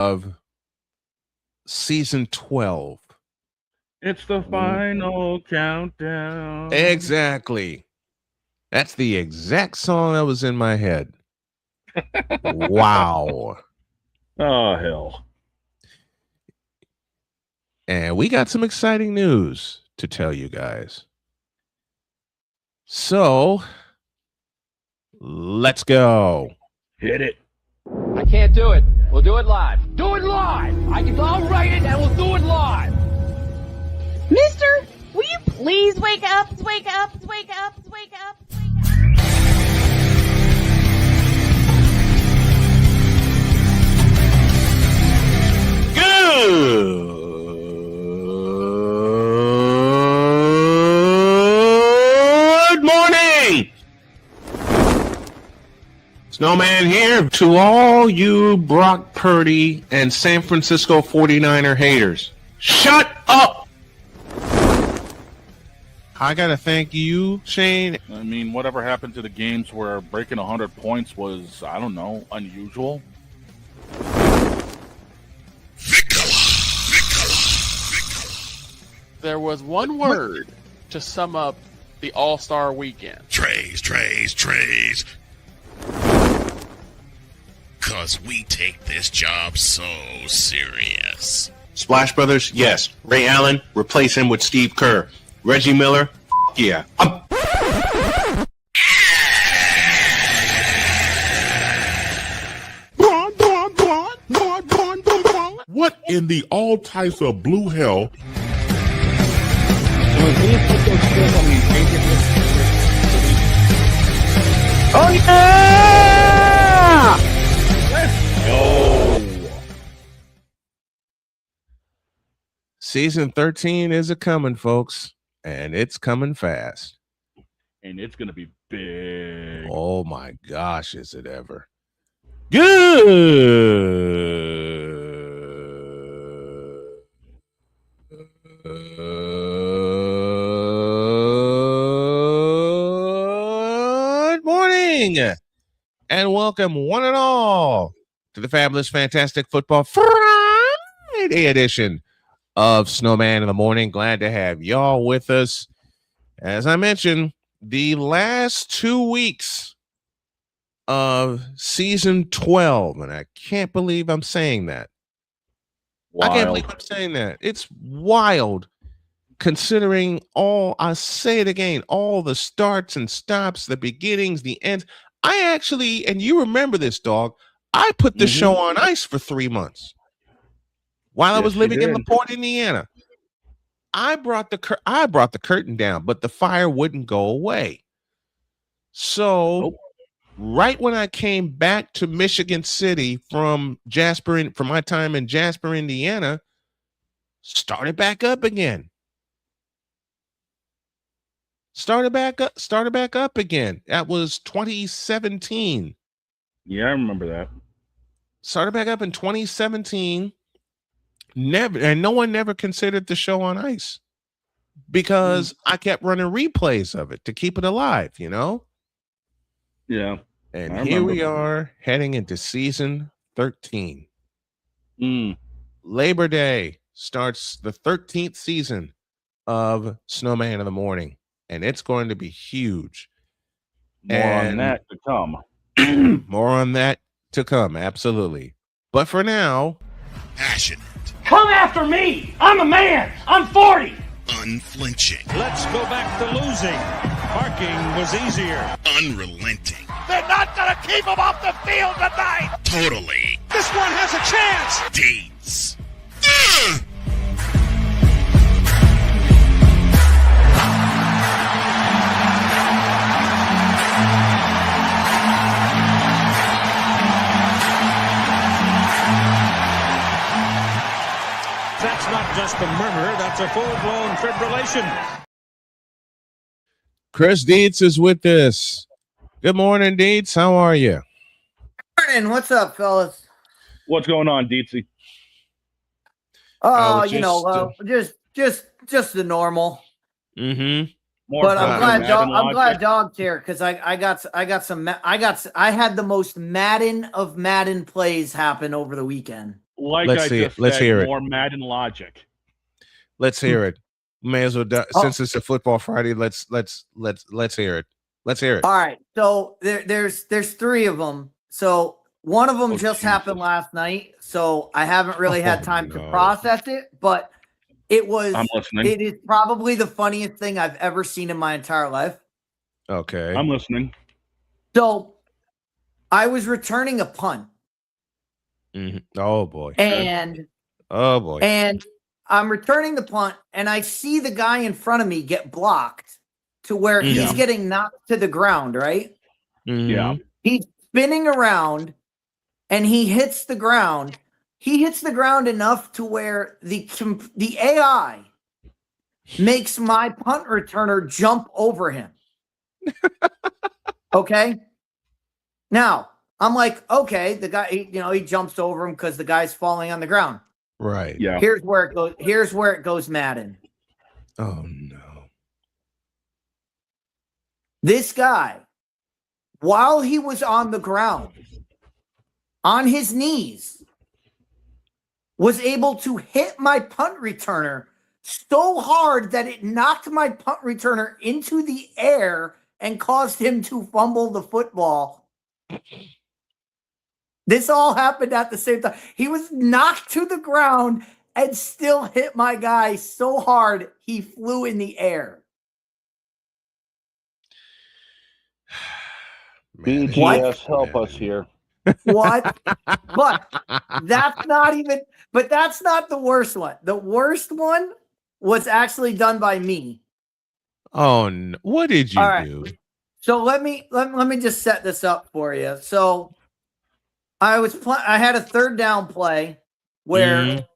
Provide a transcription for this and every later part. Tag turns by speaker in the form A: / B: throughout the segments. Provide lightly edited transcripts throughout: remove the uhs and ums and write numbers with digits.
A: of season 12.
B: It's the final countdown.
A: Exactly. That's the exact song that was in my head. Wow.
B: Oh, hell.
A: And we got some exciting news to tell you guys. So, let's go.
B: Hit it.
C: I can't do it. We'll do it live. Do it live. I'll write it and we'll do it live.
D: Mister, will you please wake up, wake up, wake up, wake up, wake up?
A: Good morning. Snowman here to all you Brock Purdy and San Francisco 49er haters. Shut up. I got to thank you, Shane.
B: I mean, whatever happened to the games where breaking 100 points was, I don't know, unusual?
E: There was one word to sum up the All-Star weekend.
F: Trays. Cause we take this job so serious.
A: Splash Brothers, yes. Ray Allen, replace him with Steve Kerr. Reggie Miller, yeah.
F: What in the all types of blue hell?
A: Oh yeah!
B: Let's go.
A: Season 13 is a-coming, folks, and it's coming fast.
B: And it's going to be big.
A: Oh my gosh, is it ever. Good morning, and welcome one and all to the fabulous, fantastic football Friday edition of Snowman in the Morning. Glad to have y'all with us. As I mentioned, the last 2 weeks of season 12, and I can't believe I'm saying that.
B: Wild.
A: I can't believe I'm saying that. It's wild considering all, I say it again, all the starts and stops, the beginnings, the ends. I actually, and you remember this, dog, I put the show on ice for 3 months while I was living in LaPorte, Indiana. I brought the curtain down, but the fire wouldn't go away. So right when I came back to Michigan City from my time in Jasper, Indiana, started back up again. Started back up again. That was 2017.
B: Yeah, I remember that.
A: Started back up in 2017. No one never considered the show on ice because I kept running replays of it to keep it alive, you know?
B: Yeah.
A: And here we are heading into season 13. Labor Day starts the 13th season of Snowman in the Morning, and it's going to be huge.
B: More on that to come.
A: More on that to come, absolutely. But for now,
F: Passionate.
C: Come after me. I'm a man. I'm 40.
F: Unflinching.
G: Let's go back to losing. Parking was easier.
F: Unrelenting.
C: They're not going to keep him off the field tonight.
F: Totally.
G: This one has a chance.
F: Deeds.
G: That's not just a murmur, that's a full-blown fibrillation.
A: Chris Dietz is with us. Good morning, Dietz. How are you?
H: Morning. What's up, fellas?
B: What's going on, Deetsy?
H: Oh, just the normal.
A: Mm-hmm.
H: But I'm glad Dog's here because I had the most Madden of Madden plays happen over the weekend.
B: Like
A: Let's
B: I
A: see it.
B: just
A: Let's
B: said,
A: hear it.
B: more Madden logic.
A: Let's hear it. May as well since it's a football Friday. Let's hear it. Let's hear it.
H: All right. So there's 3 of them. So one of them just happened last night. So I haven't really had time to process it, but
B: I'm listening.
H: it is probably the funniest thing I've ever seen in my entire life.
A: Okay.
B: I'm listening.
H: So I was returning a punt.
A: Oh boy.
H: And I'm returning the punt, and I see the guy in front of me get blocked to where he's getting knocked to the ground, right?
B: Yeah.
H: He's spinning around, and he hits the ground. He hits the ground enough to where the AI makes my punt returner jump over him. Okay? Now, I'm like, okay, the guy, he jumps over him because the guy's falling on the ground.
A: Right.
B: Yeah.
H: Here's where it goes. Here's where it goes, Madden.
A: Oh no.
H: This guy, while he was on the ground, on his knees, was able to hit my punt returner so hard that it knocked my punt returner into the air and caused him to fumble the football. This all happened at the same time. He was knocked to the ground and still hit my guy so hard he flew in the air.
I: BGS, help us here.
H: What? But that's not the worst one. The worst one was actually done by me.
A: Oh no. What did you do?
H: So let me just set this up for you. So I had a 3rd down play where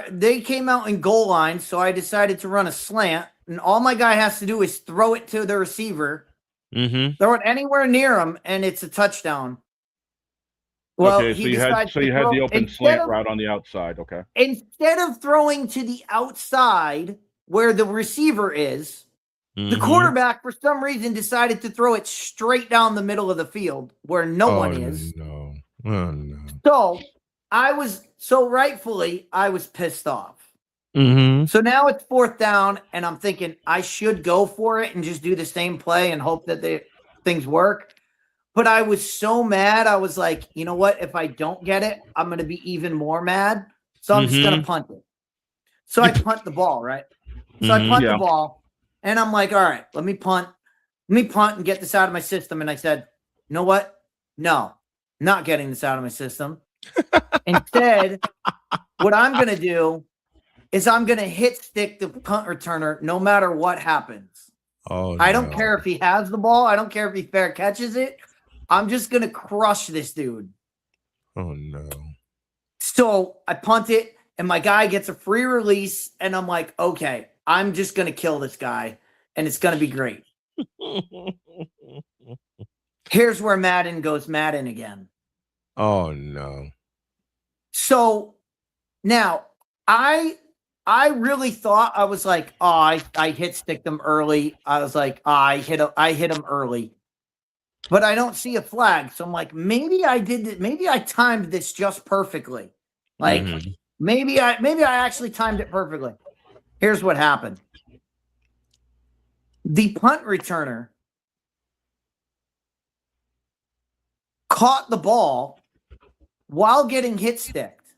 H: they came out in goal line, so I decided to run a slant, and all my guy has to do is throw it to the receiver. Throw it anywhere near him, and it's a touchdown. Well,
B: okay, so you had the open slant route on the outside. Okay.
H: Instead of throwing to the outside where the receiver is, the quarterback, for some reason, decided to throw it straight down the middle of the field where no one is.
A: No. Oh no.
H: So rightfully, I was pissed off. So now it's 4th down, and I'm thinking I should go for it and just do the same play and hope that things work. But I was so mad. I was like, you know what? If I don't get it, I'm going to be even more mad. So I'm just going to punt it. So I punt the ball, right? So I punt the ball, and I'm like, all right, let me punt and get this out of my system. And I said, you know what? No, not getting this out of my system. Instead, what I'm going to do is I'm going to hit stick the punt returner no matter what happens. I don't care if he has the ball. I don't care if he fair catches it. I'm just going to crush this dude.
A: Oh, no.
H: So I punt it, and my guy gets a free release, and I'm like, okay, I'm just going to kill this guy, and it's going to be great. Here's where Madden goes Madden again.
A: Oh, no.
H: So now I really thought, I was like, oh, I hit stick them early. I was like, oh, I hit him early. But I don't see a flag. So I'm like, maybe I did it. Maybe I timed this just perfectly. Like maybe I actually timed it perfectly. Here's what happened. The punt returner caught the ball while getting hit sticked.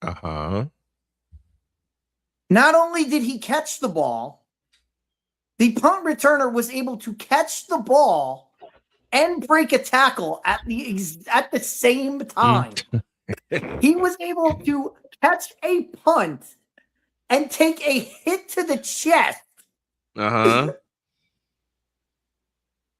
A: Uh-huh.
H: Not only did he catch the ball, the punt returner was able to catch the ball and break a tackle at the same time. He was able to catch a punt and take a hit to the chest.
A: Uh-huh.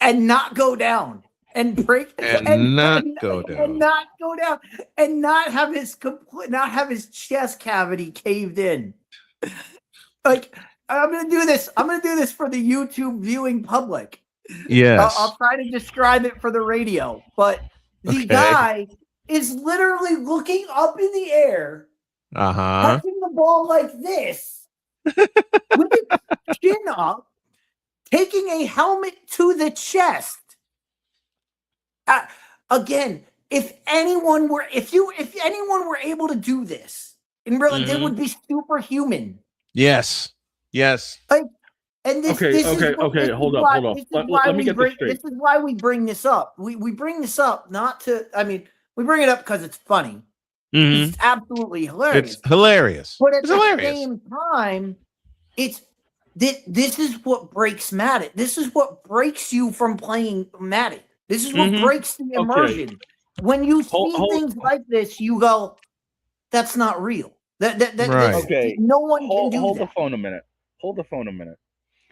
H: And not go down. And break
A: and not go down.
H: And not go down. And not have his chest cavity caved in. Like, I'm gonna do this. I'm gonna do this for the YouTube viewing public.
A: Yes.
H: I'll try to describe it for the radio. But the guy is literally looking up in the air, touching the ball like this, with his chin up, taking a helmet to the chest. Again, if anyone were able to do this in real life, they would be superhuman.
A: Yes.
H: Like, and this
I: Okay,
H: is
I: hold up. Let me get this straight.
H: This is why we bring this up. We bring this up not to. I mean, we bring it up because it's funny. It's absolutely hilarious.
A: It's hilarious.
H: But at
A: it's
H: the
A: hilarious.
H: same time, this is what breaks Madden. This is what breaks you from playing Madden. This is what breaks the immersion. Okay. When you see things like this, you go, "That's not real."
A: Right.
I: Okay.
H: No one can do
I: hold
H: that.
I: Hold the phone a minute.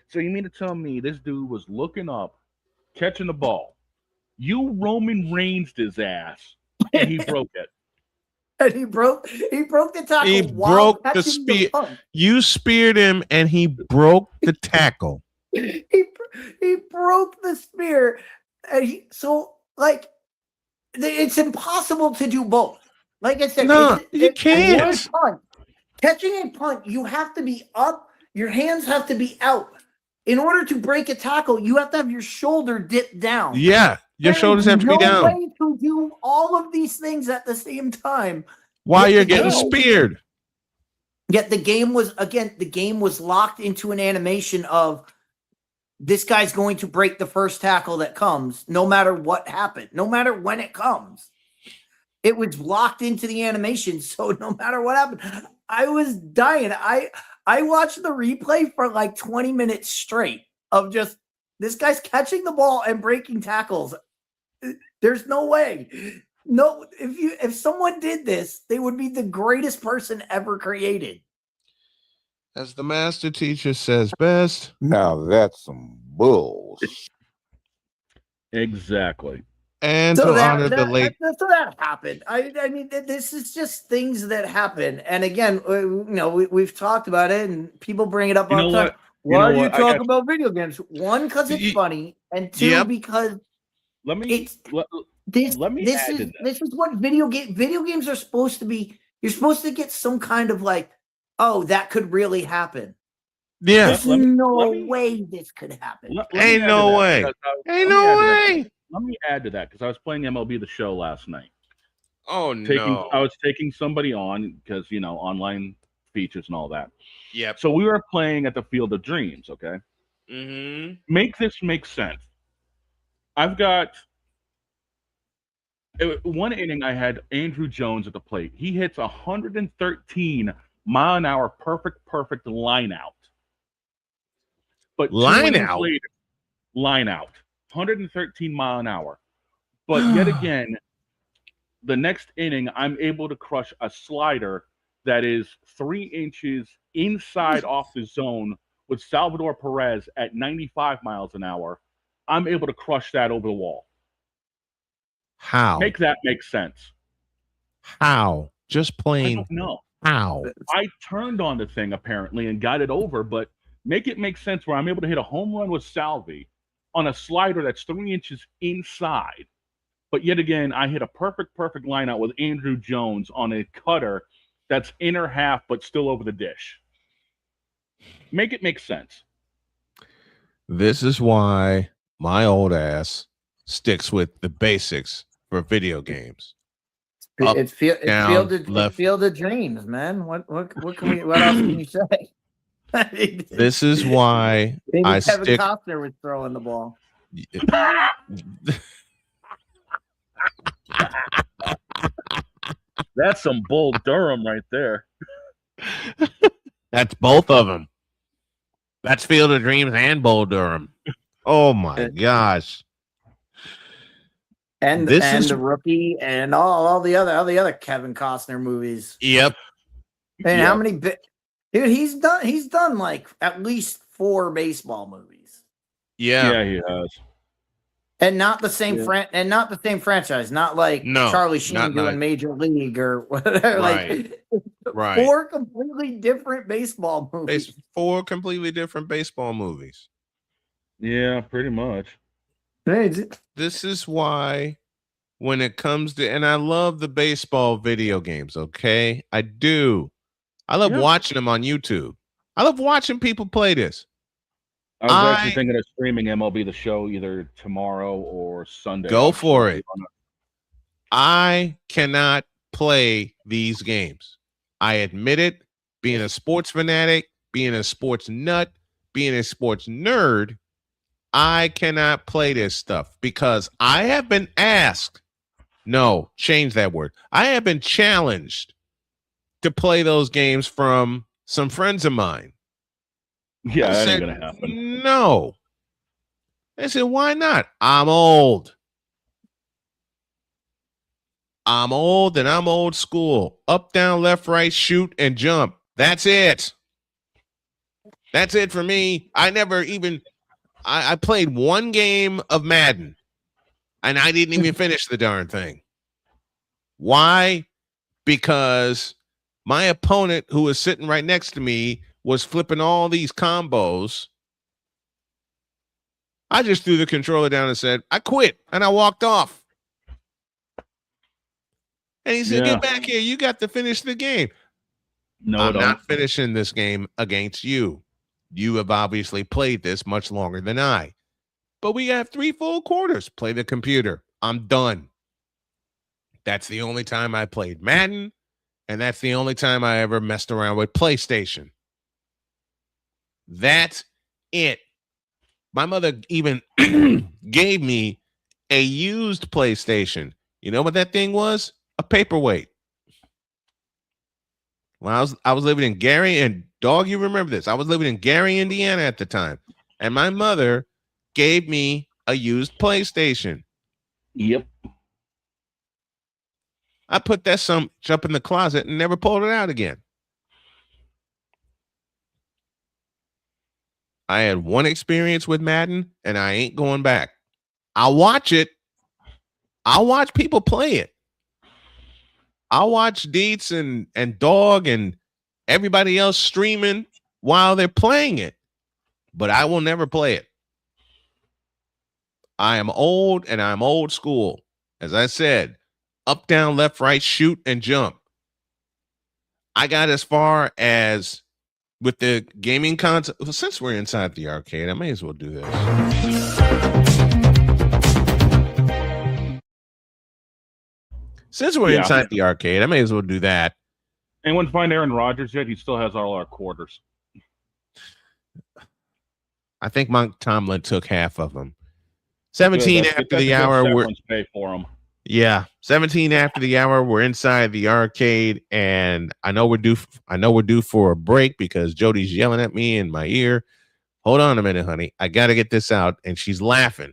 I: So you mean to tell me this dude was looking up, catching the ball? You Roman Reigns his ass, and he broke it.
H: And he broke the tackle.
A: He broke the spear. You speared him, and he broke the tackle.
H: he broke the spear, and it's impossible to do both. Like I said,
A: you can't.
H: Catching a punt, you have to be up. Your hands have to be out. In order to break a tackle, you have to have your shoulder dipped down.
A: Yeah. Your shoulders have to be down.
H: There's no way to do all of these things at the same time
A: while you're getting speared.
H: Yet the game was locked into an animation of this guy's going to break the first tackle that comes, no matter what happened, no matter when it comes. It was locked into the animation, so no matter what happened, I was dying. I watched the replay for like 20 minutes straight of just this guy's catching the ball and breaking tackles. There's no way. No, if someone did this, they would be the greatest person ever created.
A: As the master teacher says best.
J: Now that's some bullshit.
I: Exactly.
A: And so to honor the late.
H: So that happened. I mean, this is just things that happen. And again, we've talked about it, and people bring it up all the time. Why do you talk about video games? One, because it's funny, and two, because this is what video games are supposed to be. You're supposed to get some kind of like, oh, that could really happen.
A: Yeah.
H: There's no way this could happen.
A: Ain't no way. Ain't no way.
I: Let me add to that because I was playing MLB The Show last night.
A: Oh, no.
I: I was taking somebody on because, online features and all that.
A: Yep.
I: So we were playing at the Field of Dreams, okay?
A: Mm-hmm.
I: Make this make sense. I've got one inning, I had Andrew Jones at the plate. He hits 113 mile an hour, perfect line out. But
A: line out?
I: Line out. 113 mile an hour. But yet again, the next inning, I'm able to crush a slider that is 3 inches inside off the zone with Salvador Perez at 95 miles an hour. I'm able to crush that over the wall.
A: How?
I: Make that make sense.
A: How? Just plain.
I: I don't know.
A: How?
I: I turned on the thing apparently and got it over, but make it make sense where I'm able to hit a home run with Salvi on a slider that's 3 inches inside. But yet again, I hit a perfect line out with Andrew Jones on a cutter that's inner half but still over the dish. Make it make sense.
A: This is why my old ass sticks with the basics for video games.
H: It's field of dreams, man. What else can you say?
A: This is why
H: Kevin Costner was throwing the ball.
I: That's some Bull Durham right there.
A: That's both of them. That's Field of Dreams and Bull Durham. Oh my gosh!
H: And the Rookie and all the other Kevin Costner movies.
A: Yep.
H: And how many? Dude, he's done like at least 4 baseball movies.
A: Yeah,
I: he has.
H: And not the same franchise. Not like Charlie Sheen doing Major League or whatever.
A: Right.
H: Like 4 completely different baseball movies.
A: 4 completely different baseball movies.
I: Yeah, pretty much.
A: This is why when it comes to, and I love the baseball video games, okay? I do. I love watching them on YouTube. I love watching people play this.
I: I was actually thinking of streaming MLB The Show either tomorrow or Sunday.
A: Go for it. I cannot play these games. I admit it. Being a sports fanatic, being a sports nut, being a sports nerd, I cannot play this stuff because I have been asked. No, change that word. I have been challenged to play those games from some friends of mine.
I: Yeah,
A: I
I: that
A: said,
I: ain't gonna happen.
A: no. I said, why not? I'm old. I'm old and I'm old school. Up, down, left, right, shoot, and jump. That's it. That's it for me. I never even I played one game of Madden and I didn't even finish the darn thing. Why? Because my opponent, who was sitting right next to me, was flipping all these combos. I just threw the controller down and said, I quit, and I walked off. And he said, get back here. You got to finish the game.
I: No,
A: I'm not finishing this game against you. You have obviously played this much longer than I. But we have 3 full quarters. Play the computer. I'm done. That's the only time I played Madden, and that's the only time I ever messed around with PlayStation. That's it. My mother even gave me a used PlayStation. You know what that thing was? A paperweight. When I was living in Gary, and dog, you remember this. I was living in Gary, Indiana at the time. And my mother gave me a used PlayStation.
I: Yep.
A: I put that jump in the closet and never pulled it out again. I had one experience with Madden, and I ain't going back. I'll watch it. I'll watch people play it. I'll watch Deets and Dog and everybody else streaming while they're playing it, but I will never play it. I am old and I'm old school. As I said, up, down, left, right, shoot, and jump. I got as far as with the gaming console. Well, since we're inside the arcade, I may as well do this. Since we're inside the arcade, I may as well do that.
I: Anyone find Aaron Rodgers yet? He still has all our quarters.
A: I think Mike Tomlin took half of them. 17 after the hour. We're
I: pay for him.
A: Yeah, 17 after the hour. We're inside the arcade, and I know we're due for a break because Jody's yelling at me in my ear. Hold on a minute, honey. I got to get this out, and she's laughing.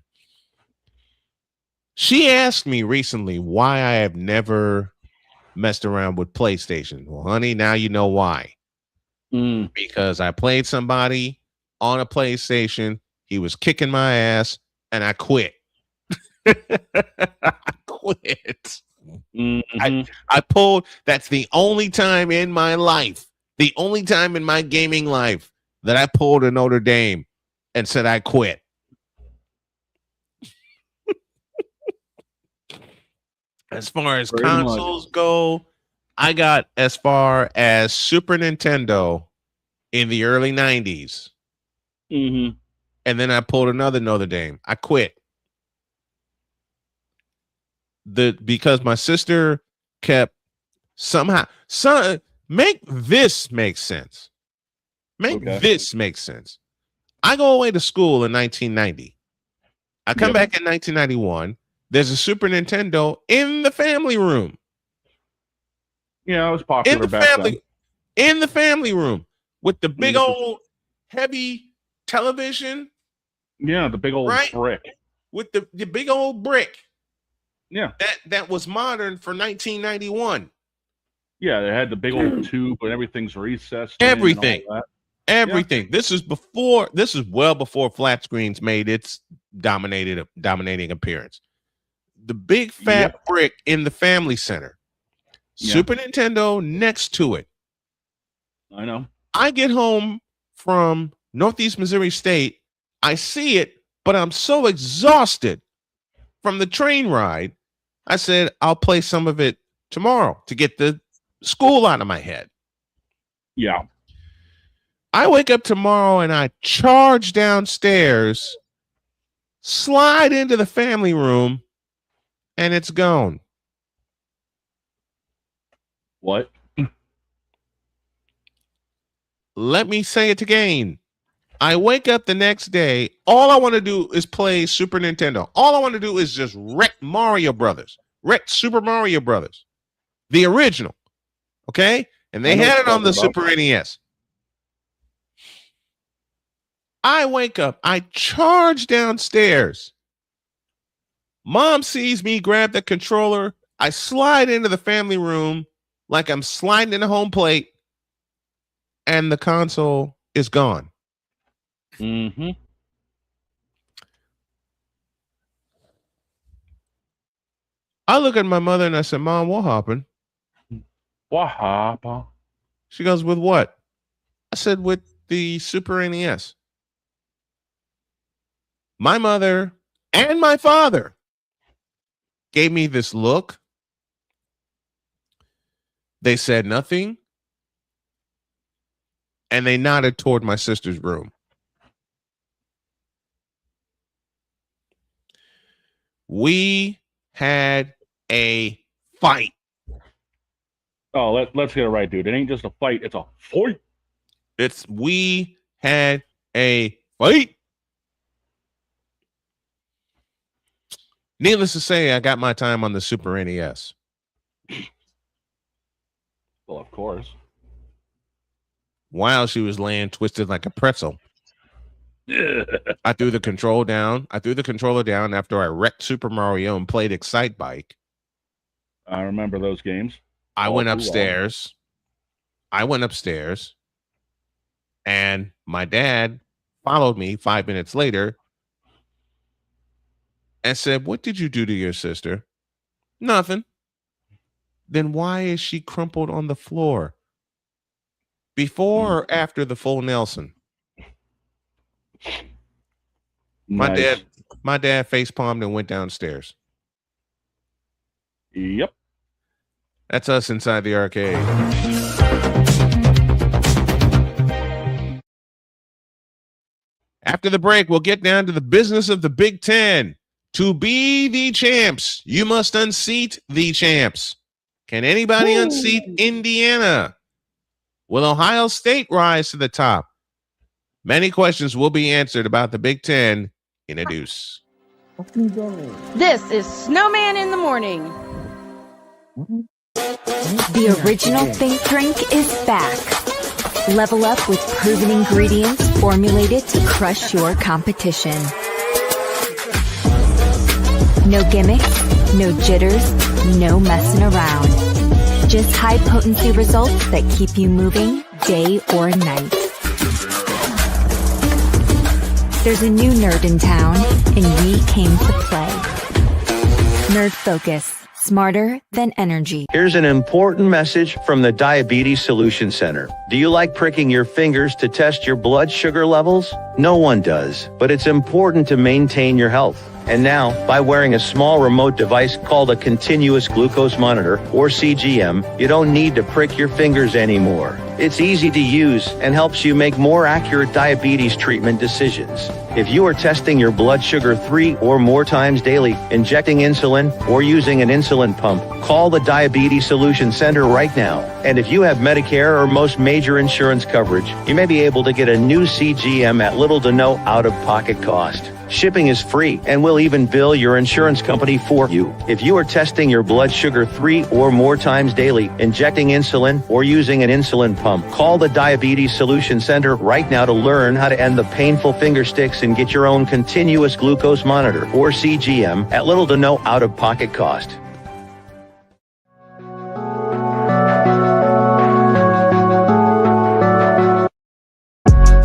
A: She asked me recently why I have never messed around with PlayStation. Well, honey, now you know why. Because I played somebody on a PlayStation. He was kicking my ass, and I quit. I quit.
I: Mm-hmm.
A: I pulled. That's the only time in my life, the only time in my gaming life that I pulled a Notre Dame and said I quit. As far as consoles go, I got as far as Super Nintendo in the early 90s.
I: Mm-hmm.
A: And then I pulled another Notre Dame. I quit. Because my sister kept make this make sense. This make sense. I go away to school in 1990. I come back in 1991. There's a Super Nintendo in the family room.
I: Yeah, it was popular back then.
A: In the family room with the big old heavy television.
I: Yeah, the big old brick.
A: With the big old brick.
I: Yeah.
A: That was modern for 1991.
I: Yeah, they had the big old tube and everything's recessed.
A: Everything.
I: And all that.
A: Everything. Yeah. This is well before flat screens made its dominating appearance. The big fat brick in the family center. Super Nintendo next to it.
I: I know.
A: I get home from Northeast Missouri State. I see it, but I'm so exhausted from the train ride. I said, I'll play some of it tomorrow to get the school out of my head.
I: Yeah.
A: I wake up tomorrow and I charge downstairs, slide into the family room, and it's gone.
I: What?
A: Let me say it again. I wake up the next day. All I want to do is play Super Nintendo. All I want to do is just wreck Mario Brothers. Wreck Super Mario Brothers. The original. Okay? And they had it on the Super NES. I wake up. I charge downstairs. Mom sees me grab the controller. I slide into the family room like I'm sliding in a home plate. And the console is gone.
I: Mm-hmm.
A: I look at my mother and I said, Mom, what happened?
I: What happened?
A: She goes, with what? I said, with the Super NES. My mother and my father gave me this look. They said nothing. And they nodded toward my sister's room. We had a fight.
I: Oh, let's get it right, dude. It ain't just a fight. It's a fight.
A: We had a fight. Needless to say, I got my time on the Super NES.
I: Well, of course.
A: While she was laying twisted like a pretzel. I threw the controller down. After I wrecked Super Mario and played Excite Bike.
I: I remember those games.
A: I went upstairs. And my dad followed me 5 minutes later and said, what did you do to your sister? Nothing. Then why is she crumpled on the floor? Before or after the full Nelson?
I: Nice.
A: My dad face palmed and went downstairs.
I: Yep.
A: That's us inside the arcade. After the break, we'll get down to the business of the Big Ten. To be the champs, you must unseat the champs. Can anybody unseat Indiana? Will Ohio State rise to the top? Many questions will be answered about the Big Ten in a deuce.
D: This is Snowman in the Morning.
K: The original Think Drink is back. Level up with proven ingredients formulated to crush your competition. No gimmicks, no jitters, no messing around. Just high potency results that keep you moving day or night. There's a new nerd in town, and we came to play. Nerd Focus. Smarter than energy.
L: Here's an important message from the Diabetes Solution Center. Do you like pricking your fingers to test your blood sugar levels? No one does, but it's important to maintain your health. And now, by wearing a small remote device called a continuous glucose monitor, or CGM, you don't need to prick your fingers anymore. It's easy to use and helps you make more accurate diabetes treatment decisions. If you are testing your blood sugar 3 or more times daily, injecting insulin, or using an insulin pump, call the Diabetes Solution Center right now. And if you have Medicare or most major insurance coverage, you may be able to get a new CGM at little to no out-of-pocket cost. Shipping is free and will even bill your insurance company for you. If you are testing your blood sugar 3 or more times daily, injecting insulin, or using an insulin pump, call the Diabetes Solution Center right now to learn how to end the painful finger sticks and get your own continuous glucose monitor, or CGM, at little to no out-of-pocket cost.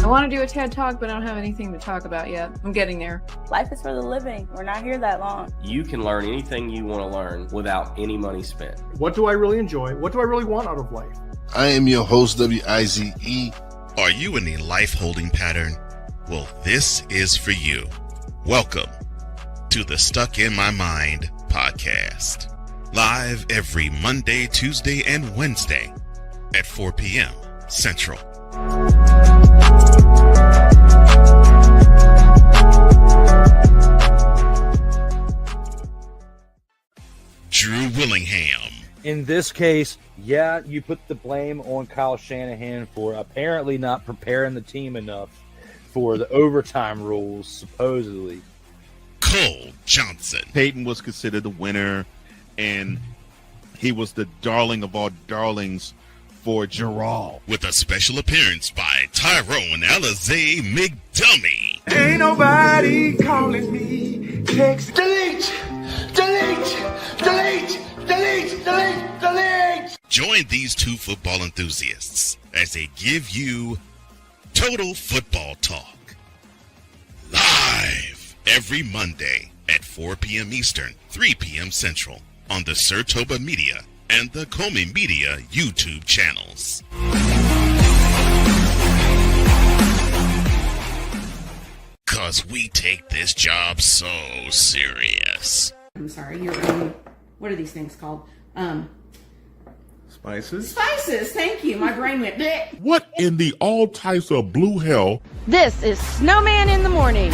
M: I want to do a TED Talk, but I don't have anything to talk about yet. I'm getting there.
N: Life is for the living. We're not here that long.
O: You can learn anything you want to learn without any money spent.
P: What do I really enjoy? What do I really want out of life?
F: I am your host, WIZE. Are you in a life holding pattern? Well, this is for you. Welcome to the Stuck in My Mind podcast. Live every Monday, Tuesday, and Wednesday at 4 p.m. Central. Drew Willingham,
Q: in this case, yeah, you put the blame on Kyle Shanahan for apparently not preparing the team enough for the overtime rules, supposedly.
F: Cole Johnson.
R: Peyton was considered the winner, and he was the darling of all darlings for Gerald.
F: With a special appearance by Tyrone Alizé McDummy.
S: Ain't nobody calling me. Text delete, delete, delete, delete, delete, delete.
F: Join these two football enthusiasts as they give you Total Football Talk. Live every Monday at 4 p.m. Eastern, 3 p.m. Central on the Sertoba Media and the Comey Media YouTube channels. Cause we take this job so serious.
T: I'm sorry, what are these things called?
A: Spices?
T: Spices, thank you. My brain went bleh.
R: What in the all types of blue hell?
D: This is Snowman in the Morning.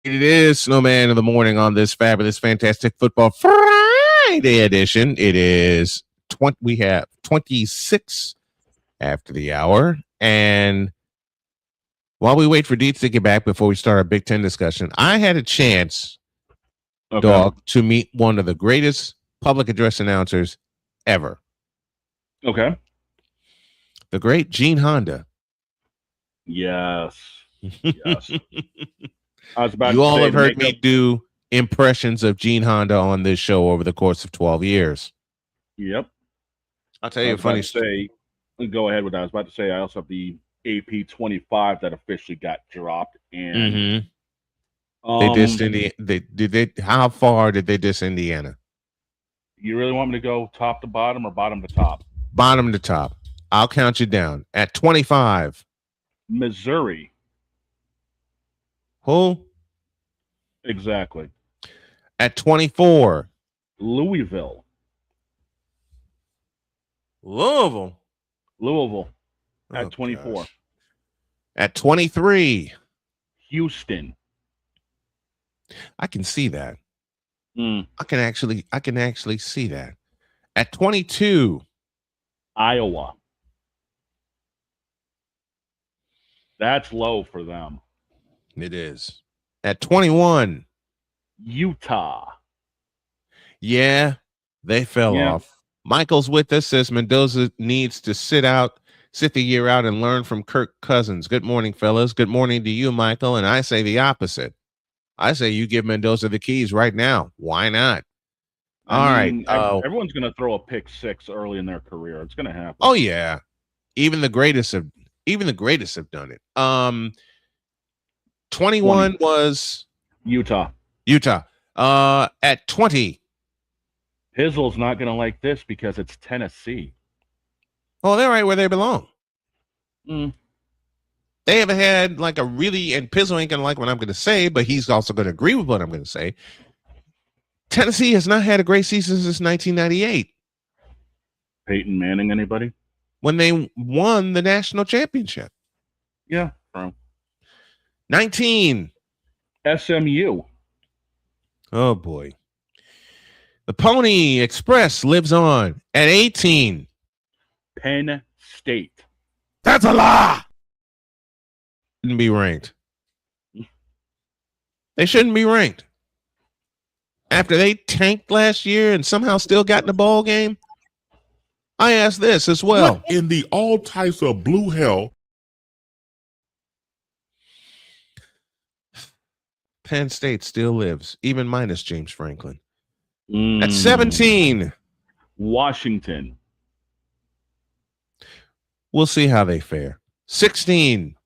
A: It is Snowman in the Morning on this fabulous, fantastic football Friday edition. It is we have 26 after the hour. And while we wait for Deets to get back before we start our Big Ten discussion, I had a chance, Dog, to meet one of the greatest public address announcers ever.
I: Okay.
A: The great Gene Honda.
I: Yes. Yes. I was about
A: you
I: to
A: all
I: say
A: have heard me do impressions of Gene Honda on this show over the course of 12 years.
I: Yep.
A: I'll tell you a funny
I: story. Go ahead with that. I was about to say I also have the AP 25 that officially got dropped. And
A: they dissed Indiana. How far did they diss Indiana?
I: You really want me to go top to bottom or bottom to top?
A: Bottom to top. I'll count you down. At 25.
I: Missouri.
A: Who?
I: Exactly.
A: At 24.
I: Louisville.
A: Louisville.
I: At 24.
A: Gosh. At 23.
I: Houston.
A: I can see that.
I: I
A: can actually see that. At 22.
I: Iowa. That's low for them.
A: It is. At 21.
I: Utah.
A: Yeah, they fell off. Michael's with us, says Mendoza needs to sit the year out and learn from Kirk Cousins. Good morning, fellas. Good morning to you, Michael. And I say the opposite. I say you give Mendoza the keys right now. Why not?
I: I mean, everyone's going to throw a pick six early in their career. It's going to happen.
A: Oh yeah, even the greatest have done it. 21 was
I: Utah.
A: At 20.
I: Pizzle's not going to like this because it's Tennessee.
A: Oh, they're right where they belong. They haven't had like a really, and Pizzle ain't going to like what I'm going to say, but he's also going to agree with what I'm going to say. Tennessee has not had a great season since 1998.
I: Peyton Manning, anybody?
A: When they won the national championship.
I: Yeah.
A: 19.
I: SMU.
A: Oh, boy. The Pony Express lives on. At 18.
I: Penn State.
A: That's a lie. Shouldn't be ranked. They shouldn't be ranked. After they tanked last year and somehow still got in the ball game, I ask this as well.
R: What in the all types of blue hell?
A: Penn State still lives, even minus James Franklin. At 17.
I: Washington.
A: We'll see how they fare. 16.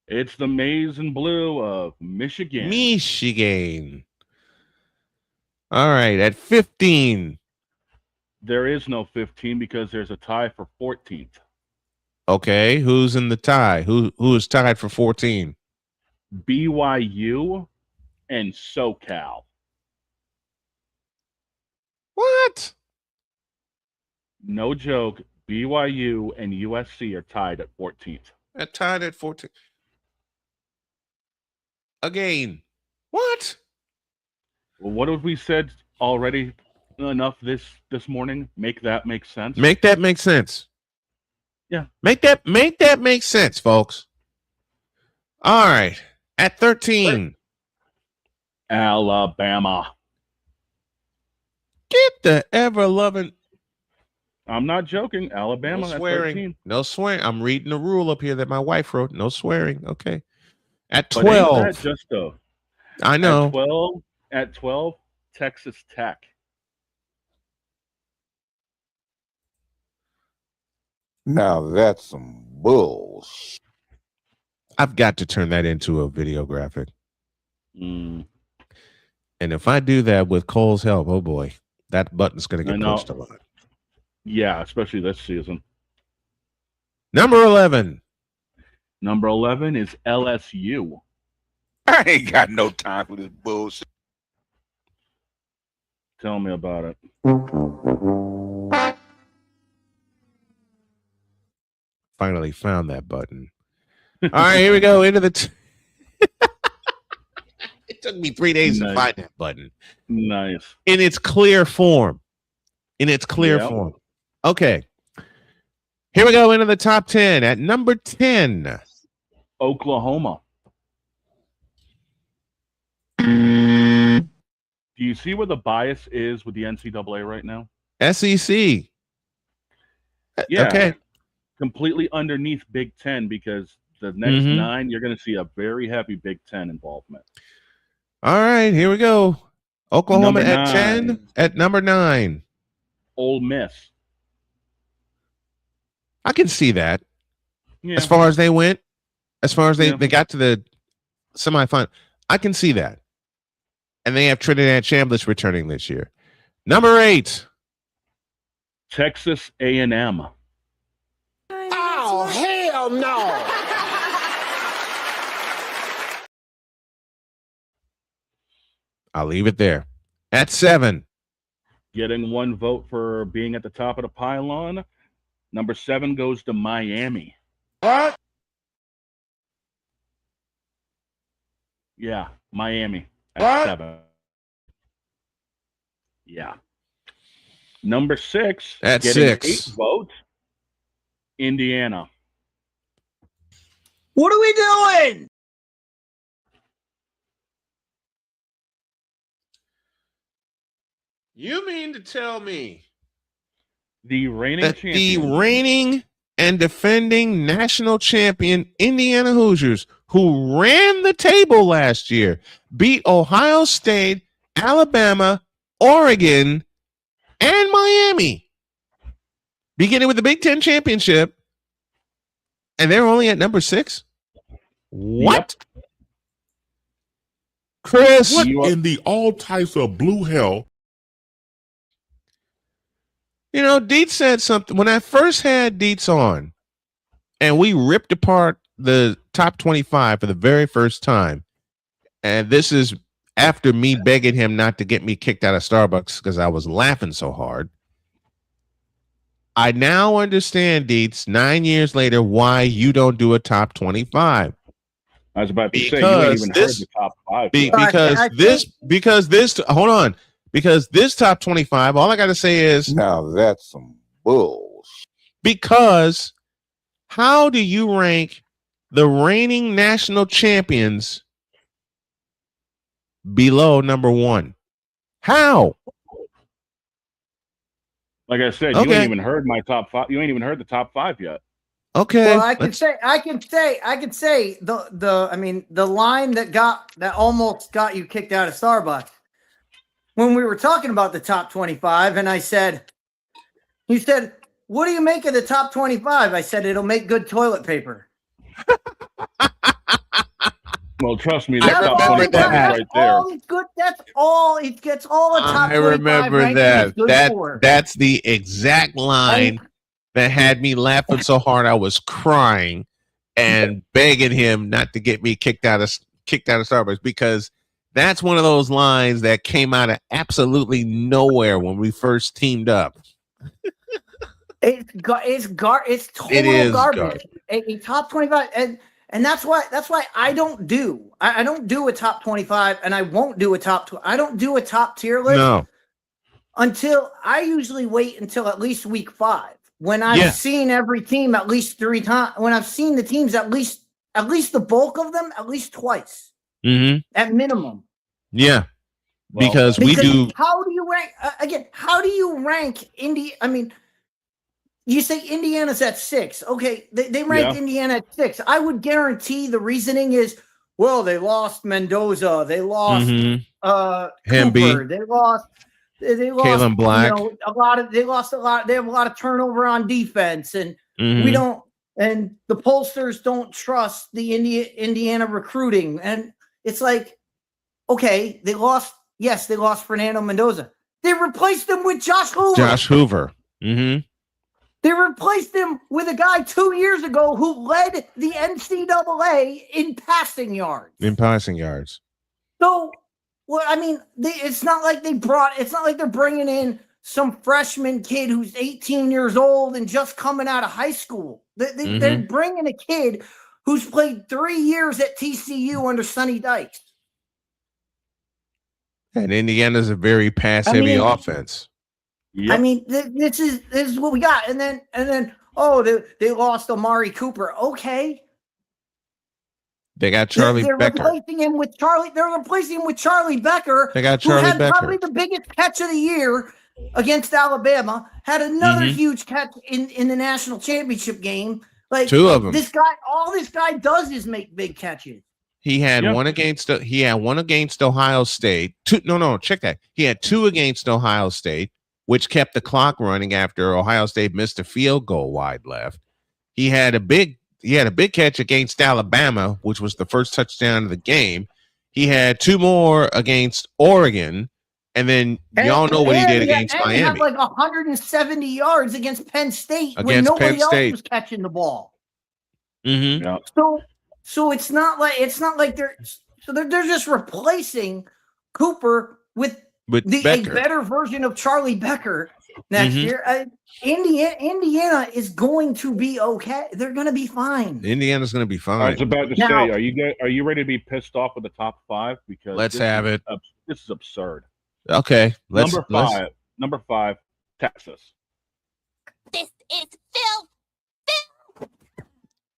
I: It's the maize and blue of Michigan.
A: All right, at 15.
I: There is no 15 because there's a tie for 14th.
A: Okay, who's in the tie? Who is tied for 14?
I: BYU and SoCal.
A: What?
I: No joke. BYU and USC are tied at 14th.
A: Tied at 14. again. What?
I: Well, what have we said already enough this morning? Make that make sense.
A: Make that make sense.
I: Yeah.
A: Make that make sense, folks. All right. At 13.
I: Alabama.
A: Get the ever-loving.
I: I'm not joking. Alabama.
A: No swearing.
I: 13.
A: No swearing. I'm reading the rule up here that my wife wrote. No swearing. Okay. At
I: But
A: 12.
I: ain't that just a,
A: I know.
I: At 12, Texas Tech.
J: Now that's some bullshit.
A: I've got to turn that into a video graphic.
I: Mm.
A: And if I do that with Cole's help, oh boy, that button's going to get pushed a lot.
I: Yeah, especially this season.
A: Number 11.
I: Number 11 is LSU.
J: I ain't got no time for this bullshit.
I: Tell me about it.
A: Finally found that button. All right, here we go. Into the. It took me 3 days to find that button.
I: Nice.
A: In its clear form. Form. Okay. Here we go into the top 10. At number 10.
I: Oklahoma. Do you see where the bias is with the NCAA right now?
A: SEC.
I: Yeah.
A: Okay.
I: Completely underneath Big Ten, because the next 9, you're going to see a very heavy Big Ten involvement.
A: All right, here we go. Oklahoma
I: Number
A: at 10. At number 9.
I: Ole Miss.
A: I can see that.
I: Yeah.
A: As far as they went, as far as they got to the semifinal, I can see that. And they have Trinidad Chambliss returning this year. Number 8.
I: Texas A&M.
S: Oh, hell no.
A: I'll leave it there. At 7.
I: Getting 1 vote for being at the top of the pylon. Number 7 goes to Miami.
S: What?
I: Yeah, Miami at
S: What?
I: 7. Yeah. Number 6.
A: At
I: getting
A: 6.
I: 8 votes. Indiana.
H: What are we doing?
A: You mean to tell me
I: the reigning
A: that
I: champion,
A: the reigning and defending national champion Indiana Hoosiers, who ran the table last year, beat Ohio State, Alabama, Oregon, and Miami, beginning with the Big Ten championship, and they're only at number 6? What?
I: Yep.
A: Chris,
R: What in the all types of blue hell?
A: You know, Dietz said something when I first had Dietz on, and we ripped apart the top 25 for the very first time. And this is after me begging him not to get me kicked out of Starbucks because I was laughing so hard. I now understand, Dietz, 9 years later, why you don't do a top 25.
I: I was about to say, you ain't even heard the top 5.
A: Hold on. Because this top 25, all I got to say is,
J: now that's some bullshit.
A: Because how do you rank the reigning national champions below number 1? How?
I: Like I said, you ain't even heard my top 5. You ain't even heard the top 5 yet.
A: Okay.
H: Well, I can say the line that almost got you kicked out of Starbucks. When we were talking about the top 25, and you said, what do you make of the top 25? I said, it'll make good toilet paper.
I: Well, trust me, that's top 25 right there.
H: That's all. It gets all the top 25.
A: I remember that. That's the exact line that had me laughing so hard I was crying and begging him not to get me kicked out of Starbucks, because that's one of those lines that came out of absolutely nowhere when we first teamed up.
H: It's total garbage. A top 25, And that's why I don't do a top 25, and I won't do a I don't do a top tier list until I usually wait until at least week 5 when I've seen every team at least 3 times. When I've seen the teams at least the bulk of them at least twice at minimum.
A: Yeah, because we do.
H: How do you rank again? How do you rank Indy? I mean, you say Indiana's at 6. Okay, they ranked Indiana at 6. I would guarantee the reasoning is, well, they lost Mendoza, they lost Cooper, they lost
A: Kalen Black.
H: They lost a lot. They have a lot of turnover on defense, and we don't. And the pollsters don't trust the Indiana recruiting, and it's like, okay, they lost. Yes, they lost Fernando Mendoza. They replaced him with Josh Hoover. They replaced him with a guy 2 years ago who led the NCAA in passing yards. So, well, I mean, it's not like they're bringing in some freshman kid who's 18 years old and just coming out of high school. They're bringing a kid who's played 3 years at TCU under Sonny Dykes.
A: And Indiana's a very pass-heavy offense.
H: Yep. I mean, this is what we got, and then they lost Amari Cooper. Okay,
A: they got Charlie Becker.
H: They're replacing him with Charlie Becker.
A: They got Charlie Becker,
H: probably the biggest catch of the year against Alabama. Had another huge catch in the national championship game. Like
A: 2 of them.
H: All this guy does is make big catches.
A: He had one against Ohio State. Check that. He had 2 against Ohio State, which kept the clock running after Ohio State missed a field goal wide left. He had a big catch against Alabama, which was the first touchdown of the game. He had 2 more against Oregon, and then y'all know what he did against Miami.
H: He had like 170 yards against Penn State when nobody else was catching the ball. So it's not like they're just replacing Cooper with a better version of Charlie Becker next year. Indiana is going to be okay. They're going to be fine.
A: Indiana's going to be fine.
I: I was about to say, are you ready to be pissed off with the top 5? Because
A: let's have it.
I: This is absurd.
A: Okay,
I: Number 5, Texas.
U: This is filth.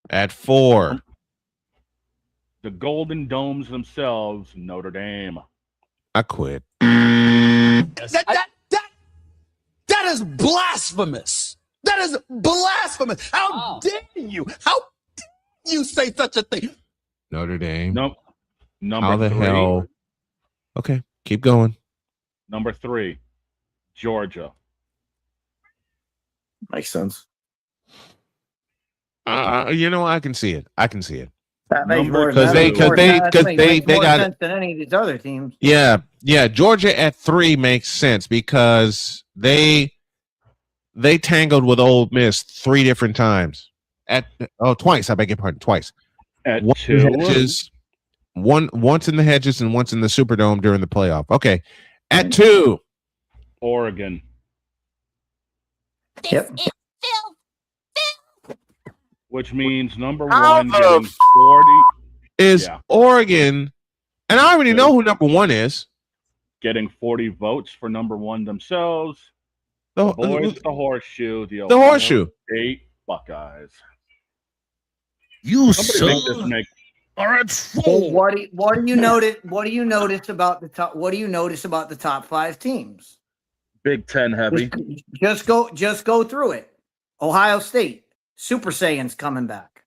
A: At 4.
I: The Golden Domes themselves, Notre Dame.
A: I quit.
V: That is blasphemous. That is blasphemous. How dare you? How dare you say such a thing?
A: Notre Dame.
I: Nope.
A: How the hell? Okay, keep going.
I: Number 3, Georgia.
V: Makes sense.
A: I can see it.
H: That makes more
A: because they got
H: sense than any of these other teams.
A: Yeah. Georgia at 3 makes sense because they tangled with Ole Miss 3 different times. Twice. I beg your pardon. Twice.
I: At
A: once
I: 2.
A: Once in the hedges and once in the Superdome during the playoff. Okay. At 2.
I: Oregon.
H: Yep.
I: Which means number 1 getting 40
A: is Oregon, and I already know who number 1 is.
I: Getting 40 votes for number 1 themselves. The horseshoe. The
A: horseshoe.
I: State Buckeyes.
V: You
H: are at full. What do you notice? What do you notice about the top? What do you notice about the top 5 teams?
I: Big 10 heavy.
H: Just go through it. Ohio State. Super Saiyan's coming back.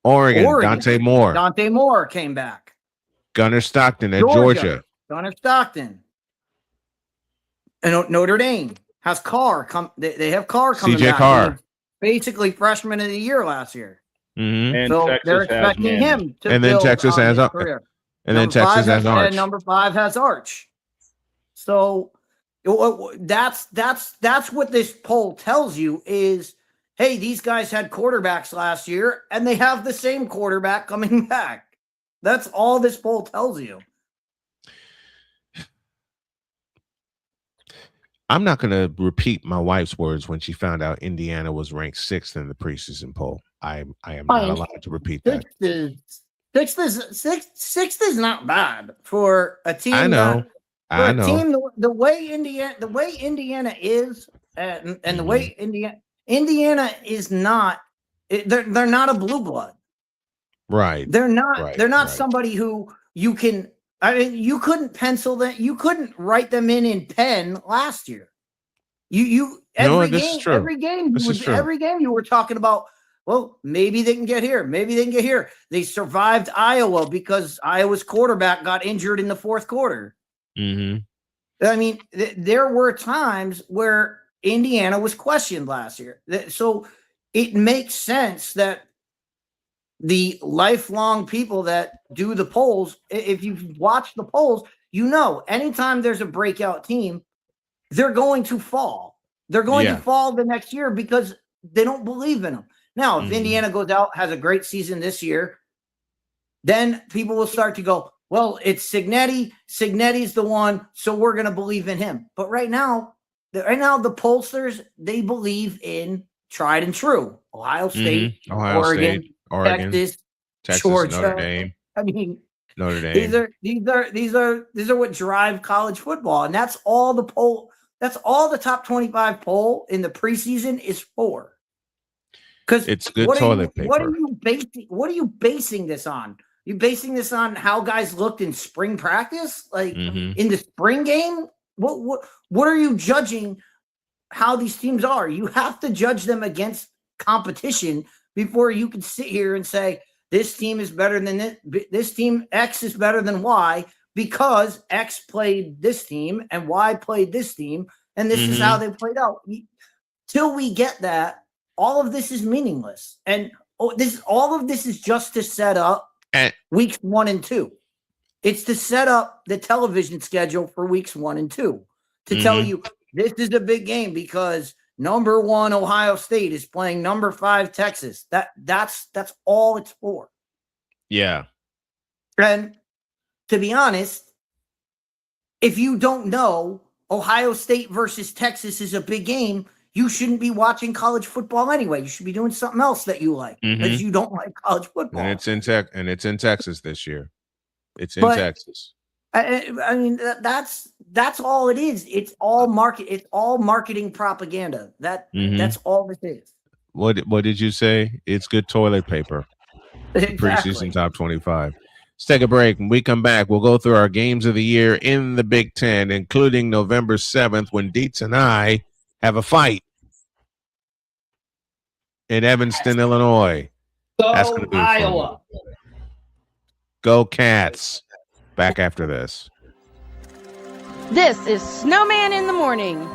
A: Oregon. Dante
H: Moore came back.
A: Gunnar Stockton at Georgia.
H: Gunnar Stockton. And Notre Dame has Carr. They have Carr coming back.
A: CJ Carr.
H: Basically freshman of the year last year.
I: And
H: so
I: Texas
H: they're expecting him to
A: and then Texas has
H: career.
A: And then Texas has Arch.
H: Number 5 has Arch. So that's what this poll tells you is, hey, these guys had quarterbacks last year, and they have the same quarterback coming back. That's all this poll tells you.
A: I'm not going to repeat my wife's words when she found out Indiana was ranked 6th in the preseason poll. I am not allowed to repeat that.
H: Sixth is not bad for a team.
A: I know.
H: Team, the way Indiana is, and the way Indiana is not. They're not a blue blood.
A: Right.
H: They're not.
A: Right,
H: they're not
A: right.
H: somebody who you can. I mean, you couldn't pencil them. You couldn't write them in pen last year. Every game you were talking about. Well, maybe they can get here. Maybe they can get here. They survived Iowa because Iowa's quarterback got injured in the fourth quarter.
A: Mm-hmm.
H: I mean, there were times where Indiana was questioned last year. So it makes sense that the lifelong people that do the polls, if you watch the polls, anytime there's a breakout team, they're going to fall. They're going to fall the next year because they don't believe in them. Now, if Indiana goes out, has a great season this year, then people will start to go, well, it's Cignetti. Cignetti's the one, so we're going to believe in him. But right now, the pollsters, they believe in tried and true. Ohio State, Oregon, Texas, Georgia,
A: Notre Dame.
H: I mean,
A: Notre Dame.
H: These are what drive college football, and that's all the poll. That's all the top 25 poll in the preseason is for. Because
A: it's good toilet paper.
H: What are you basing this on? You basing this on how guys looked in spring practice, like in the spring game? What are you judging how these teams are? You have to judge them against competition before you can sit here and say this team is better than this team. X is better than Y because X played this team and Y played this team, and this is how they played out. Till we get that, all of this is meaningless, and all of this is just to set up weeks 1 and 2. It's to set up the television schedule for weeks 1 and 2 to tell you this is a big game because number 1 Ohio State is playing number 5 Texas. That's all it's for.
A: Yeah.
H: And to be honest, if you don't know Ohio State versus Texas is a big game, you shouldn't be watching college football anyway. You should be doing something else that you like because you don't like college football.
A: And it's in Texas this year. It's in Texas.
H: I mean, that's all it is. It's all marketing propaganda. That's all this is.
A: What did you say? It's good toilet paper.
H: Exactly.
A: Preseason top 25. Let's take a break. When we come back, we'll go through our games of the year in the Big Ten, including November 7th when Dietz and I have a fight in Evanston, Illinois. That's going to be Iowa. Fun. Go Cats. Back after this.
D: This is Snowman in the Morning.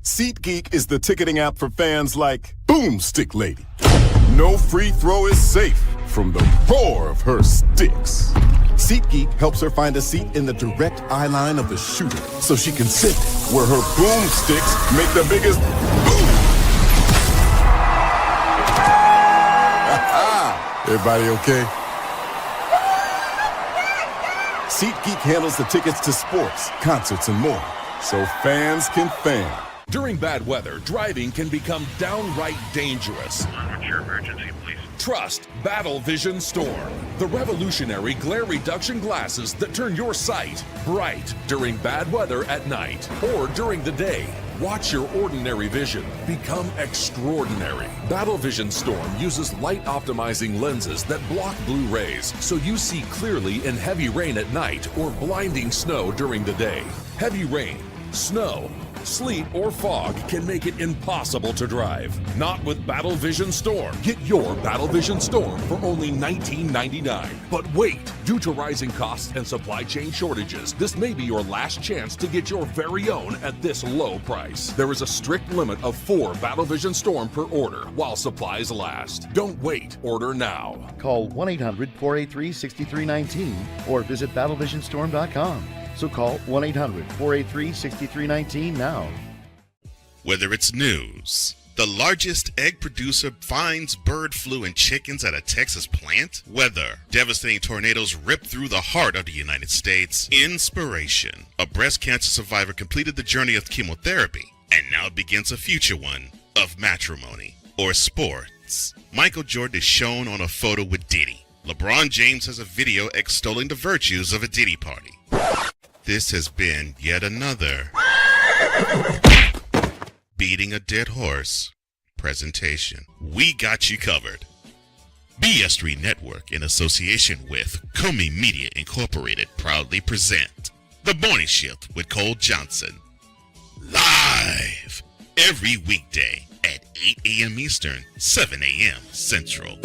C: SeatGeek is the ticketing app for fans like Boomstick Lady. No free throw is safe from the roar of her sticks. SeatGeek helps her find a seat in the direct eye line of the shooter so she can sit where her boomsticks make the biggest boom. Everybody okay? SeatGeek handles the tickets to sports, concerts, and more, so fans can fan.
E: During bad weather, driving can become downright dangerous.
W: What's your emergency, please?
E: Trust Battle Vision Storm, the revolutionary glare reduction glasses that turn your sight bright during bad weather at night or during the day. Watch your ordinary vision become extraordinary. Battle Vision Storm uses light optimizing lenses that block blue rays so you see clearly in heavy rain at night or blinding snow during the day. Heavy rain, snow, sleet, or fog can make it impossible to drive. Not with Battle Vision Storm. Get your Battle Vision Storm for only $19.99. But wait, due to rising costs and supply chain shortages, this may be your last chance to get your very own at this low price. There is a strict limit of 4 Battle Vision Storm per order while supplies last. Don't wait, order now.
X: Call 1-800-483-6319 or visit battlevisionstorm.com. So call 1-800-483-6319 now.
F: Whether it's news, the largest egg producer finds bird flu in chickens at a Texas plant, weather, devastating tornadoes rip through the heart of the United States, inspiration, a breast cancer survivor completed the journey of chemotherapy, and now begins a future one of matrimony. or sports. Michael Jordan is shown on a photo with Diddy. LeBron James has a video extolling the virtues of a Diddy party. This has been yet another beating a dead horse presentation. We got you covered. BS3 Network, in association with Comey Media Incorporated, proudly present The Morning Shift with Cole Johnson. Live every weekday at 8 a.m. Eastern, 7 a.m. Central.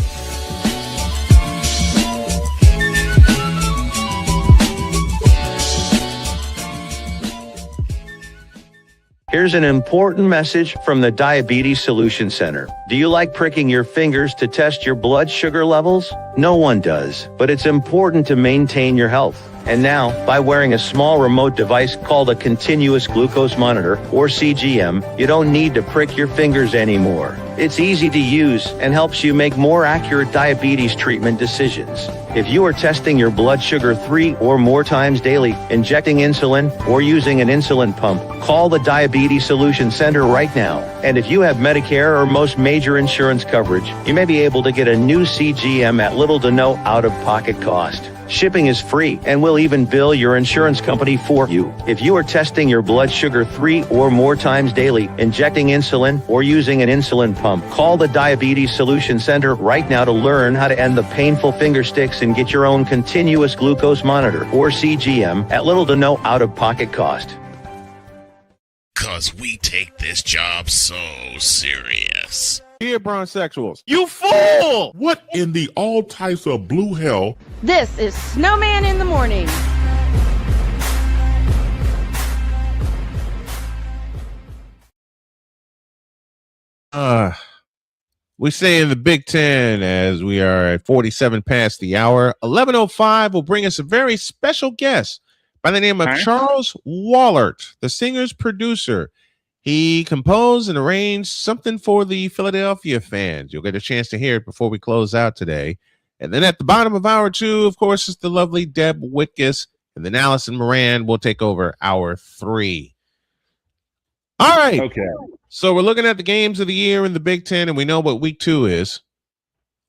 L: Here's an important message from the Diabetes Solution Center. Do you like pricking your fingers to test your blood sugar levels? No one does, but it's important to maintain your health. And now, by wearing a small remote device called a continuous glucose monitor, or CGM, you don't need to prick your fingers anymore. It's easy to use and helps you make more accurate diabetes treatment decisions. If you are testing your blood sugar 3 or more times daily, injecting insulin, or using an insulin pump, call the Diabetes Solution Center right now. And if you have Medicare or most major insurance coverage, you may be able to get a new CGM at little to no out-of-pocket cost. Shipping is free, and we'll even bill your insurance company for you. If you are testing your blood sugar 3 or more times daily, injecting insulin, or using an insulin pump, call the Diabetes Solution Center right now to learn how to end the painful finger sticks and get your own continuous glucose monitor, or CGM, at little to no out-of-pocket cost.
F: 'Cause we take this job so serious.
A: Here, bronsexuals.
R: You fool! What in the all types of blue hell?
D: This is Snowman in the Morning.
A: We say in the Big Ten as we are at 47 past the hour. 11:05 will bring us a very special guest by the name of Charles Wallert, the singer's producer. He composed and arranged something for the Philadelphia fans. You'll get a chance to hear it before we close out today. And then at the bottom of hour 2, of course, is the lovely Deb Whitkus. And then Allison Moran will take over hour 3. All right.
I: Okay.
A: So we're looking at the games of the year in the Big Ten, and we know what week 2 is.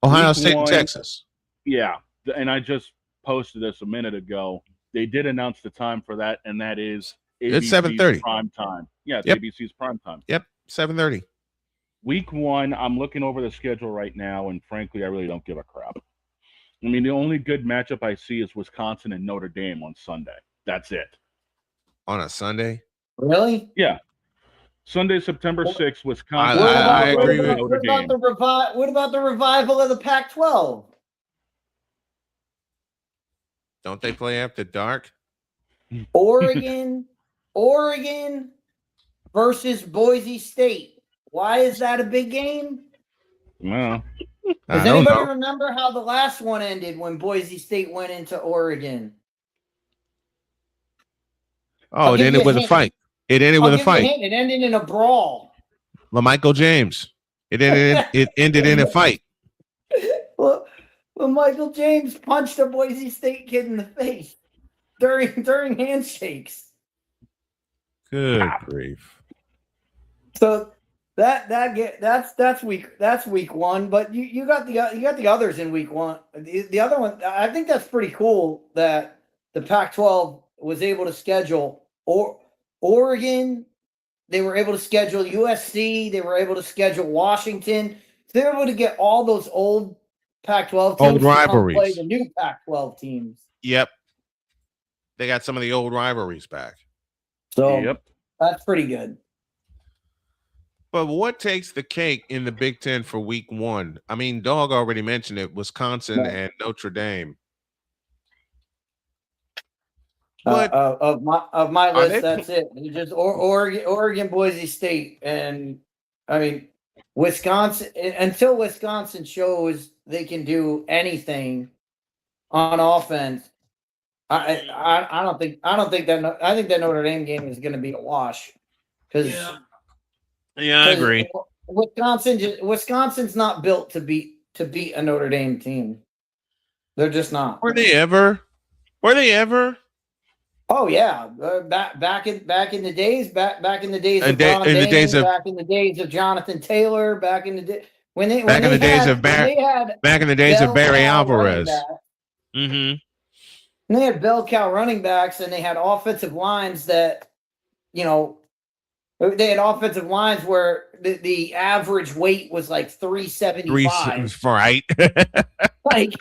A: Ohio
I: Week
A: State and
I: 1,
A: Texas.
I: Yeah. And I just posted this a minute ago. They did announce the time for that, and that is
A: It's
I: ABC's
A: 7:30.
I: prime time. Yeah, it's
A: Yep.
I: ABC's prime time.
A: Yep, 7:30.
I: Week 1, I'm looking over the schedule right now, and frankly, I really don't give a crap. I mean, the only good matchup I see is Wisconsin and Notre Dame on Sunday. That's it.
A: On a Sunday?
H: Really?
I: Yeah. Sunday, September 6th, Wisconsin.
A: I agree with
H: What about the revival of the Pac-12?
A: Don't they play after dark?
H: Oregon versus Boise State. Why is that a big game?
I: No.
H: Does anybody remember how the last one ended when Boise State went into Oregon?
A: Oh, it ended with a fight. It ended with a fight.
H: It ended in a brawl.
A: LaMichael James. It ended in a fight.
H: Well, Michael James punched a Boise State kid in the face during handshakes.
A: Good grief.
H: So that's week 1, but you got the others in week 1. The other one, I think that's pretty cool that the Pac-12 was able to schedule Oregon. They were able to schedule USC. They were able to schedule Washington. So they were able to get all those old Pac-12 teams
A: old rivalries.
H: to play the new Pac-12 teams.
A: Yep. They got some of the old rivalries back.
H: So that's pretty good.
A: But what takes the cake in the Big Ten for week 1? I mean, Dog already mentioned it, Wisconsin and Notre Dame. But
H: of my list, that's it. You just Oregon, Boise State, and I mean Wisconsin. Until Wisconsin shows they can do anything on offense, I don't think that. I think that Notre Dame game is going to be a wash. Because
A: I agree.
H: Wisconsin's not built to beat a Notre Dame team. They're just not.
A: Were they ever?
H: Oh yeah, back in the days of Ron
A: in the
H: Dayne,
A: days of
H: back in the days of Jonathan Taylor, back in the day when they
A: back in the days
H: had
A: of Barry
H: bell cow running
A: Alvarez.
H: backs.
A: Mm-hmm.
H: And they had bell cow running backs, and they had offensive lines that, they had offensive lines where the average weight was like 375.
A: Right.
H: Like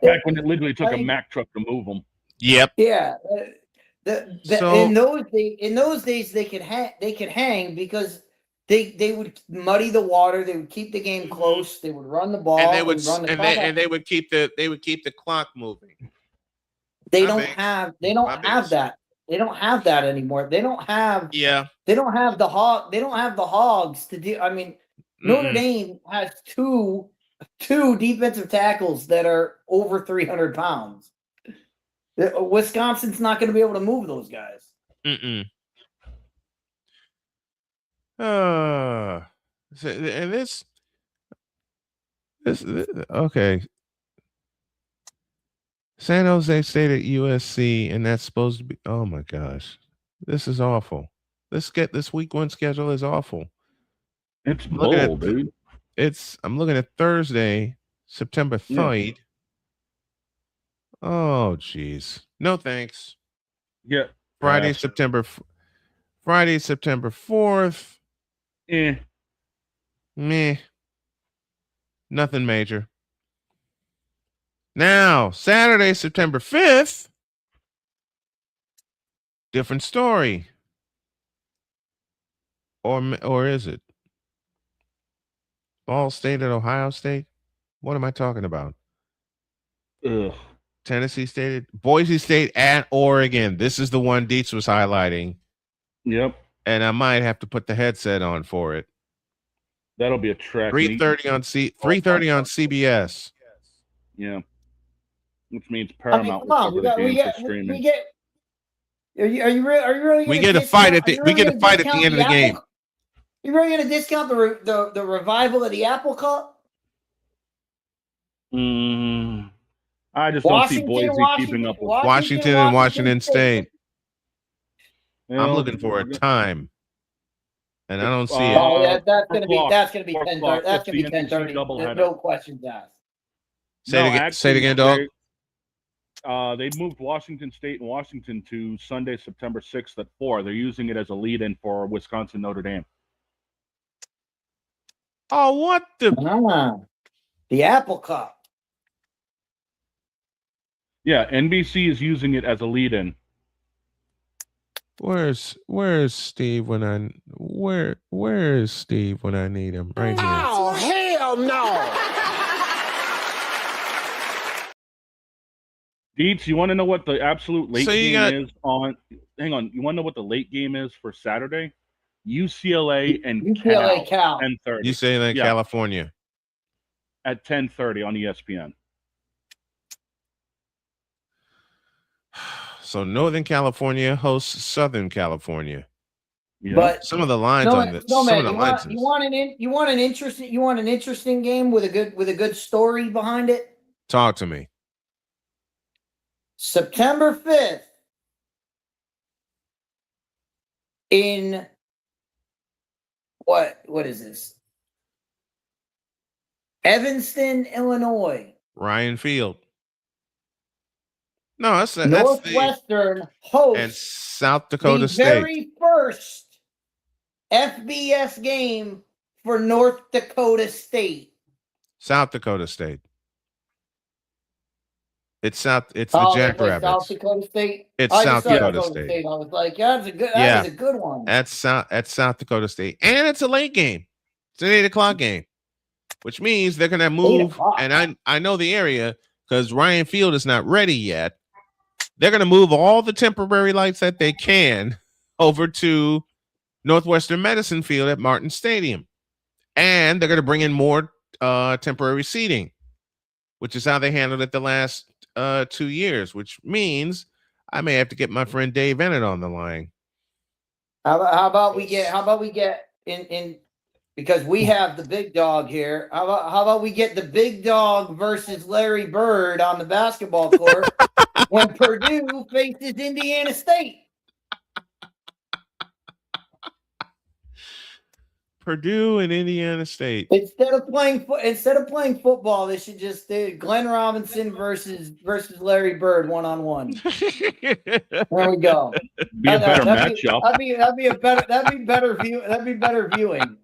I: back when it literally took a Mack truck to move them.
A: Yep.
H: Yeah.
A: So-
H: in those days they could hang because they would muddy the water, they would keep the game close, they would run the ball,
A: and they would
H: run the
A: and they would keep the clock moving.
H: They don't have that. They don't have that anymore. They don't have They don't have the hogs to do. I mean, Notre Dame has two defensive tackles that are over 300 pounds. Wisconsin's not going to be able to move those guys.
A: And this okay. San Jose State at USC, and that's supposed to be. Oh my gosh, this is awful. This week one schedule is awful.
I: It's bull, dude.
A: I'm looking at Thursday, September 3rd. Oh, geez. No thanks.
I: Yeah.
A: Friday, September 4th. Meh. Nothing major. Now, Saturday, September 5th. Different story. Or is it? Ball State at Ohio State? What am I talking about?
I: Ugh.
A: Tennessee State, Boise State at Oregon. This is the one Dietz was highlighting.
I: Yep.
A: And I might have to put the headset on for it.
I: That'll be a track.
A: 3:30 on CBS.
I: Yeah. Which means Paramount.
H: Are you really?
A: We get a fight at the end of the game.
H: You really going to discount the revival of the Apple Cup?
I: I just don't see Boise keeping up with
A: Washington and Washington State. I'm looking for a time, and I don't see it.
H: Oh, that's going to be 10:30. That's going to be 10:30. No questions asked.
A: Say it again, dog.
I: They moved Washington State and Washington to Sunday, September 6th at 4. They're using it as a lead-in for Wisconsin Notre Dame.
A: Oh, what
H: the Apple Cup?
I: Yeah, NBC is using it as a lead-in.
A: Where's Steve when I where is Steve when I need him? Right here.
S: Oh, hell no!
I: Dietz, you want to know what the absolute late game is on? Hang on, you want to know what the late game is for Saturday? UCLA and
H: Cal.
I: 10:30.
A: UCLA, California.
I: At 10:30 on ESPN.
A: So Northern California hosts Southern California.
I: Yeah.
H: But
A: some of the lines on this.
H: No, man, you want an interesting game with a good story behind it?
A: Talk to me.
H: September 5th in what is this? Evanston, Illinois.
A: Ryan Field. No, that's
H: Northwestern hosts
A: and South Dakota State.
H: The very first FBS game for North Dakota State.
A: South Dakota State. It's the Jackrabbits.
H: South Dakota State.
A: It's South Dakota State.
H: I was like, that is a good one.
A: That's South Dakota State, and it's a late game. It's an 8:00 game, which means they're gonna move. And I know the area because Ryan Field is not ready yet. They're gonna move all the temporary lights that they can over to Northwestern Medicine Field at Martin Stadium, and they're gonna bring in more temporary seating, which is how they handled it the last 2 years, which means I may have to get my friend Dave Ennett on the line.
H: How about we get in because we have the big dog here. How about we get the big dog versus Larry Bird on the basketball court? when Purdue faces Indiana State.
A: Purdue and Indiana State.
H: Instead of playing football, they should just do Glenn Robinson versus Larry Bird 1-on-1. There we go.
I: Be a better matchup.
H: That'd be better viewing.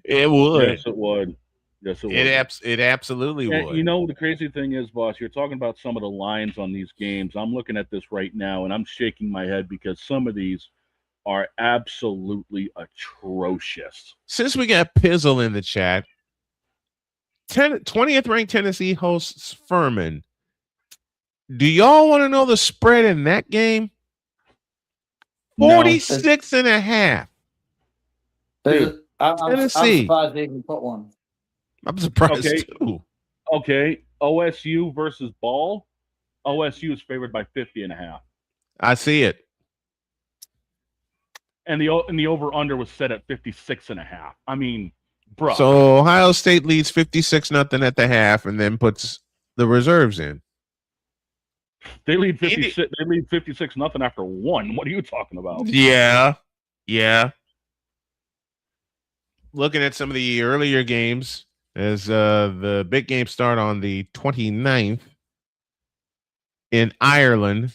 A: It would.
I: Yes, it would. Yes, it would.
A: It absolutely would.
I: You know, the crazy thing is, boss, you're talking about some of the lines on these games. I'm looking at this right now, and I'm shaking my head because some of these are absolutely atrocious.
A: Since we got Pizzle in the chat, 20th ranked Tennessee hosts Furman. Do y'all want to know the spread in that game? 46 and a half.
H: I'm
A: Tennessee.
H: surprised they even put one.
A: I'm surprised too.
I: Okay. OSU versus Ball. OSU is favored by 50.5.
A: I see it.
I: And the over-under was set at 56.5. I mean, bro.
A: So Ohio State leads 56-0 at the half and then puts the reserves in.
I: They lead 56. They lead 56-0 after one. What are you talking about?
A: Yeah. Looking at some of the earlier games as the big games start on the 29th in Ireland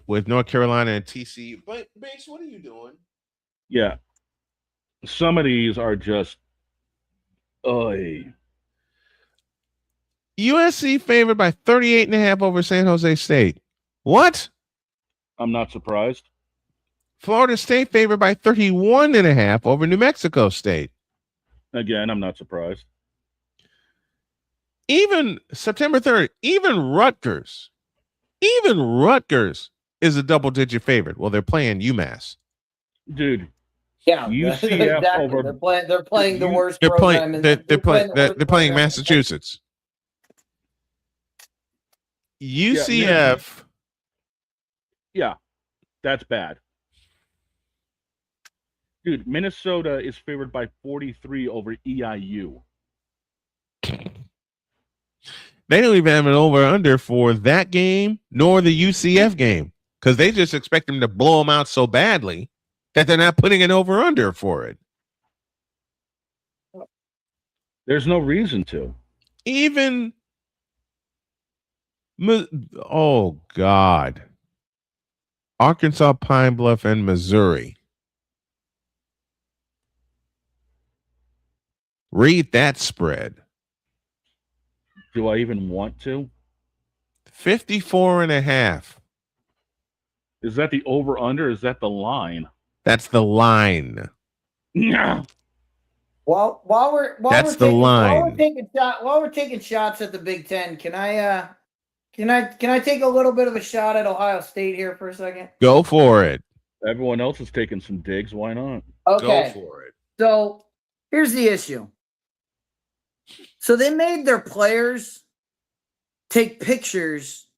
A: with North Carolina and TCU. But Banks, what are you doing?
I: Yeah. Some of these are just
A: USC favored by 38.5 over San Jose State. What?
I: I'm not surprised.
A: Florida State favored by 31.5 over New Mexico State.
I: Again, I'm not surprised.
A: Even September 3rd, even Rutgers is a double-digit favorite. Well, they're playing UMass.
I: Dude.
H: Yeah,
I: UCF
H: exactly.
I: over.
H: They're playing the worst.
A: They're
H: program
A: playing Massachusetts. UCF.
I: Yeah, that's bad. Dude, Minnesota is favored by 43 over EIU.
A: They don't even have an over-under for that game nor the UCF game because they just expect them to blow them out so badly that they're not putting an over-under for it.
I: There's no reason to.
A: Even, oh, God. Arkansas, Pine Bluff, and Missouri. Read that spread.
I: Do I even want to?
A: 54.5.
I: Is that the over-under? Is that the line?
A: That's the line.
I: Yeah.
H: While we're taking shots at the Big Ten, can I take a little bit of a shot at Ohio State here for a second?
A: Go for it.
I: Everyone else is taking some digs. Why not?
H: Okay.
A: Go for it.
H: So here's the issue. So they made their players take pictures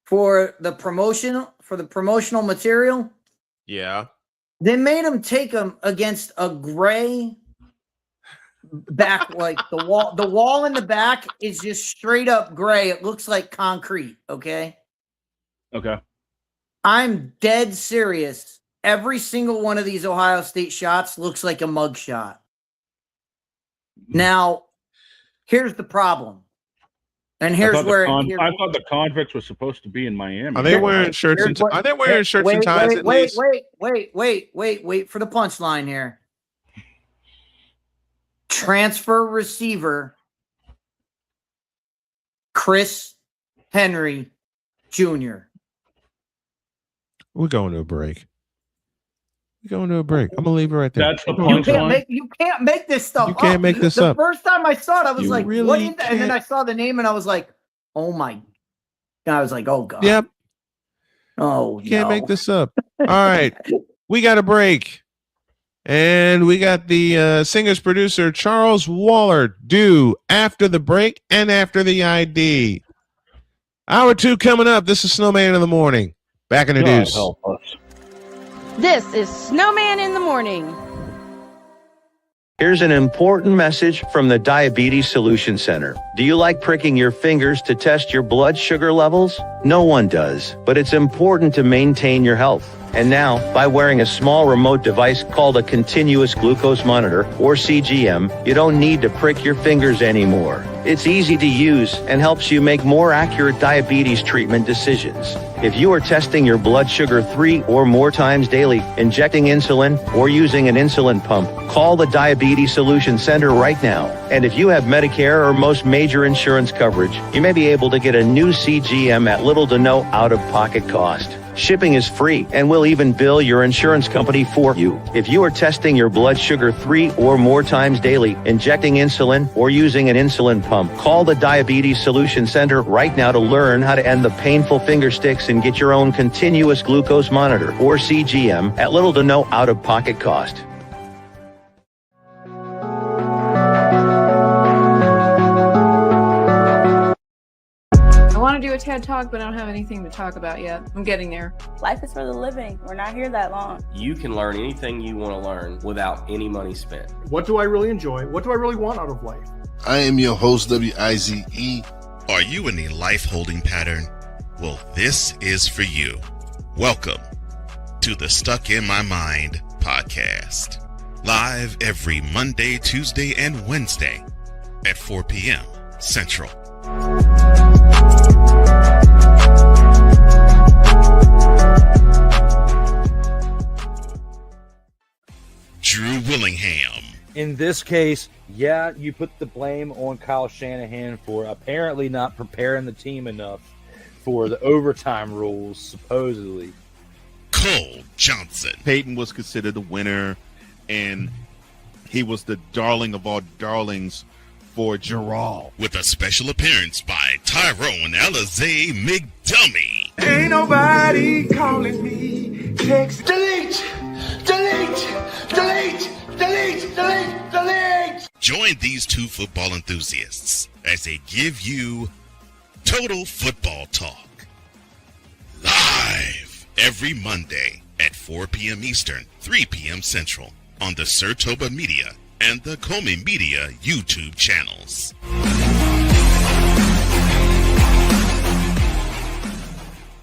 H: for the promotional material.
A: Yeah.
H: They made them take them against a gray back, like the wall in the back is just straight up gray. It looks like concrete. Okay. I'm dead serious. Every single one of these Ohio State shots looks like a mug shot. Now, here's the problem. And here's where
I: I thought the convicts were supposed to be in Miami.
A: Are they wearing shirts and ties? Are they wearing shirts and ties at least?
H: Wait for the punchline here. Transfer receiver Chris Henry Jr.
A: We're going to a break. I'm gonna leave it right there.
I: That's the punchline.
H: You can't make this stuff.
A: You can't make this up.
H: The first time I saw it, I was
A: You
H: like,
A: really
H: "What is that?" And then
A: can't.
H: I saw the name, and I was like, "Oh my!" And I was like, "Oh God."
A: Yep.
H: Oh,
A: You can't make this up. All right, we got a break, and we got the singer's producer Charles Waller due after the break and after the ID. Hour 2 coming up. This is Snowman in the Morning. Back in the deuce.
I: Help us.
D: This is Snowman in the Morning.
L: Here's an important message from the Diabetes Solution Center. Do you like pricking your fingers to test your blood sugar levels? No one does, but it's important to maintain your health. And now, by wearing a small remote device called a continuous glucose monitor, or CGM, you don't need to prick your fingers anymore. It's easy to use and helps you make more accurate diabetes treatment decisions. If you are testing your blood sugar 3 or more times daily, injecting insulin, or using an insulin pump, call the Diabetes Solution Center right now. And if you have Medicare or most major insurance coverage, you may be able to get a new CGM at little to no out-of-pocket cost. Shipping is free, and we'll even bill your insurance company for you. If you are testing your blood sugar 3 or more times daily, injecting insulin, or using an insulin pump, call the Diabetes Solution Center right now to learn how to end the painful finger sticks and get your own continuous glucose monitor, or CGM, at little to no out-of-pocket cost.
M: I want to do a TED Talk, but I don't have anything to talk about yet. I'm getting there.
N: Life is for the living. We're not here that long.
O: You can learn anything you want to learn without any money spent.
P: What do I really enjoy? What do I really want out of life?
F: I am your host, WIZE. Are you in a life holding pattern? Well, this is for you. Welcome to the Stuck in My Mind podcast. Live every Monday, Tuesday, and Wednesday at 4 p.m. Central. Drew Willingham.
Q: In this case, yeah, you put the blame on Kyle Shanahan for apparently not preparing the team enough for the overtime rules, supposedly.
F: Cole Johnson.
R: Peyton was considered the winner, and he was the darling of all darlings for Gerald.
F: With a special appearance by Tyrone Alizé McDummy.
S: Ain't nobody calling me. Text. Delete! Delete! Delete! Delete! Delete! Delete!
F: Join these two football enthusiasts as they give you total football talk. Live every Monday at 4 p.m. Eastern, 3 p.m. Central on the Sertoba Media and the Comey Media YouTube channels.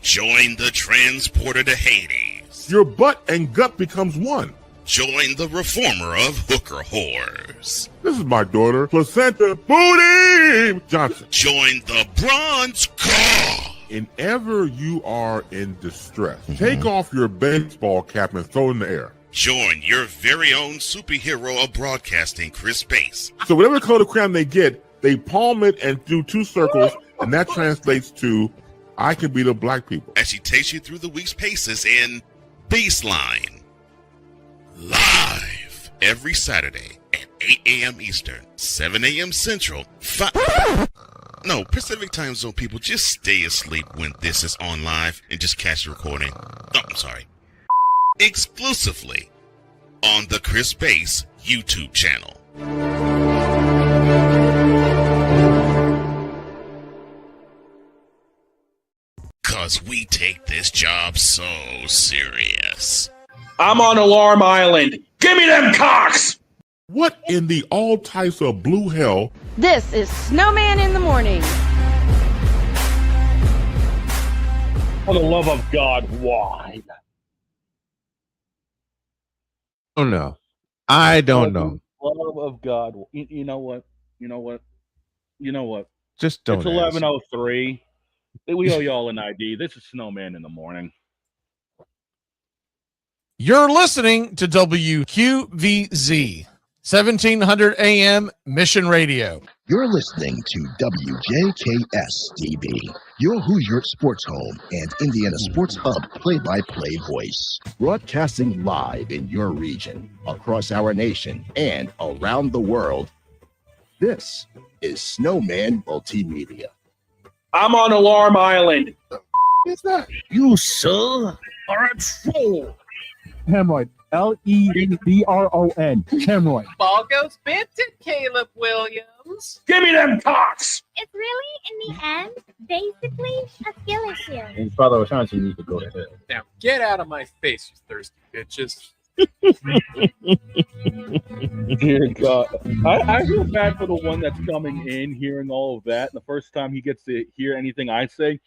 F: Join the transporter to Hades.
B: Your butt and gut becomes one.
F: Join the reformer of hooker whores.
B: This is my daughter, Placenta Booty Johnson.
F: Join the bronze car.
B: Whenever you are in distress, take off your baseball cap and throw it in the air.
F: Join your very own superhero of broadcasting, Chris Bass.
B: So whatever color crayon they get, they palm it and do 2 circles, and that translates to, I can be the black people.
F: As she takes you through the week's paces in Baseline. Live every Saturday at 8 a.m. Eastern, 7 a.m. Central, Pacific Time Zone people, just stay asleep when this is on live and just catch the recording. Oh, I'm sorry. Exclusively on the Chris Bass YouTube channel. Cause we take this job so serious.
G: I'm on Alarm Island. Give me them cocks!
B: What in the all types of blue hell?
D: This is Snowman in the Morning.
I: For the love of God, why?
A: Oh no, I don't know.
I: Love of God, you know what?
A: Just don't.
I: It's 11:03. We owe y'all an ID. This is Snowman in the Morning.
K: You're listening to WQVZ, 1700 AM Mission Radio.
W: You're listening to WJKS-DB, your Hoosier Sports Home and Indiana Sports Hub play-by-play voice. Broadcasting live in your region, across our nation, and around the world. This is Snowman Multimedia.
G: I'm on Alarm Island.
W: What's that? You, sir, are at fault.
Y: Hemorrhoid. Lebron. Hemorrhoid.
Z: Ball goes Benton, Caleb Williams.
G: Give me them cocks!
U: It's really, in the end, basically a skill issue.
Y: And Father O'Shaughnessy needs to go to hell.
Z: Now get out of my face, you thirsty bitches.
I: Dear God, I feel bad for the one that's coming in, hearing all of that, and the first time he gets to hear anything I say,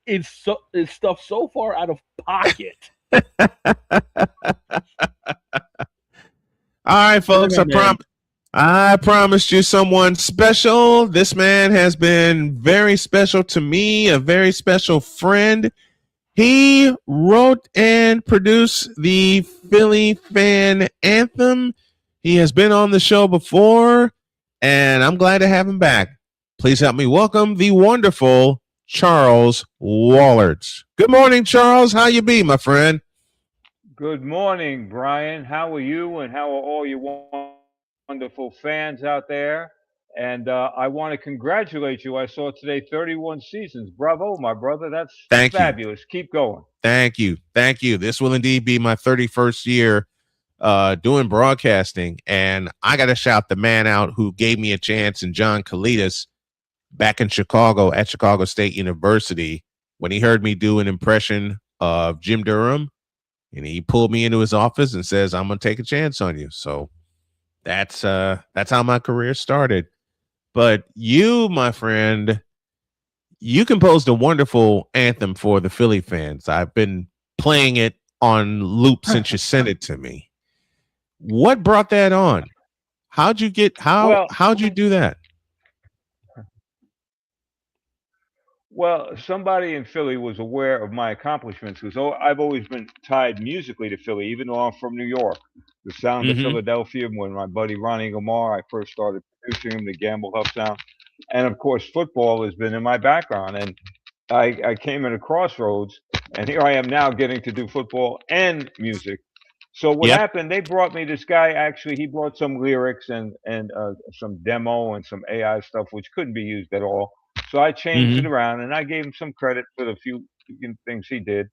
I: is stuff so far out of pocket.
A: All right, folks. I promised you someone special. This man has been very special to me, a very special friend. He wrote and produced the Philly fan anthem. He has been on the show before, and I'm glad to have him back. Please help me welcome the wonderful Charles Wallards. Good morning, Charles. How you be, my friend?
C: Good morning, Brian. How are you, and how are all your wonderful fans out there? And I want to congratulate you. I saw today 31 seasons. Bravo, my brother. That's
A: Thank you.
C: fabulous. Keep going.
A: Thank you. Thank you. This will indeed be my 31st year doing broadcasting. And I got to shout the man out who gave me a chance, in John Kalidas, back in Chicago at Chicago State University, when he heard me do an impression of Jim Durham. And he pulled me into his office and says, I'm going to take a chance on you. So that's how my career started. But you, my friend, you composed a wonderful anthem for the Philly fans. I've been playing it on loop since you sent it to me. What brought that on? How'd you do that?
C: Well, somebody in Philly was aware of my accomplishments because I've always been tied musically to Philly, even though I'm from New York. The sound of Philadelphia, when my buddy Ronnie Gamar, I first started producing him, the Gamble Huff sound. And of course, football has been in my background. And I came at a crossroads, and here I am now getting to do football and music. So what happened, they brought me this guy, actually, he brought some lyrics and some demo and some AI stuff, which couldn't be used at all. So I changed it around, and I gave him some credit for the few things he did,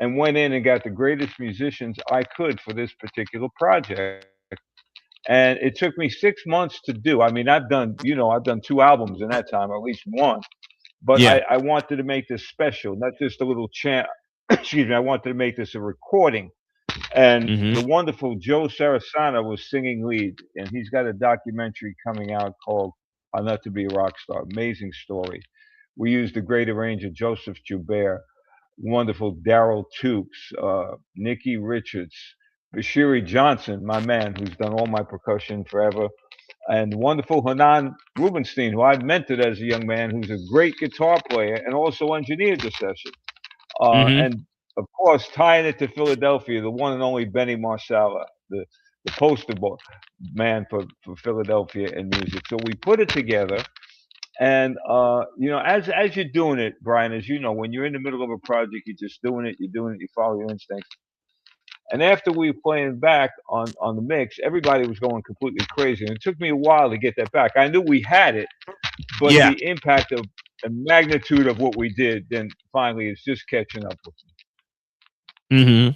C: and went in and got the greatest musicians I could for this particular project. And it took me 6 months to do. I mean, I've done 2 albums in that time, or at least one. But I wanted to make this special, not just a little chant. Excuse me. I wanted to make this a recording. And the wonderful Joe Sarasana was singing lead, and he's got a documentary coming out called Not to Be a Rock Star. Amazing story. We used the great arranger Joseph Joubert, wonderful Daryl Tukes, Nikki Richards, Bashiri Johnson, my man, who's done all my percussion forever, and wonderful Hanan Rubenstein, who I mentored as a young man, who's a great guitar player and also engineered the session. And of course, tying it to Philadelphia, the one and only Benny Marsala, the poster boy man for Philadelphia and music. So we put it together, and as you're doing it, Brian, as you know, when you're in the middle of a project, you're just doing it, you follow your instincts. And after we were playing back on the mix, everybody was going completely crazy, and it took me a while to get that back. I knew we had it, but the impact of the magnitude of what we did, then finally, is just catching up with me.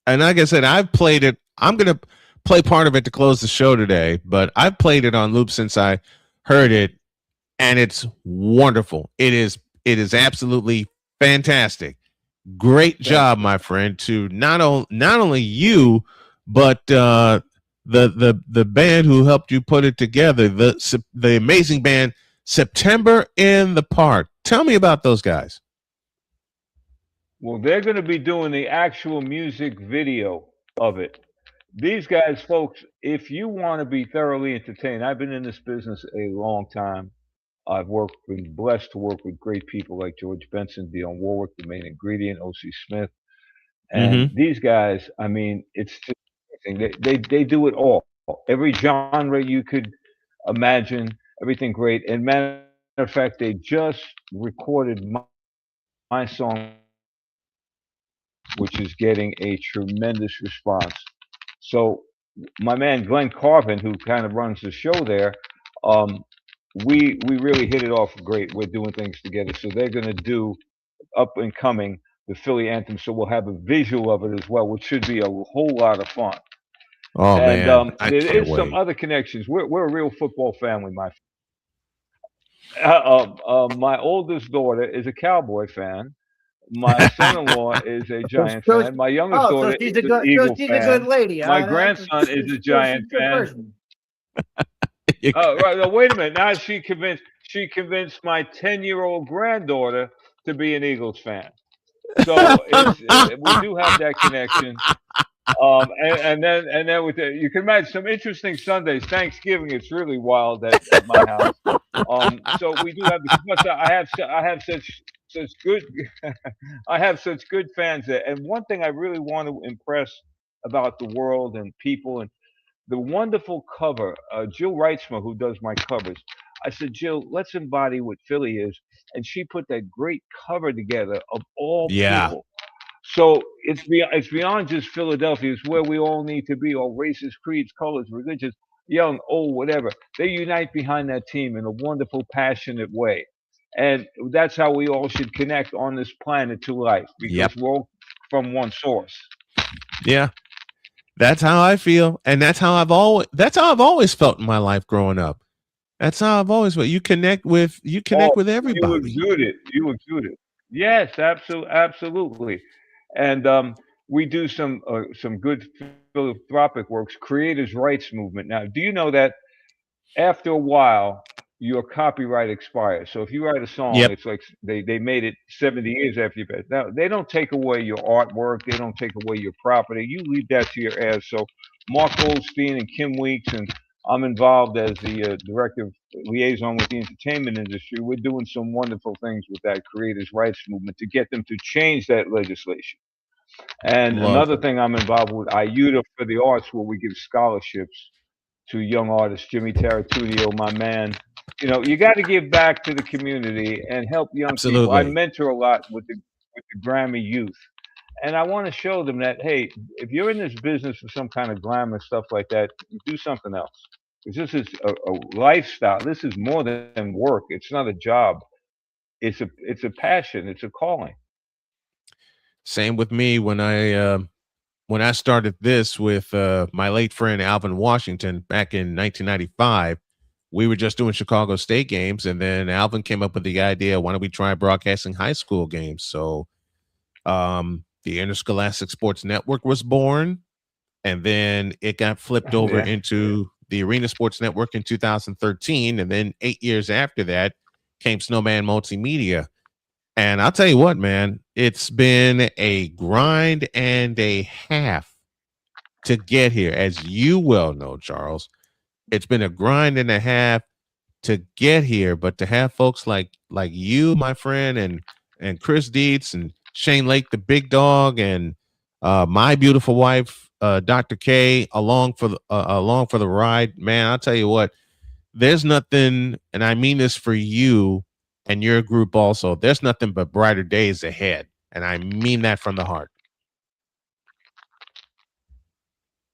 A: And like I said, I've played it. I'm going to play part of it to close the show today, but I've played it on loop since I heard it, and it's wonderful. It is absolutely fantastic. Great job, my friend, to not only you, but the band who helped you put it together, the amazing band September in the Park. Tell me about those guys.
C: Well, they're going to be doing the actual music video of it. These guys, folks, if you want to be thoroughly entertained, I've been in this business a long time. I've been blessed to work with great people like George Benson, Dionne Warwick, The Main Ingredient, O.C. Smith. And these guys, I mean, it's just amazing. They do it all. Every genre you could imagine, everything great. And matter of fact, they just recorded my song, which is getting a tremendous response. So my man Glenn Carvin, who kind of runs the show there, we really hit it off great. We're doing things together. So they're going to do up and coming the Philly anthem. So we'll have a visual of it as well, which should be a whole lot of fun.
A: Oh,
C: and
A: man, I
C: there
A: can't
C: is some
A: wait.
C: other connections. We're a real football family, my my oldest daughter is a Cowboy fan. My son-in-law is a Giant fan. My youngest daughter
H: she's
C: is
H: a
C: an
H: good,
C: Eagle
H: she's
C: fan.
H: a good lady.
C: My grandson is a Giant
H: she's a good
C: fan.
H: person.
C: Oh, right. Now, wait a minute. Now she convinced my 10-year-old granddaughter to be an Eagles fan. So we do have that connection. And then with you can imagine some interesting Sundays. Thanksgiving, it's really wild at my house. So we do have I have such good I have such good fans there. And one thing I really want to impress about the world and people and the wonderful cover, Jill Reitzma, who does my covers. I said, Jill, let's embody what Philly is, and she put that great cover together of all
A: Yeah.
C: people. So it's beyond just Philadelphia. It's where we all need to be. All races, creeds, colors, religions, young, old, whatever. They unite behind that team in a wonderful, passionate way, and that's how we all should connect on this planet to life because we're all from one source.
A: Yeah. That's how I feel, and that's how I've always felt in my life growing up. That's how I've always felt. You connect with everybody.
C: You exude it. Yes, absolutely. And we do some good philanthropic works, creators' rights movement. Now, do you know that after a while, your copyright expires? So if you write a song, it's like they made it 70 years after you passed. Now, they don't take away your artwork. They don't take away your property. You leave that to your heirs. So Mark Goldstein and Kim Weeks, and I'm involved as the director liaison with the entertainment industry. We're doing some wonderful things with that creators' rights movement to get them to change that legislation. And another thing I'm involved with, IUTA for the Arts, where we give scholarships to young artists. Jimmy Taratudio, my man. You know, you got to give back to the community and help young people. I mentor a lot with the Grammy youth, and I want to show them that hey, if you're in this business for some kind of glamour stuff like that, do something else. Because this is a lifestyle. This is more than work. It's not a job. It's a passion. It's a calling.
A: Same with me when I started this with my late friend Alvin Washington back in 1995. We were just doing Chicago State games, and then Alvin came up with the idea, why don't we try broadcasting high school games? So the Interscholastic Sports Network was born, and then it got flipped over into the Arena Sports Network in 2013, and then 8 years after that came Snowman Multimedia. And I'll tell you what, man, it's been a grind and a half to get here. As you well know, Charles, it's been a grind and a half to get here, but to have folks like you, my friend, and Chris Dietz and Shane Lake, the big dog, and my beautiful wife, Dr. K, along for the ride, man, I'll tell you what, there's nothing, and I mean this for you and your group also, there's nothing but brighter days ahead. And I mean that from the heart.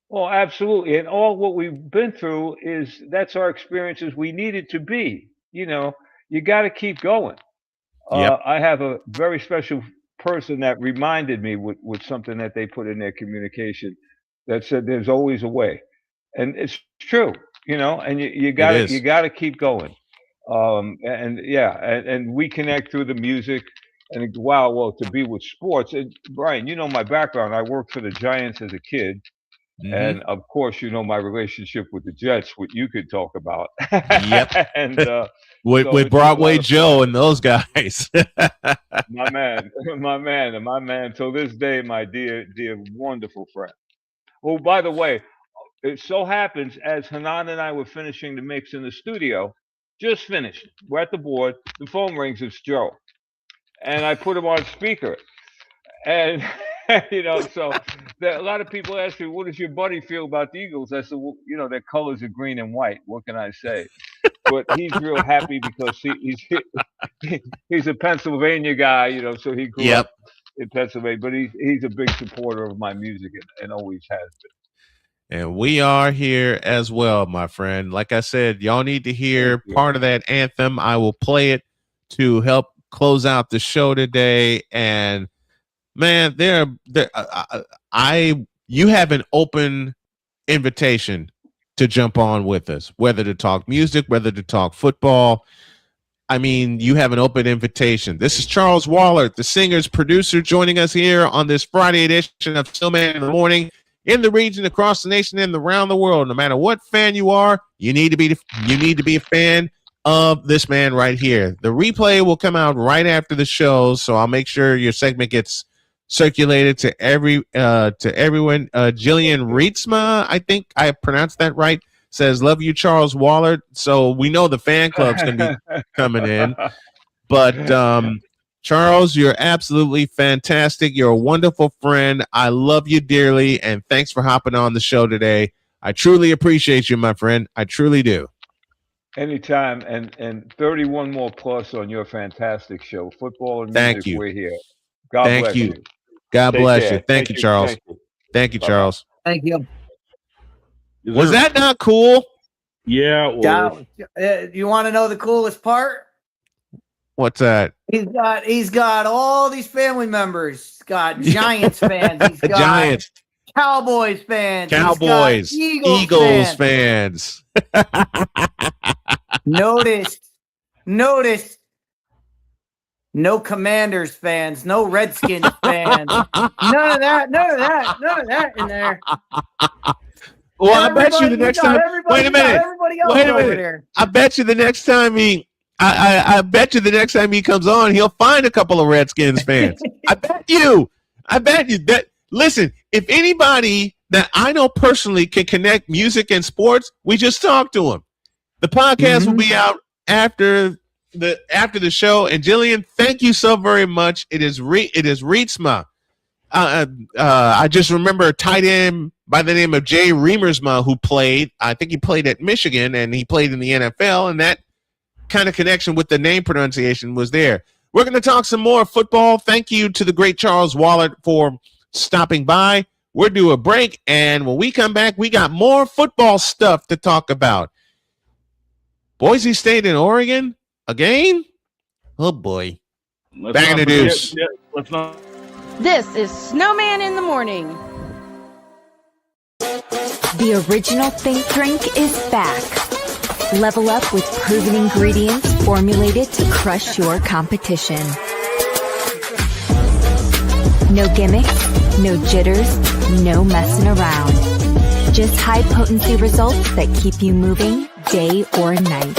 C: Well, absolutely. And all what we've been through that's our experiences we needed to be. You know, you got to keep going. I have a very special person that reminded me with something that they put in their communication that said there's always a way. And it's true, you know, and you gotta keep going. And we connect through the music. And wow, well, to be with sports, and Brian, you know my background. I worked for the Giants as a kid, and of course, you know my relationship with the Jets, what you could talk about. And
A: with Broadway Joe and those guys.
C: my man. Till this day, my dear, wonderful friend. Oh, by the way, it so happens as Hanan and I were finishing the mix in the studio, just finished. We're at the board. The phone rings. It's Joe, and I put him on speaker, and you know, so a lot of people ask me, "What does your buddy feel about the Eagles?" I said, "Well, you know, their colors are green and white. What can I say?" But he's real happy because he's a Pennsylvania guy, you know, so he grew up in Pennsylvania. But he's a big supporter of my music and always has been.
A: And we are here as well, my friend. Like I said, y'all need to hear part of that anthem. I will play it to help close out the show today. And man, you have an open invitation to jump on with us, whether to talk music, whether to talk football. I mean, you have an open invitation. This is Charles Waller, the singer's producer, joining us here on this Friday edition of Snowman in the Morning. In the region, across the nation, and around the world, no matter what fan you are, you need to be a fan of this man right here. The replay will come out right after the show, so I'll make sure your segment gets circulated to everyone. Jillian Rietzma, I think I pronounced that right, says, "Love you, Charles Waller." So we know the fan club's going to be coming in, but Charles, you're absolutely fantastic. You're a wonderful friend. I love you dearly, and thanks for hopping on the show today. I truly appreciate you, my friend. I truly do.
C: Anytime, and 31 more plus on your fantastic show, Football and
A: Thank
C: Music.
A: you.
C: We're here. God bless you.
A: God
C: Take
A: bless
C: care.
A: you. Thank you, Charles. Thank you, Charles.
H: Thank you.
A: Was that not cool?
I: Yeah, it was.
H: You want to know the coolest part?
A: What's that?
H: He's got all these family members. He's got Giants fans. He's got
A: Giants,
H: Cowboys fans.
A: Cowboys,
H: He's got
A: Eagles fans.
H: Notice, no Commanders fans, no Redskins fans. None of that in there.
A: Well, I bet you the next time. Wait a minute.
H: Wait a minute.
A: I bet you the next time I bet you the next time he comes on, he'll find a couple of Redskins fans. I bet you that. Listen, if anybody that I know personally can connect music and sports, we just talk to him. The podcast will be out after the show. And Jillian, thank you so very much. It is Rietzma. I just remember a tight end by the name of Jay Reamersma who played. I think he played at Michigan and he played in the NFL, and that kind of connection with the name pronunciation was there. We're going to talk some more football. Thank you to the great Charles Waller for stopping by. We're due a break, and when we come back, we got more football stuff to talk about. Boise State and Oregon again? Oh boy. Back in the deuce.
I: Let's not.
D: This is Snowman in the Morning.
E: The original Think Drink is back. Level up with proven ingredients formulated to crush your competition. No gimmicks, no jitters, no messing around. Just high potency results that keep you moving day or night.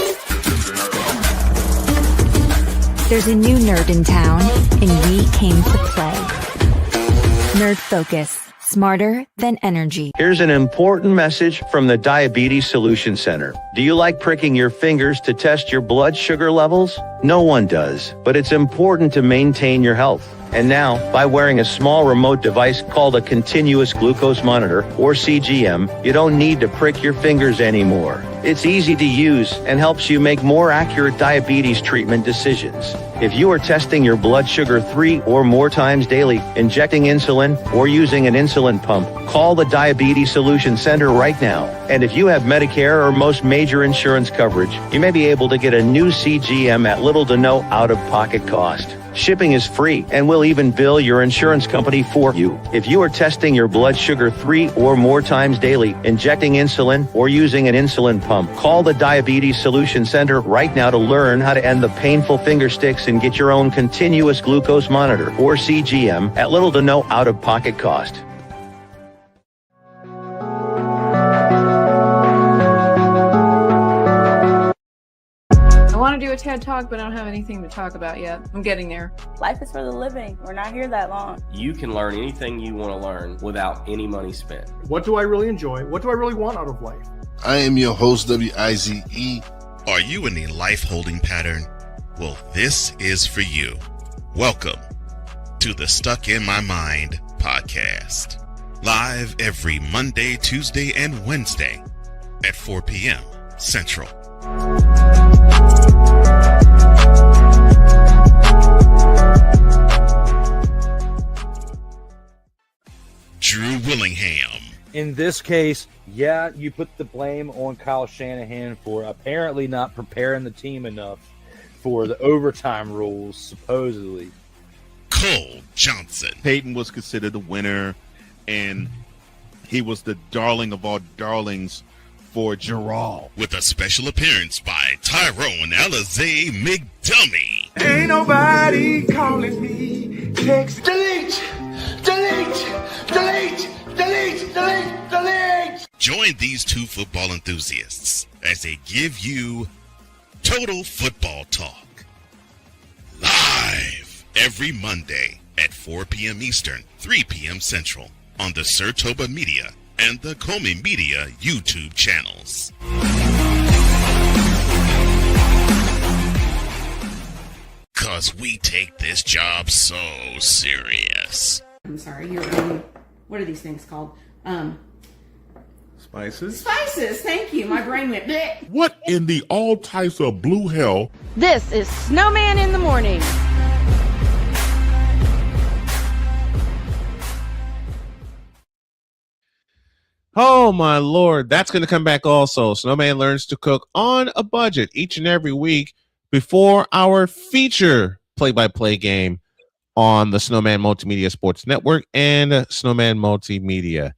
E: There's a new nerd in town, and we came to play. Nerd Focus. Smarter than energy.
L: Here's an important message from the Diabetes Solution Center. Do you like pricking your fingers to test your blood sugar levels? No one does, but it's important to maintain your health. And now, by wearing a small remote device called a continuous glucose monitor, or CGM, you don't need to prick your fingers anymore. It's easy to use and helps you make more accurate diabetes treatment decisions. If you are testing your blood sugar 3 or more times daily, injecting insulin, or using an insulin pump, call the Diabetes Solution Center right now. And if you have Medicare or most major insurance coverage, you may be able to get a new CGM at little to no out-of-pocket cost. Shipping is free, and we'll even bill your insurance company for you. If you are testing your blood sugar 3 or more times daily, injecting insulin, or using an insulin pump, call the Diabetes Solution Center right now to learn how to end the painful finger sticks and get your own continuous glucose monitor, or CGM, at little to no out-of-pocket cost.
M: I want to do a TED Talk, but I don't have anything to talk about yet. I'm getting there.
N: Life is for the living. We're not here that long.
O: You can learn anything you want to learn without any money spent.
P: What do I really enjoy? What do I really want out of life?
F: I am your host, WIZE. Are you in a life-holding pattern? Well, this is for you. Welcome to the Stuck in My Mind podcast. Live every Monday, Tuesday, and Wednesday at 4 p.m. Central. Drew Willingham.
Q: In this case, yeah, you put the blame on Kyle Shanahan for apparently not preparing the team enough for the overtime rules, supposedly.
F: Cole Johnson.
R: Peyton was considered the winner, and he was the darling of all darlings for Gerald.
F: With a special appearance by Tyrone Alizé McDummy.
J: Ain't nobody calling me. Text. Delete.
F: Join these two football enthusiasts as they give you Total Football Talk. Live every Monday at 4 p.m. Eastern, 3 p.m. Central on the Sertoba Media and the Comey Media YouTube channels. Cause we take this job so serious.
D: I'm sorry, you're what are these things called?
B: Spices.
D: Spices, thank you. My brain went bleh.
B: What in the all types of blue hell?
S: This is Snowman in the Morning.
A: Oh my Lord, that's going to come back also. Snowman learns to cook on a budget each and every week before our feature play-by-play game on the Snowman Multimedia Sports Network and Snowman Multimedia.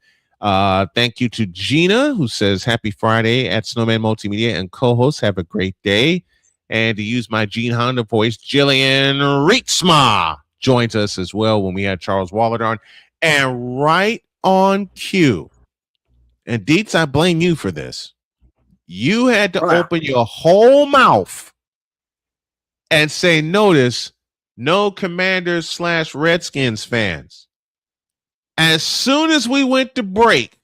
A: Thank you to Gina, who says happy Friday at Snowman Multimedia, and co-hosts have a great day. And to use my Gene Honda voice, Jillian Reitsma joins us as well when we had Charles Wallard on. And right on cue, and Deets, I blame you for this. You had to open your whole mouth and say, notice, no Commanders / Redskins fans. As soon as we went to break,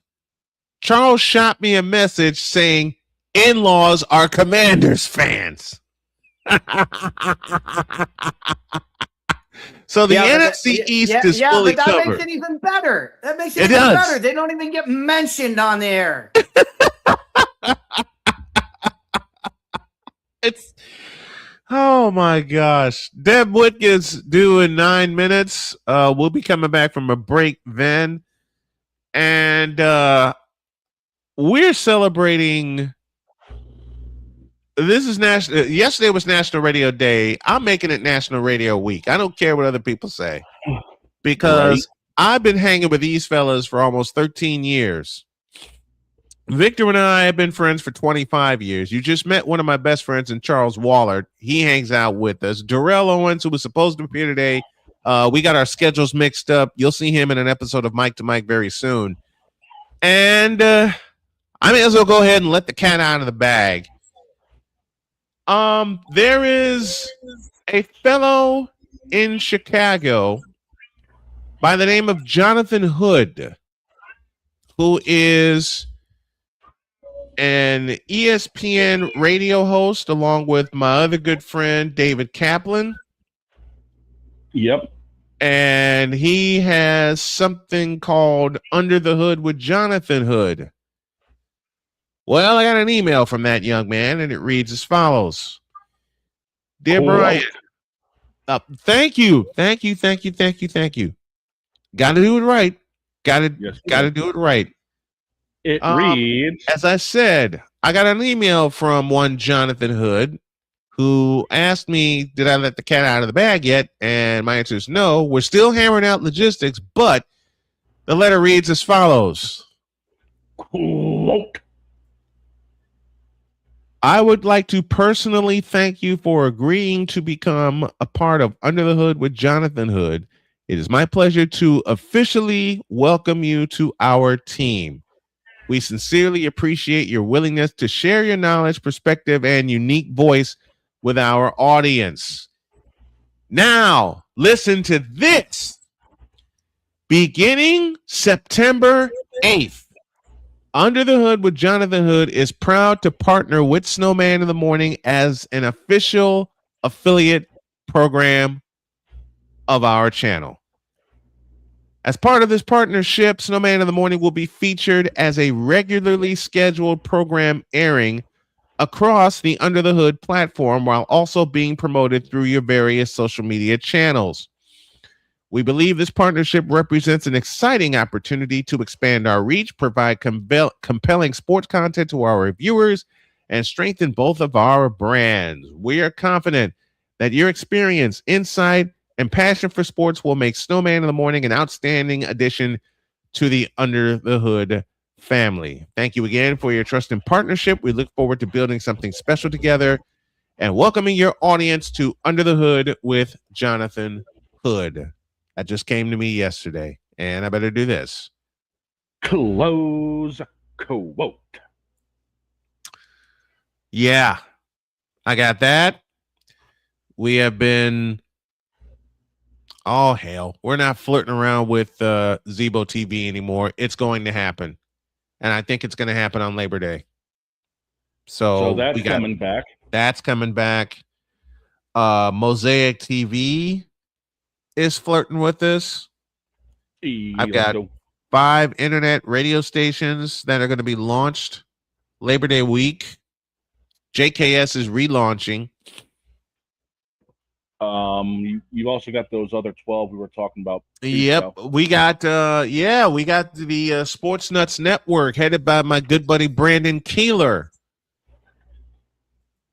A: Charles shot me a message saying, in-laws are Commanders fans. So the NFC East is fully
H: but that
A: covered.
H: makes it even better. That makes it even better. They don't even get mentioned on the air.
A: It's oh my gosh. Deb Wittke due in 9 minutes. We'll be coming back from a break then. And we're celebrating. This is national. Yesterday was National Radio Day. I'm making it National Radio Week. I don't care what other people say because I've been hanging with these fellas for almost 13 years. Victor and I have been friends for 25 years. You just met one of my best friends in Charles Wallard. He hangs out with us. Darrell Owens, who was supposed to appear today. We got our schedules mixed up. You'll see him in an episode of Mike to Mike very soon. And I may as well go ahead and let the cat out of the bag. There is a fellow in Chicago by the name of Jonathan Hood, who is an ESPN radio host along with my other good friend, David Kaplan.
I: Yep.
A: And he has something called Under the Hood with Jonathan Hood. Well, I got an email from that young man, and it reads as follows. Dear Brian, thank you. Got to do it right. Got to do it right.
I: It reads,
A: as I said, I got an email from one Jonathan Hood who asked me, did I let the cat out of the bag yet? And my answer is no. We're still hammering out logistics, but the letter reads as follows.
I: Quote.
A: I would like to personally thank you for agreeing to become a part of Under the Hood with Jonathan Hood. It is my pleasure to officially welcome you to our team. We sincerely appreciate your willingness to share your knowledge, perspective, and unique voice with our audience. Now, listen to this. Beginning September 8th, Under the Hood with Jonathan Hood is proud to partner with Snowman in the Morning as an official affiliate program of our channel. As part of this partnership, Snowman in the Morning will be featured as a regularly scheduled program airing across the Under the Hood platform while also being promoted through your various social media channels. We believe this partnership represents an exciting opportunity to expand our reach, provide compelling sports content to our viewers, and strengthen both of our brands. We are confident that your experience, insight, and passion for sports will make Snowman in the Morning an outstanding addition to the Under the Hood family. Thank you again for your trust and partnership. We look forward to building something special together and welcoming your audience to Under the Hood with Jonathan Hood. That just came to me yesterday, and I better do this.
I: Close quote.
A: Yeah, I got that. We have been, oh hell, we're not flirting around with Zebo TV anymore. It's going to happen, and I think it's going to happen on Labor Day. So
I: that's coming back.
A: That's coming back. Mosaic TV is flirting with us. I've got 5 internet radio stations that are going to be launched Labor Day week. JKS is relaunching.
I: You've also got those other 12 we were talking about.
A: Yep, we got the Sports Nuts Network headed by my good buddy Brandon Keeler,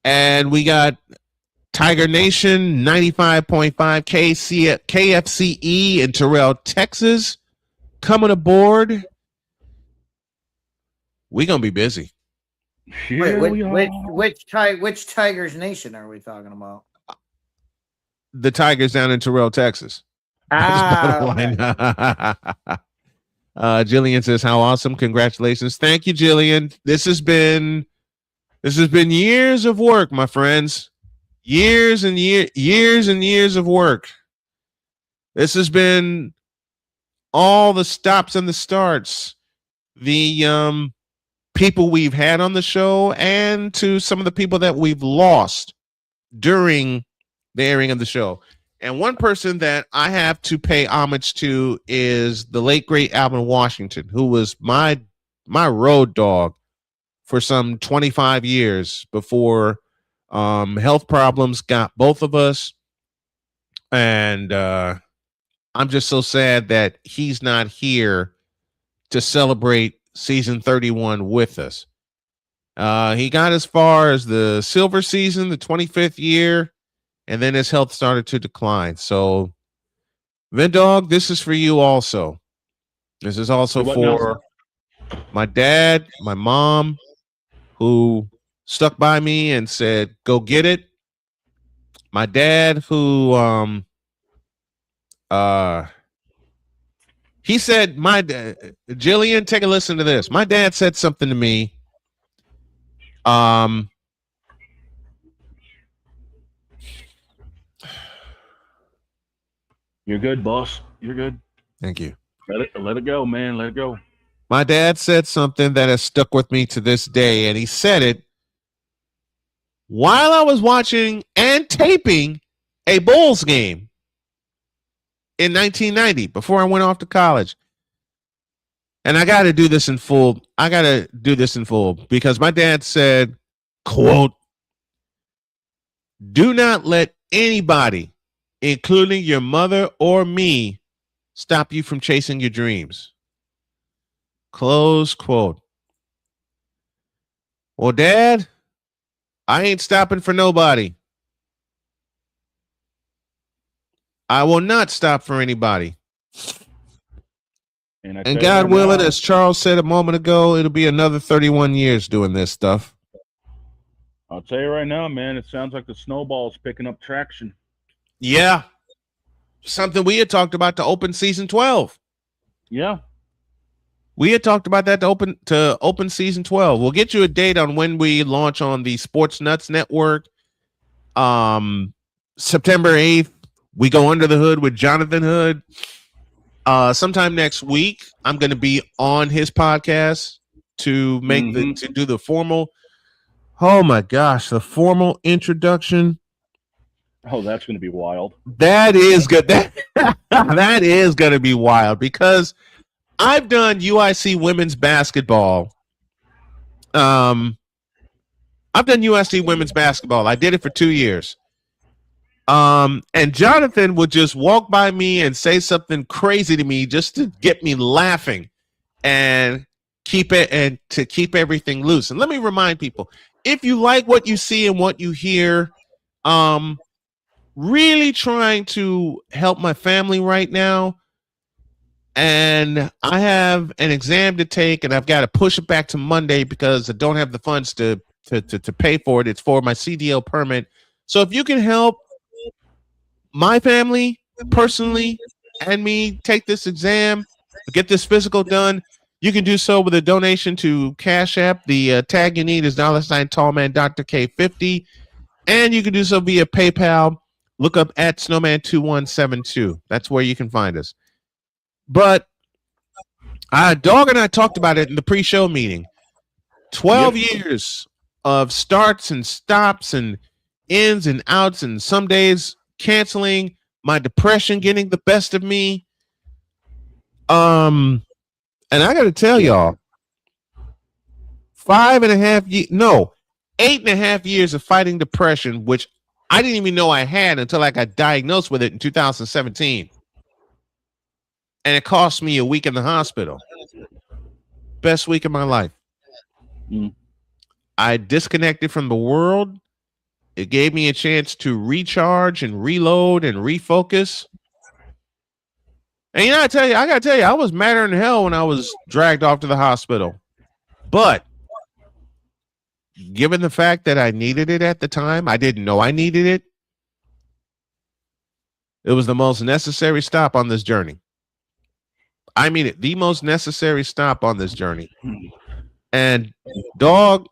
A: and we got Tiger Nation 95.5 KFCE in Terrell, Texas, coming aboard. We're gonna be busy.
H: Wait, which Tigers Nation are we talking about?
A: The Tigers down in Terrell, Texas. Jillian says, "How awesome! Congratulations! Thank you, Jillian. This has been years of work, my friends. Years and years of work. This has been all the stops and the starts, the people we've had on the show, and to some of the people that we've lost during the airing of the show. And one person that I have to pay homage to is the late great Alvin Washington, who was my road dog for some 25 years before health problems got both of us. And I'm just so sad that he's not here to celebrate season 31 with us. He got as far as the silver season, the 25th year, and then his health started to decline. So, Vindog, this is for you also. This is also for my dad, my mom, who stuck by me and said, go get it. My dad, who he said, Jillian, take a listen to this. My dad said something to me.
I: You're good, boss. You're good.
A: Thank you.
I: Let it go, man. Let it go.
A: My dad said something that has stuck with me to this day, and he said it while I was watching and taping a Bulls game in 1990 before I went off to college. And I got to do this in full. Because my dad said, quote, "Do not let anybody, including your mother or me, stop you from chasing your dreams." Close quote. Well, Dad, I ain't stopping for nobody. I will not stop for anybody. And God willing, as Charles said a moment ago, it'll be another 31 years doing this stuff.
I: I'll tell you right now, man, it sounds like the snowball's picking up traction.
A: Yeah. Something we had talked about to open season 12.
I: Yeah.
A: We had talked about that to open season 12. We'll get you a date on when we launch on the Sports Nuts Network. September 8th, we go Under the Hood with Jonathan Hood. Sometime next week, I'm going to be on his podcast to make to do the formal. Oh my gosh, the formal introduction.
I: Oh, that's going to be wild.
A: That is good. That is going to be wild because I've done UIC women's basketball. I've done UIC women's basketball. I did it for 2 years. And Jonathan would just walk by me and say something crazy to me just to get me laughing and keep everything loose. And let me remind people, if you like what you see and what you hear, really trying to help my family right now. And I have an exam to take, and I've got to push it back to Monday because I don't have the funds to pay for it. It's for my CDL permit. So if you can help my family personally and me take this exam, get this physical done, you can do so with a donation to Cash App. The tag you need is $ Tallman Dr. K50. And you can do so via PayPal. Look up at Snowman2172. That's where you can find us. But Dog and I talked about it in the pre-show meeting. 12 years of starts and stops and ins and outs, and some days canceling, my depression getting the best of me. And I got to tell y'all, 8.5 years of fighting depression, which I didn't even know I had until I got diagnosed with it in 2017. And it cost me a week in the hospital. Best week of my life. I disconnected from the world. It gave me a chance to recharge and reload and refocus. And I gotta tell you, I was madder than hell when I was dragged off to the hospital. But given the fact that I needed it at the time, I didn't know I needed it. It was the most necessary stop on this journey. I mean it, the most necessary stop on this journey. And Dog,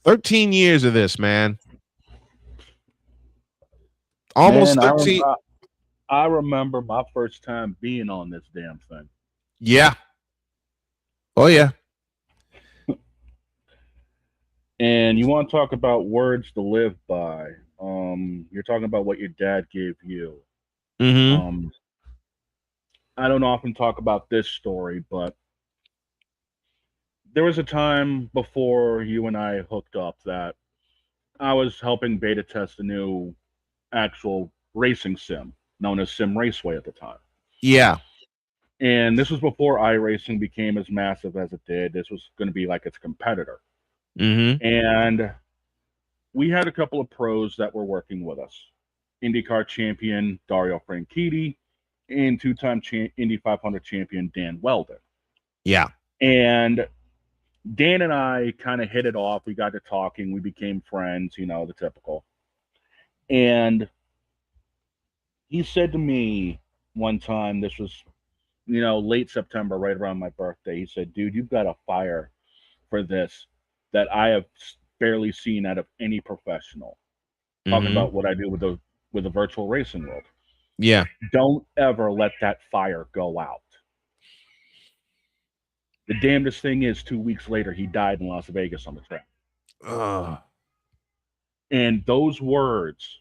A: 13 years of this, man. Almost 13.
I: I remember my first time being on this damn thing.
A: Yeah. Oh, yeah.
I: And you want to talk about words to live by. You're talking about what your dad gave you.
A: Mm-hmm.
I: I don't often talk about this story, but there was a time before you and I hooked up that I was helping beta test a new actual racing sim known as Sim Raceway at the time.
A: Yeah.
I: And this was before iRacing became as massive as it did. This was going to be like its competitor.
A: Mm-hmm.
I: And we had a couple of pros that were working with us. IndyCar champion Dario Franchitti and two-time Indy 500 champion Dan Weldon.
A: Yeah.
I: And Dan and I kind of hit it off. We got to talking. We became friends, the typical. And he said to me one time, this was, late September, right around my birthday. He said, dude, you've got a fire for this that I have barely seen out of any professional. Talking about what I do with the virtual racing world.
A: Yeah.
I: Don't ever let that fire go out. The damnedest thing is 2 weeks later, he died in Las Vegas on the track. And those words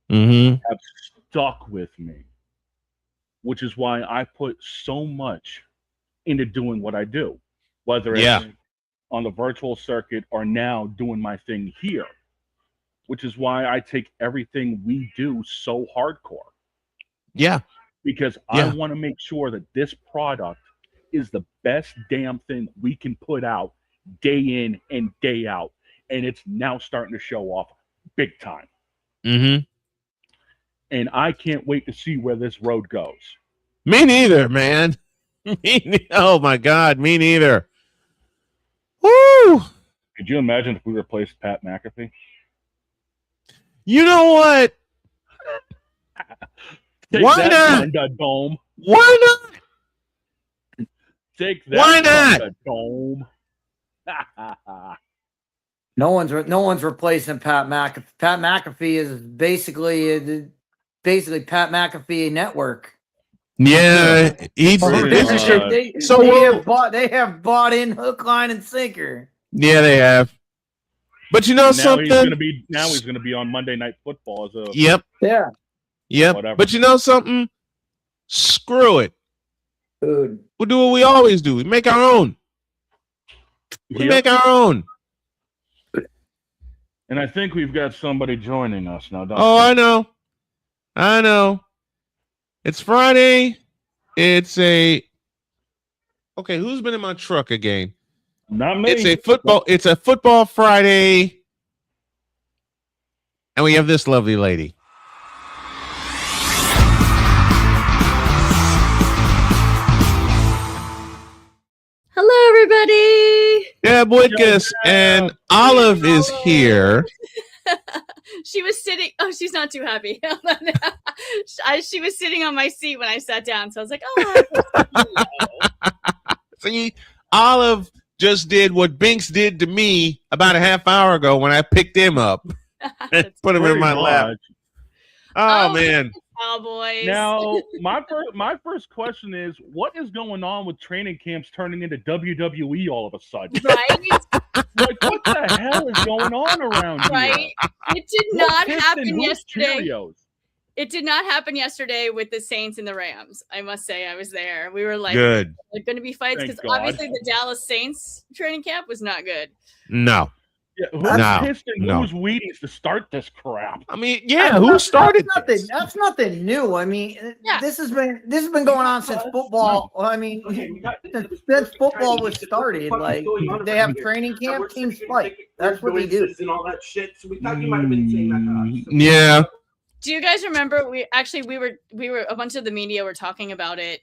I: have stuck with me, which is why I put so much into doing what I do, whether it's on the virtual circuit or now doing my thing here, which is why I take everything we do so hardcore.
A: Yeah.
I: Because I want to make sure that this product is the best damn thing we can put out day in and day out. And it's now starting to show off big time.
A: Mm-hmm.
I: And I can't wait to see where this road goes.
A: Me neither, man. Oh, my God. Me neither. Woo!
I: Could you imagine if we replaced Pat McAfee?
A: You know what? Why not?
I: Dome.
A: Why not?
I: Take that.
A: Why not?
I: Dome.
H: No one's replacing Pat McAfee. Pat McAfee is basically Pat McAfee network.
A: Yeah, they
H: have bought in hook, line, and sinker.
A: Yeah, they have. But you know something?
I: He's gonna be on Monday Night Football as a
A: Yep.
H: Yeah.
A: Yep.
I: Whatever.
A: But you know something? Screw it.
H: Dude.
A: We'll do what we always do. We make our own. We make our own.
I: And I think we've got somebody joining us now, don't
A: Oh,
I: we?
A: I know. It's Friday. Okay, who's been in my truck again?
I: Not me.
A: It's a football Friday. And we have this lovely lady.
K: everybody.
A: Deb Wickus and Olive is here.
K: She was sitting. Oh, she's not too happy. She was sitting on my seat when I sat down, so I was like, "Oh."
A: See, Olive just did what Binks did to me about a half hour ago when I picked him up and put him in my lap. Oh man.
K: Cowboys.
I: Now, my first question is, what is going on with training camps turning into WWE all of a sudden?
K: Right?
I: Like, what the hell is going on around
K: Right?
I: here?
K: It did not
I: Who's
K: happen
I: Piston? Who's
K: yesterday.
I: Cheerios?
K: It did not happen yesterday with the Saints and the Rams. I must say, I was there. We were like,
A: good.
K: There's going to be fights because obviously the Dallas Saints training camp was not good.
A: No.
I: Yeah, who's pissed and who's Wheaties to start this crap?
A: I mean, yeah, who started this?
H: That's nothing new. I mean, this has been going on since football. I mean, since football was started, like they have training camp, teams fight. That's what they do.
J: And all that shit. So we thought you might have been saying that.
A: Yeah.
K: Do you guys remember? We were a bunch of the media were talking about it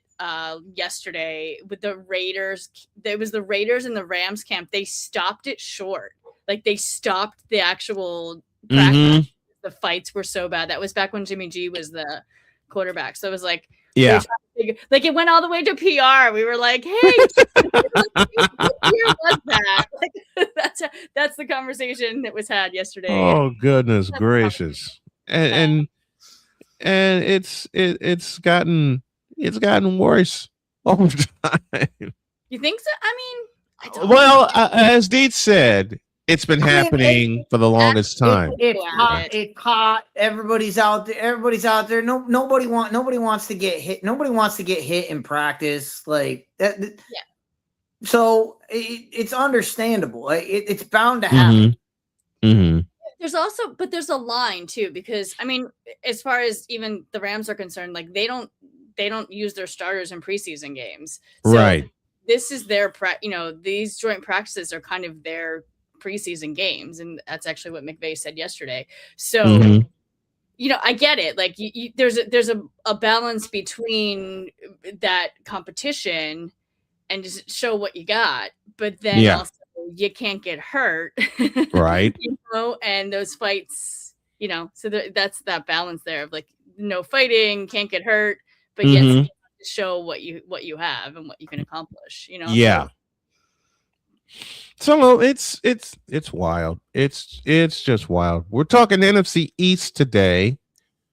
K: yesterday with the Raiders. There was the Raiders and the Rams camp. They stopped it short. Like they stopped the actual practice. The fights were so bad. That was back when Jimmy G was the quarterback. So it was like,
A: yeah,
K: like it went all the way to PR. We were like, hey, what year was that? Like, that's the conversation that was had yesterday.
A: Oh goodness gracious! And it's gotten worse over time.
K: You think so? I mean,
A: well, as Deet said, it's been happening for the longest time.
H: It's hot. Everybody's out there. Nobody wants to get hit. Nobody wants to get hit in practice like that. Yeah. So it's understandable. It's bound to happen.
A: Mm-hmm.
K: There's a line too, because I mean, as far as even the Rams are concerned, like they don't use their starters in preseason games. So
A: right.
K: This is their these joint practices are kind of their preseason games, and that's actually what McVay said yesterday. So I get it. Like there's a balance between that competition and just show what you got, but then also you can't get hurt,
A: right?
K: And those fights, so that's that balance there of like no fighting, can't get hurt, but yet show what you have and what you can accomplish.
A: Yeah. So it's wild. It's just wild. We're talking NFC East today,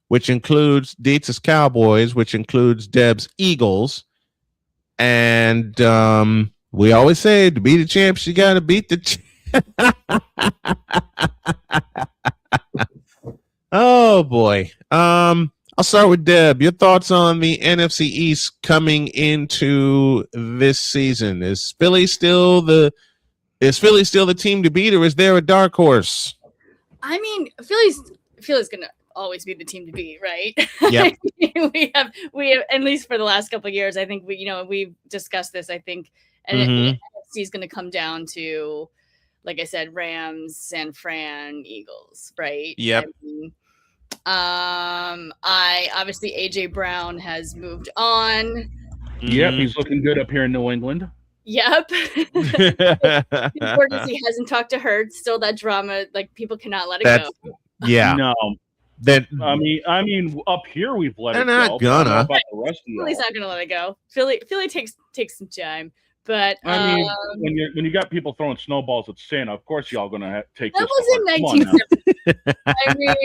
A: which includes Deetz's Cowboys, which includes Deb's Eagles, and we always say to be the champs, you got to beat the. Oh boy. I'll start with Deb. Your thoughts on the NFC East coming into this season? Is Philly still the team to beat, or is there a dark horse?
K: I mean, Philly's gonna always be the team to beat, right?
A: Yep.
K: we have at least for the last couple of years. I think we've discussed this. I think NFC is going to come down to, like I said, Rams, San Fran, Eagles, right?
A: Yep.
K: I obviously AJ Brown has moved on.
I: Yep, he's looking good up here in New England.
K: Yep. Important he hasn't talked to Hurts. Still that drama, like people cannot let it go.
A: Yeah.
I: No.
A: That
I: I mean, up here we've let it go.
A: They're not gonna.
I: About the rest of
K: Philly's not gonna let it go. Philly takes some time. But
I: I mean, when you got people throwing snowballs at Santa, of course y'all gonna take
K: that
I: this.
K: was in 1970. I mean,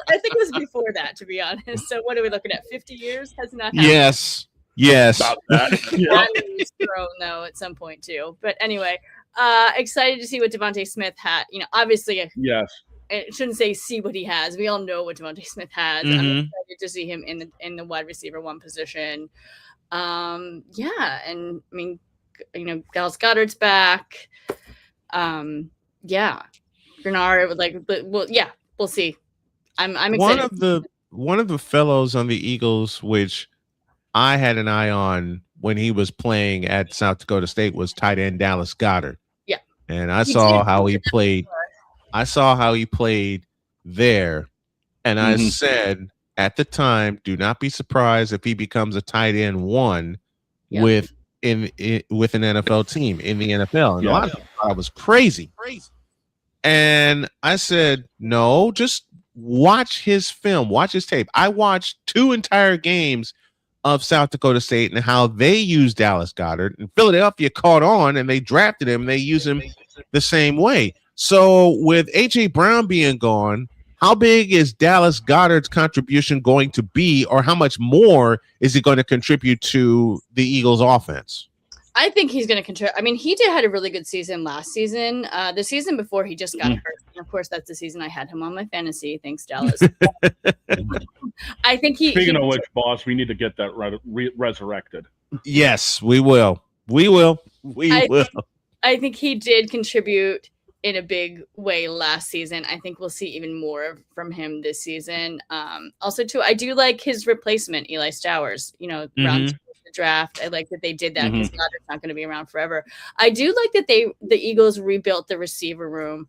K: I think it was before that, to be honest. So what are we looking at? 50 years has not happened.
A: Yes.
I: About that.
K: That was thrown though at some point too. But anyway, excited to see what Devontae Smith had. Obviously,
I: yes.
K: I shouldn't say see what he has. We all know what Devontae Smith has. I'm excited to see him in the wide receiver one position. And I mean, Dallas Goedert's back. Bernard we'll see. I'm excited.
A: One of the fellows on the Eagles, which I had an eye on when he was playing at South Dakota State, was tight end Dallas Goedert.
K: Yeah.
A: And I saw how he played. I saw how he played there. And I said at the time, do not be surprised if he becomes a tight end one with with an NFL team in the NFL. And a lot of people thought I was crazy. And I said, no, just watch his film, watch his tape. I watched 2 entire games of South Dakota State and how they used Dallas Goedert. And Philadelphia caught on and they drafted him. And they use him the same way. So with A.J. Brown being gone, how big is Dallas Goedert's contribution going to be, or how much more is he going to contribute to the Eagles offense?
K: I think he's going to contribute. I mean, he had a really good season last season. The season before, he just got hurt. And of course, that's the season I had him on my fantasy. Thanks, Dallas. I think
I: Speaking of which, boss, we need to get that resurrected.
A: Yes, we will. We will.
K: I think he did contribute in a big way last season. I think we'll see even more from him this season. Also, too, I do like his replacement, Eli Stowers. Round the draft. I like that they did that because Goddard's not going to be around forever. I do like that the Eagles rebuilt the receiver room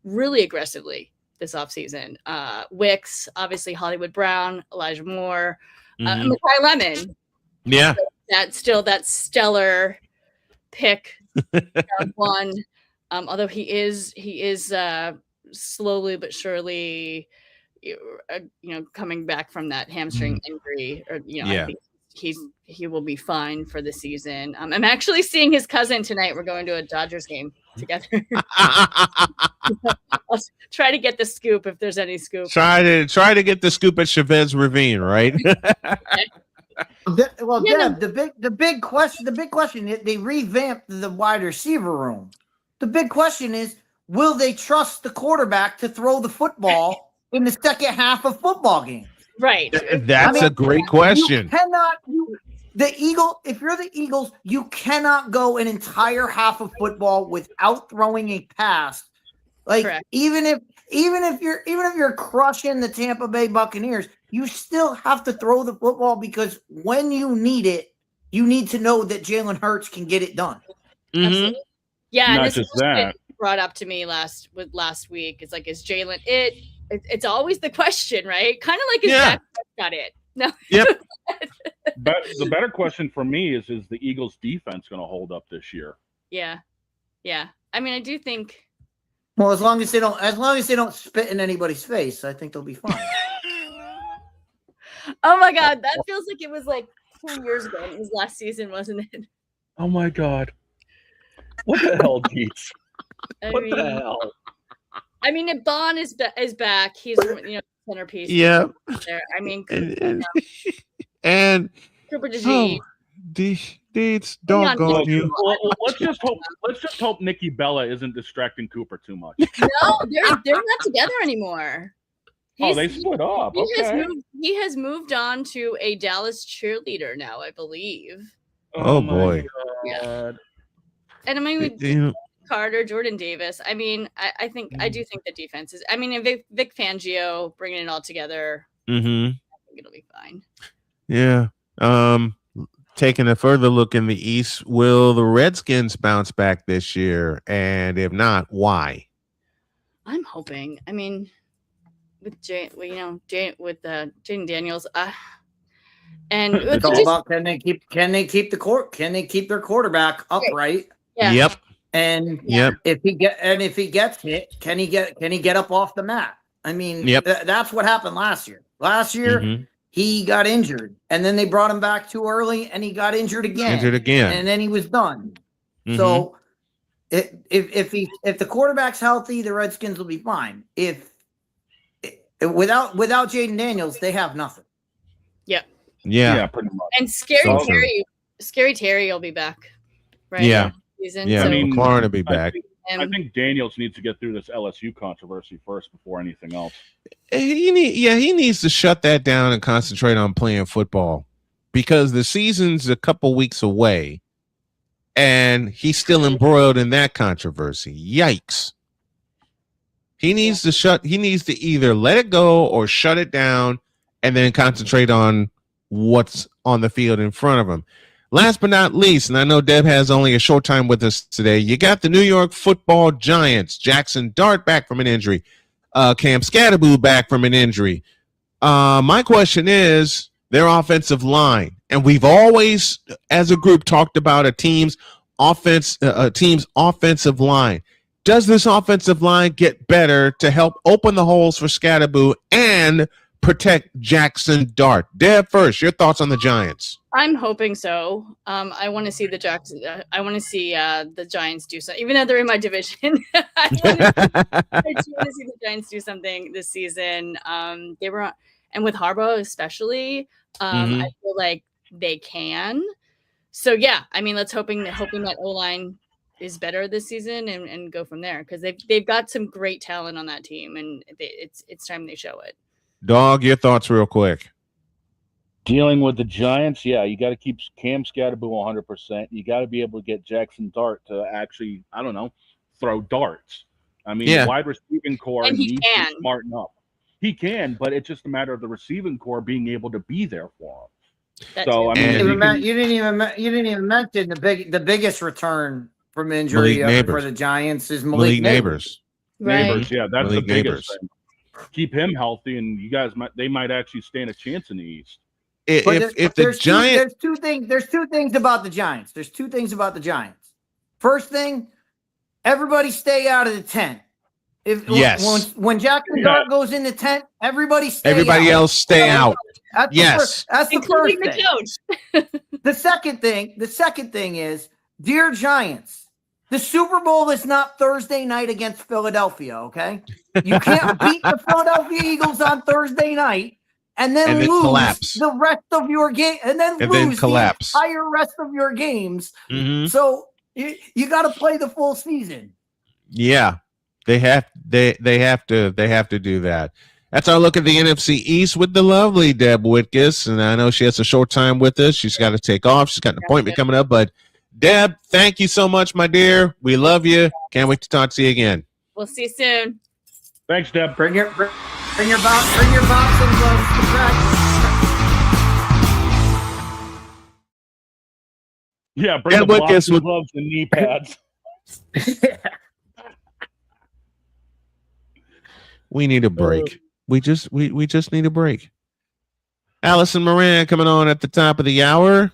K: really aggressively this offseason. Wicks, obviously Hollywood Brown, Elijah Moore, Makai Lemon.
A: Yeah.
K: That's still that stellar pick. One. Although he is slowly but surely, coming back from that hamstring injury, or I think he will be fine for the season. I'm actually seeing his cousin tonight. We're going to a Dodgers game together. I'll try to get the scoop if there's any scoop.
A: Try to get the scoop at Chavez Ravine, right?
H: The big question. They revamped the wide receiver room. The big question is, will they trust the quarterback to throw the football in the second half of football games?
K: Right.
A: That's a great question.
H: If you're the Eagles, you cannot go an entire half of football without throwing a pass. Correct. even if you're crushing the Tampa Bay Buccaneers, you still have to throw the football, because when you need it, you need to know that Jalen Hurts can get it done.
K: Absolutely. Yeah,
I: Not
K: and
I: just that.
K: Brought up to me last week. It's like, is Jalen it? It's always the question, right? Kind of like, is Dak got it? No.
A: Yep.
I: But the better question for me is the Eagles defense going to hold up this year?
K: Yeah. I mean, I do think.
H: Well, as long as they don't spit in anybody's face, I think they'll be fine.
K: Oh my God, that feels like it was like 2 years ago. It was last season, wasn't it?
I: Oh my God. What the hell, Dietz? What the hell?
K: I mean, if Bond is back, he's centerpiece.
A: Yeah.
K: There. I mean,
A: and
K: Cooper DeGene.
A: Dietz, doggone you.
I: Well, let's just hope Nikki Bella isn't distracting Cooper too much.
K: No, they're not together anymore.
I: They split up.
K: He has moved on to a Dallas cheerleader now, I believe.
A: Oh boy.
K: Yeah. And I mean, with Carter, Jordan Davis. I mean, I do think the defense is. I mean, and Vic Fangio bringing it all together. I think it'll be fine.
A: Yeah. Taking a further look in the East, will the Redskins bounce back this year? And if not, why?
K: I'm hoping. I mean, with Jaden Daniels, and
H: it's all about can they keep their quarterback upright?
K: Yeah.
A: Yep.
H: And if he gets hit, can he get up off the mat? I mean, that's what happened last year. Last year, he got injured, and then they brought him back too early, and he got injured again, and then he was done. So, if the quarterback's healthy, the Redskins will be fine. Without Jaden Daniels, they have nothing.
K: Yep.
A: Yeah,
I: pretty much.
K: And Scary Terry will be back, right?
A: Yeah.
K: Season.
A: Yeah,
K: So,
A: McLaurin will be back.
I: I think Daniels needs to get through this LSU controversy first before anything else.
A: He needs to shut that down and concentrate on playing football, because the season's a couple weeks away and he's still embroiled in that controversy. Yikes. He needs to either let it go or shut it down and then concentrate on what's on the field in front of him. Last but not least, and I know Deb has only a short time with us today, you got the New York Football Giants. Jackson Dart back from an injury. Cam Scatterboo back from an injury. My question is their offensive line. And we've always, as a group, talked about a team's offensive line. Does this offensive line get better to help open the holes for Scatterboo and protect Jackson Dart? Deb, first, your thoughts on the Giants.
K: I'm hoping so. I want to see the Giants do something, even though they're in my division. I do want to see the Giants do something this season. They were, and with Harbaugh especially, I feel like they can. So yeah, I mean, let's hoping that O-line is better this season and go from there, because they've got some great talent on that team, and it's time they show it.
A: Dog, your thoughts real quick.
I: Dealing with the Giants, yeah, you got to keep Cam Scatterboo 100%. You got to be able to get Jackson Dart to actually, I don't know, throw darts. I mean, the wide receiving core needs to smarten up. He can, but it's just a matter of the receiving core being able to be there for him. So I mean,
H: you didn't even mention the biggest return from injury for the Giants is Malik Neighbors.
I: Neighbors, yeah, that's
A: Malik
I: the biggest thing. Keep him healthy, and you guys might actually stand a chance in the East.
H: There's two things about the Giants. First thing, everybody stay out of the tent. When Jackson Dart goes in the tent, everybody
A: else stay out.
H: That's the first thing.
K: Coach.
H: The second thing is, dear Giants, the Super Bowl is not Thursday night against Philadelphia, okay? You can't beat the Philadelphia Eagles on Thursday night and then lose
A: collapse
H: the rest of your game, and then lose
A: collapse
H: the entire rest of your games. So you got to play the full season.
A: Yeah, they have to do that. That's our look at the NFC East with the lovely Deb Whitkus, and I know she has a short time with us. She's got to take off. She's got an appointment coming up, but Deb, thank you so much, my dear. We love you. Can't wait to talk to you again.
K: We'll see you soon.
I: Thanks, Deb.
H: Bring your box and gloves to practice.
I: Yeah, bring the boxing gloves and knee pads.
A: We need a break. We just need a break. Allison Moran coming on at the top of the hour.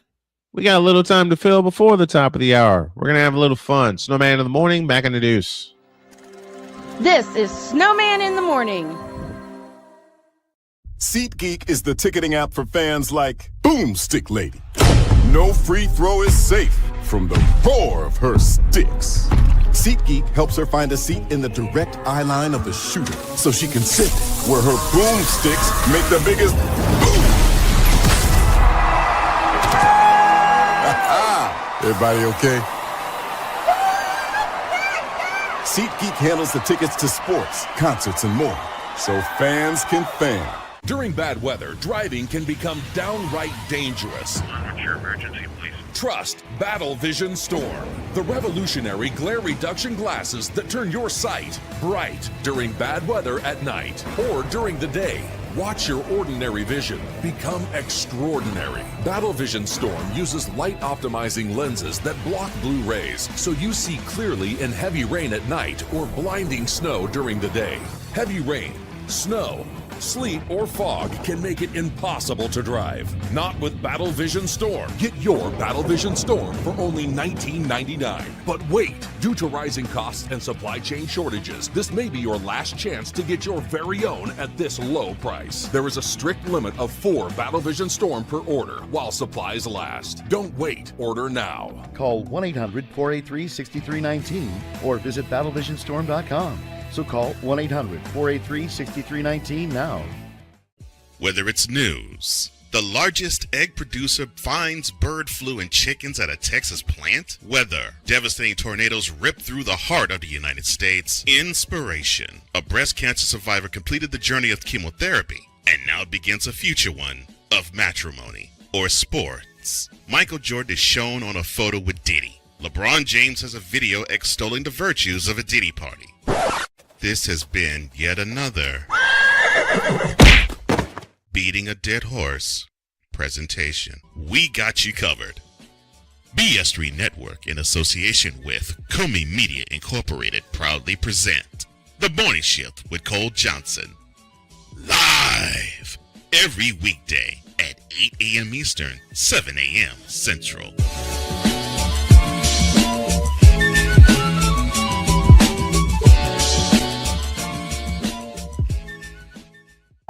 A: We got a little time to fill before the top of the hour. We're going to have a little fun. Snowman in the Morning, back in the deuce.
S: This is Snowman in the Morning.
G: SeatGeek is the ticketing app for fans like Boomstick Lady. No free throw is safe from the roar of her sticks. SeatGeek helps her find a seat in the direct eye line of the shooter so she can sit where her boomsticks make the biggest boom. Everybody okay? SeatGeek handles the tickets to sports, concerts, and more, so fans can fan.
T: During bad weather, driving can become downright dangerous. What's your emergency, please? Trust Battle Vision Storm, the revolutionary glare reduction glasses that turn your sight bright during bad weather at night or during the day. Watch your ordinary vision become extraordinary. Battle Vision Storm uses light optimizing lenses that block blue rays so you see clearly in heavy rain at night or blinding snow during the day. Heavy rain, snow, sleet, or fog can make it impossible to drive. Not with Battle Vision Storm. Get your Battle Vision Storm for only $19.99. But wait, due to rising costs and supply chain shortages, this may be your last chance to get your very own at this low price. There is a strict limit of 4 Battle Vision Storm per order while supplies last. Don't wait, order now.
V: Call 1-800-483-6319 or visit battlevisionstorm.com. So call 1-800-483-6319 now.
F: Whether it's news, the largest egg producer finds bird flu in chickens at a Texas plant, weather, devastating tornadoes rip through the heart of the United States, inspiration, a breast cancer survivor completed the journey of chemotherapy, and now begins a future one of matrimony or sports. Michael Jordan is shown on a photo with Diddy. LeBron James has a video extolling the virtues of a Diddy party. This has been yet another beating a dead horse presentation. We got you covered. BS3 Network, in association with Comey Media Incorporated, proudly present The Morning Shift with Cole Johnson. Live every weekday at 8 a.m. Eastern, 7 a.m. Central.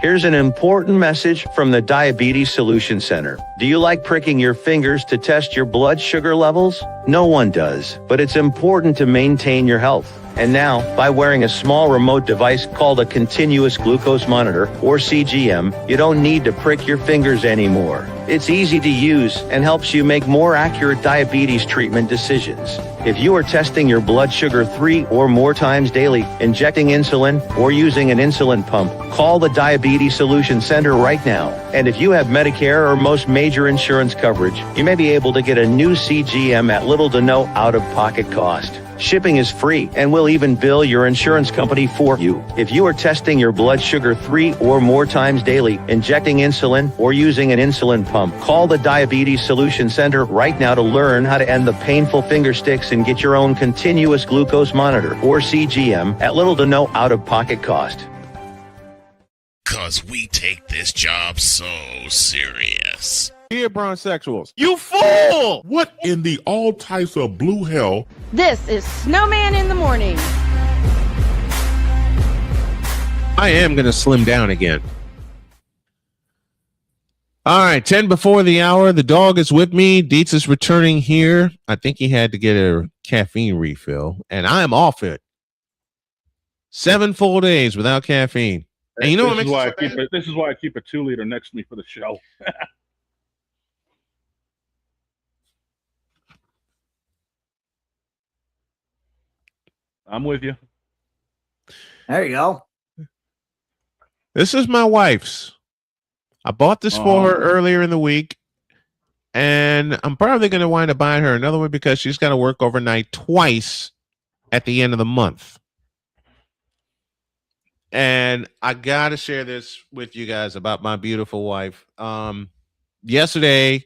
L: Here's an important message from the Diabetes Solution Center. Do you like pricking your fingers to test your blood sugar levels? No one does, but it's important to maintain your health. And now, by wearing a small remote device called a continuous glucose monitor, or CGM, you don't need to prick your fingers anymore. It's easy to use and helps you make more accurate diabetes treatment decisions. If you are testing your blood sugar 3 or more times daily, injecting insulin, or using an insulin pump, call the Diabetes Solution Center right now. And if you have Medicare or most major insurance coverage, you may be able to get a new CGM at little to no out-of-pocket cost. Shipping is free, and we'll even bill your insurance company for you. If you are testing your blood sugar 3 or more times daily, injecting insulin, or using an insulin pump, call the Diabetes Solution Center right now to learn how to end the painful finger sticks and get your own continuous glucose monitor, or CGM, at little to no out-of-pocket cost.
F: 'Cause we take this job so serious.
A: Here, bronsexuals. You fool!
B: What in the all types of blue hell?
S: This is Snowman in the Morning.
A: I am going to slim down again. All right, 10 before the hour. The dog is with me. Dietz is returning here. I think he had to get a caffeine refill, and I am off it. 7 full days without caffeine. And you know what
I: this is why I keep a 2-liter next to me for the show. I'm with you.
H: There you go.
A: This is my wife's. I bought this for her earlier in the week, and I'm probably going to wind up buying her another one because she's got to work overnight twice at the end of the month. And I got to share this with you guys about my beautiful wife. Yesterday,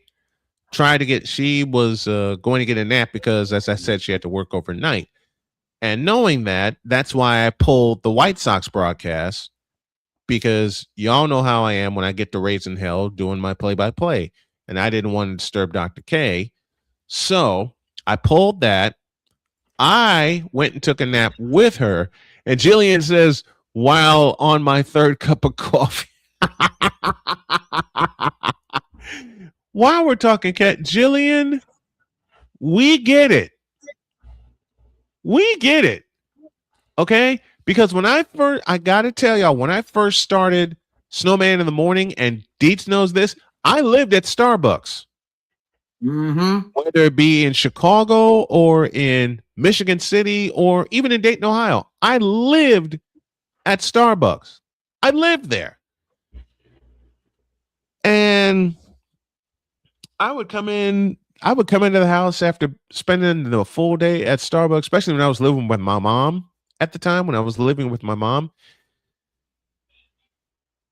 A: she was going to get a nap because, as I said, she had to work overnight. And knowing that, that's why I pulled the White Sox broadcast, because y'all know how I am when I get to raising hell doing my play-by-play. And I didn't want to disturb Dr. K. So I pulled that. I went and took a nap with her. And Jillian says, while on my 3rd cup of coffee. While we're talking, Kat, Jillian, we get it. We get it. Okay? Because I got to tell y'all, when I first started Snowman in the Morning, and Dietz knows this, I lived at Starbucks.
H: Mm-hmm.
A: Whether it be in Chicago or in Michigan City or even in Dayton, Ohio, I lived at Starbucks. I lived there. And I would come into the house after spending the full day at Starbucks, especially when I was living with my mom at the time, when I was living with my mom.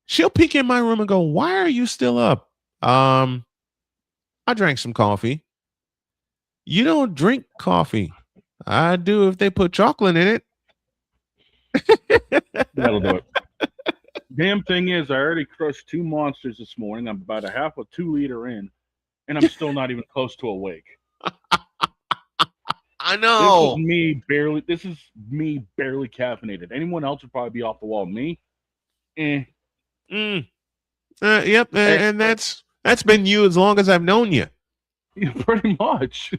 A: She'll peek in my room and go, "Why are you still up?" I drank some coffee. You don't drink coffee. I do if they put chocolate in it.
I: That'll do it. Damn thing is, I already crushed 2 monsters this morning. I'm about a half a 2-liter in, and I'm still not even close to awake.
A: I know.
I: This is me barely caffeinated. Anyone else would probably be off the wall. Me?
A: Yep. And that's been you as long as I've known you.
I: Yeah, pretty much.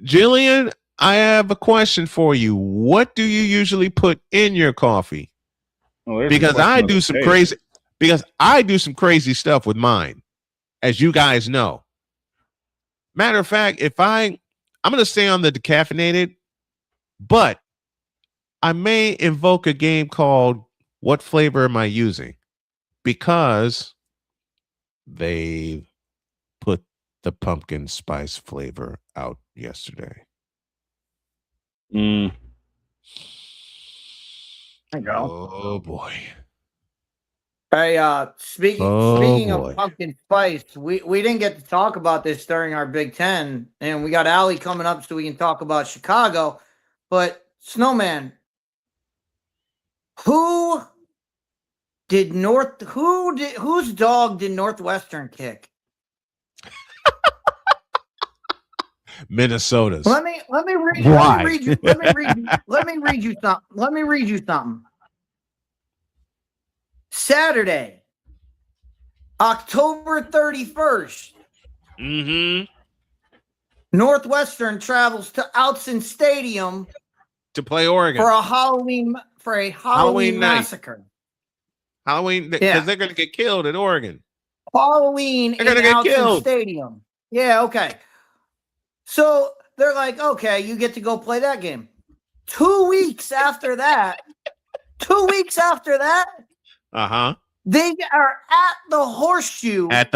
A: Jillian, I have a question for you. What do you usually put in your coffee? Because I do some crazy stuff with mine, as you guys know. Matter of fact, I'm going to stay on the decaffeinated, but I may invoke a game called What Flavor Am I Using? Because they put the pumpkin spice flavor out yesterday.
H: There you go.
A: Oh boy.
H: Hey, speaking of pumpkin spice, we didn't get to talk about this during our Big Ten, and we got Allie coming up so we can talk about Chicago. But Snowman, who whose dog did Northwestern kick?
A: Minnesota's.
H: Let me read you something. Saturday, October 31st. Northwestern travels to Outson Stadium
A: to play Oregon
H: for a Halloween
A: night.
H: massacre.
A: Halloween, because they're going to get killed in Oregon.
H: Halloween in Outson Stadium. Yeah, okay. So they're like, okay, you get to go play that game. 2 weeks after that, they are at the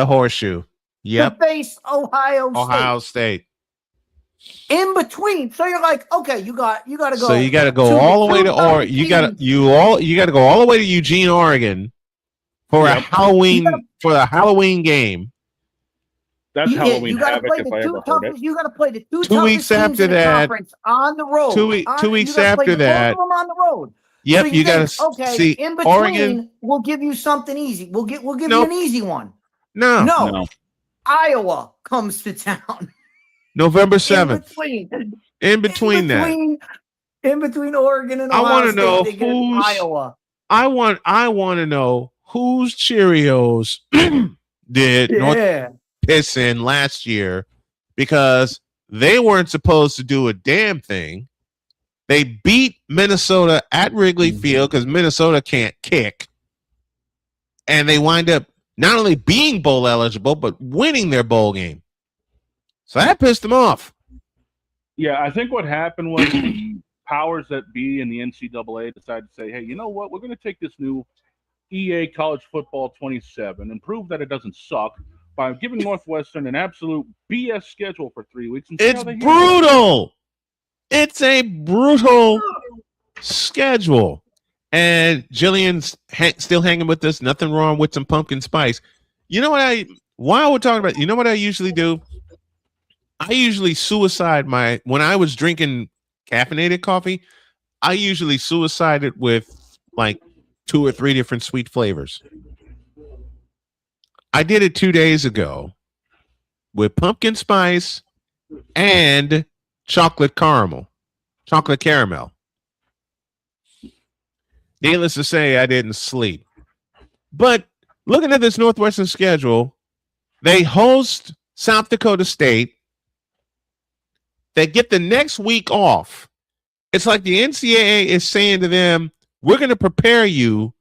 H: Horseshoe.
A: Yep.
H: To face Ohio
A: State.
H: In between, so you're like, okay, you got to go.
A: So you got to go all the way to Oregon. You got to go all the way to Eugene, Oregon, for a Halloween game.
I: That's Halloween havoc if I ever heard it.
H: You got to play the
A: 2 weeks after that
H: on the road.
A: 2 weeks after that,
H: both of them on the road.
A: Yep,
H: so
A: you got to see
H: in between.
A: Oregon.
H: We'll give you something easy. We'll give you an easy one.
A: No.
H: Iowa comes to town.
A: November 7th. In between
H: Oregon and Ohio
A: I want to know
H: who's Iowa.
A: I want to know whose Cheerios did North piss in last year, because they weren't supposed to do a damn thing. They beat Minnesota at Wrigley Field because Minnesota can't kick, and they wind up not only being bowl eligible but winning their bowl game. So that pissed them off.
I: Yeah, I think what happened was the powers that be in the NCAA decided to say, hey, you know what? We're going to take this new EA College Football 27 and prove that it doesn't suck by giving Northwestern an absolute BS schedule for 3 weeks. And
A: it's brutal. It's a brutal schedule. And Jillian's still hanging with us. Nothing wrong with some pumpkin spice. You know what while we're talking about, you know what I usually do? I usually suicide when I was drinking caffeinated coffee, I usually suicide it with like 2 or 3 different sweet flavors. I did it 2 days ago with pumpkin spice and chocolate caramel. Needless to say, I didn't sleep. But looking at this Northwestern schedule, they host South Dakota State. They get the next week off. It's like the NCAA is saying to them, we're going to prepare you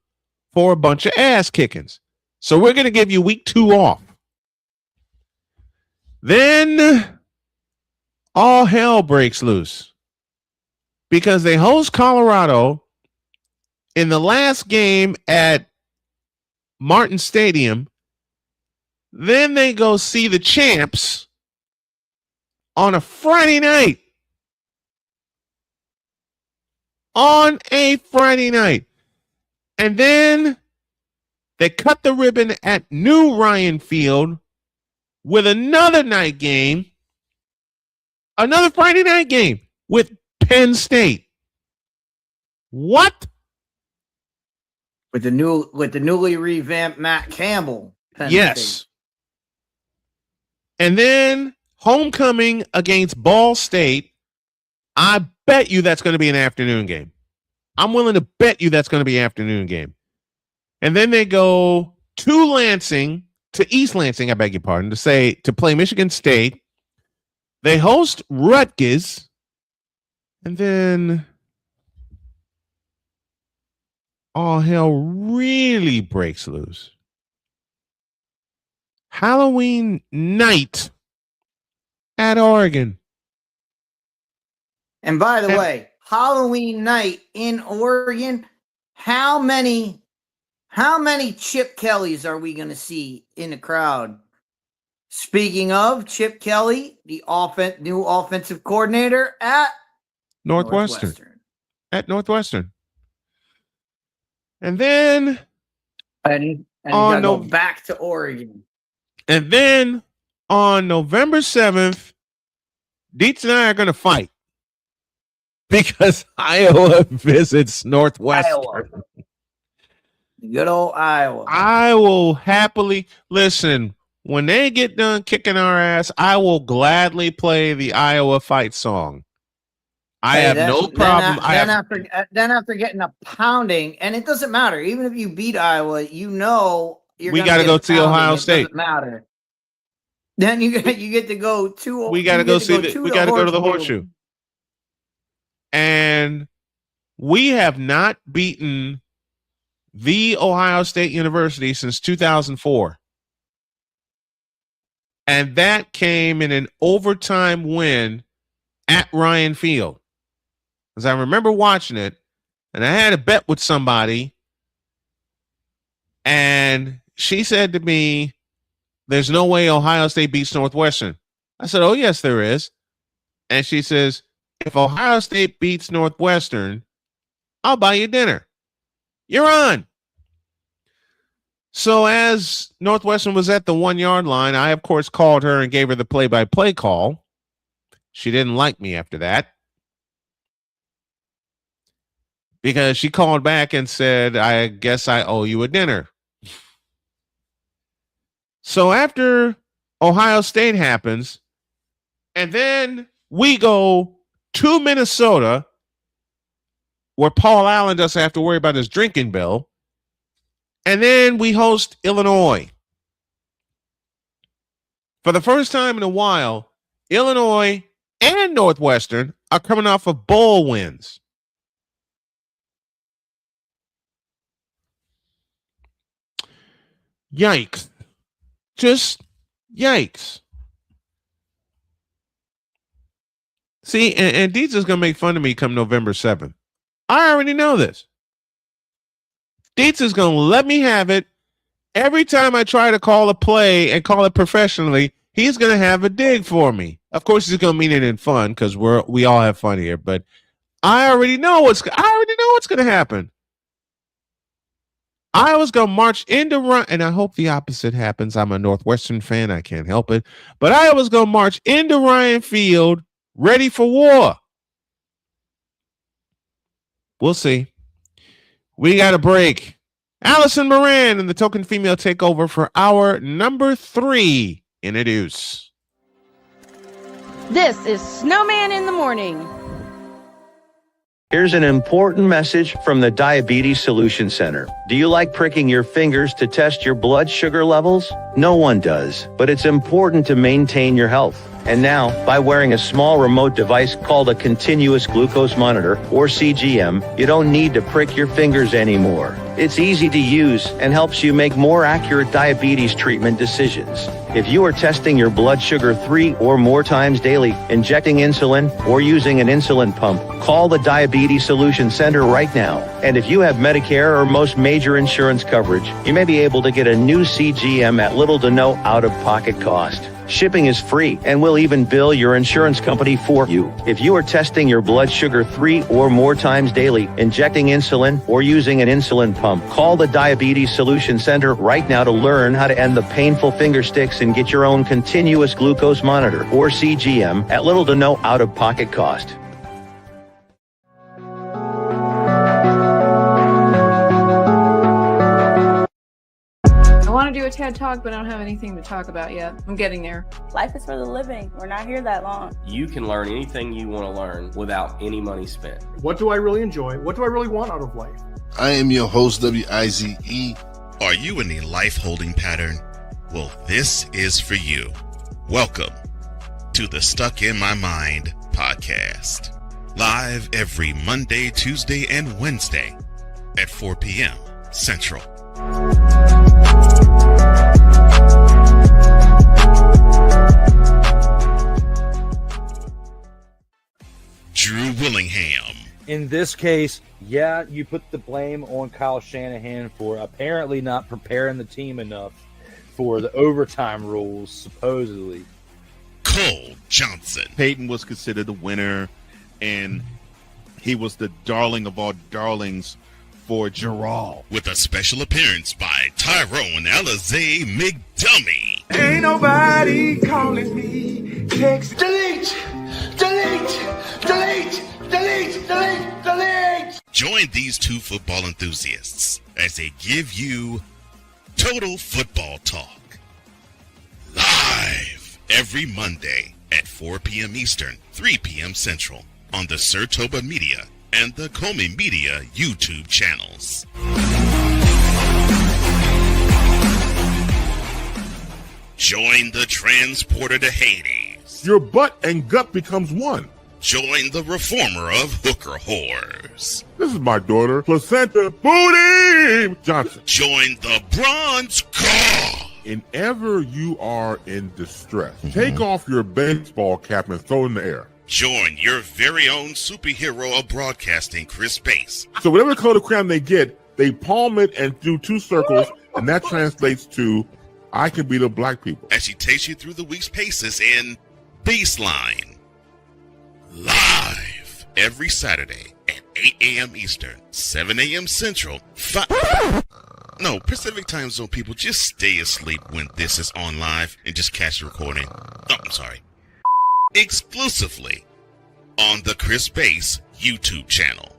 A: for a bunch of ass kickings. So we're going to give you week 2 off. Then all hell breaks loose because they host Colorado in the last game at Martin Stadium. Then they go see the champs on a Friday night. And then they cut the ribbon at New Ryan Field with another night game, another Friday night game with Penn State. What?
H: With the newly revamped Matt Campbell. Penn
A: yes.
H: State.
A: And then homecoming against Ball State. I bet you that's going to be an afternoon game. I'm willing to bet you that's going to be an afternoon game. And then they go to East Lansing, I beg your pardon, to play Michigan State. They host Rutgers. And then all hell really breaks loose. Halloween night at Oregon.
H: And by the way, Halloween night in Oregon, how many Chip Kellys are we going to see in the crowd? Speaking of Chip Kelly, the new offensive coordinator at
A: Northwestern. At Northwestern. And then
H: and go back to Oregon.
A: And then on November 7th, Dietz and I are going to fight because Iowa visits Northwestern.
H: Good old Iowa.
A: I will happily listen. When they get done kicking our ass, I will gladly play the Iowa fight song. I have no problem.
H: Then after getting a pounding, and it doesn't matter. Even if you beat Iowa, you know
A: we got to go see Ohio State.
H: It doesn't matter. Then you get to go to.
A: We got to go see. We got to go to the Horseshoe. And we have not beaten the Ohio State University since 2004. And that came in an overtime win at Ryan Field. Because I remember watching it, and I had a bet with somebody, and she said to me, there's no way Ohio State beats Northwestern. I said, oh, yes, there is. And she says, if Ohio State beats Northwestern, I'll buy you dinner. You're on. So as Northwestern was at the 1 yard line, I, of course, called her and gave her the play-by-play call. She didn't like me after that because she called back and said, I guess I owe you a dinner. So after Ohio State happens, and then we go to Minnesota, where Paul Allen doesn't have to worry about his drinking bill. And then we host Illinois. For the first time in a while, Illinois and Northwestern are coming off of bowl wins. Yikes. Just yikes. See, and Deeds is going to make fun of me come November 7th. I already know this. Deets is going to let me have it. Every time I try to call a play and call it professionally, he's going to have a dig for me. Of course, he's going to mean it in fun because we all have fun here. But I already know what's going to happen. I was going to march into Ryan, and I hope the opposite happens. I'm a Northwestern fan. I can't help it. But I was going to march into Ryan Field ready for war. We'll see. We got a break. Allison Moran and the Token Female take over for our number 3 in a deuce.
S: This is Snowman in the Morning.
L: Here's an important message from the Diabetes Solution Center. Do you like pricking your fingers to test your blood sugar levels? No one does, but it's important to maintain your health. And now, by wearing a small remote device called a continuous glucose monitor, or CGM, you don't need to prick your fingers anymore. It's easy to use and helps you make more accurate diabetes treatment decisions. If you are testing your blood sugar 3 or more times daily, injecting insulin, or using an insulin pump, call the Diabetes Solution Center right now. And if you have Medicare or most major insurance coverage, you may be able to get a new CGM at little to no out-of-pocket cost. Shipping is free, and we'll even bill your insurance company for you. If you are testing your blood sugar 3 or more times daily, injecting insulin, or using an insulin pump, call the Diabetes Solution Center right now to learn how to end the painful finger sticks and get your own continuous glucose monitor, or CGM, at little to no out-of-pocket cost.
M: I want to do a TED Talk, but I don't have anything to talk about yet. I'm getting there.
N: Life is for the living. We're not here that long.
O: You can learn anything you want to learn without any money spent.
P: What do I really enjoy? What do I really want out of life?
F: I am your host, WIZE. Are you in a life holding pattern? Well, this is for you. Welcome to the Stuck in My Mind podcast. Live every Monday, Tuesday, and Wednesday at 4 p.m. Central. Drew Willingham.
Q: In this case, yeah, you put the blame on Kyle Shanahan for apparently not preparing the team enough for the overtime rules, supposedly.
F: Cole Johnson.
R: Peyton was considered the winner, and he was the darling of all darlings for Gerald.
F: With a special appearance by Tyrone Alizé McDummy.
J: Ain't nobody calling me. Text. Delete! Delete! Delete! Delete! Delete! Delete!
F: Join these two football enthusiasts as they give you Total Football Talk. Live every Monday at 4 p.m. Eastern, 3 p.m. Central on the Sertoba Media and the Comey Media YouTube channels. Join the transporter to Hades.
B: Your butt and gut becomes one.
F: Join the reformer of hooker whores.
B: This is my daughter, Placenta Booty Johnson.
F: Join the bronze car.
B: Whenever you are in distress, take off your baseball cap and throw it in the air.
F: Join your very own superhero of broadcasting, Chris Bass.
B: So whatever color crayon they get, they palm it and do two circles, and that translates to, I can beat up black people.
F: As she takes you through the week's paces in Baseline. Live every Saturday at 8 a.m. Eastern, 7 a.m. Central, Pacific Time Zone people, just stay asleep when this is on live and just catch the recording. Oh, I'm sorry. Exclusively on the Chris Bass YouTube channel.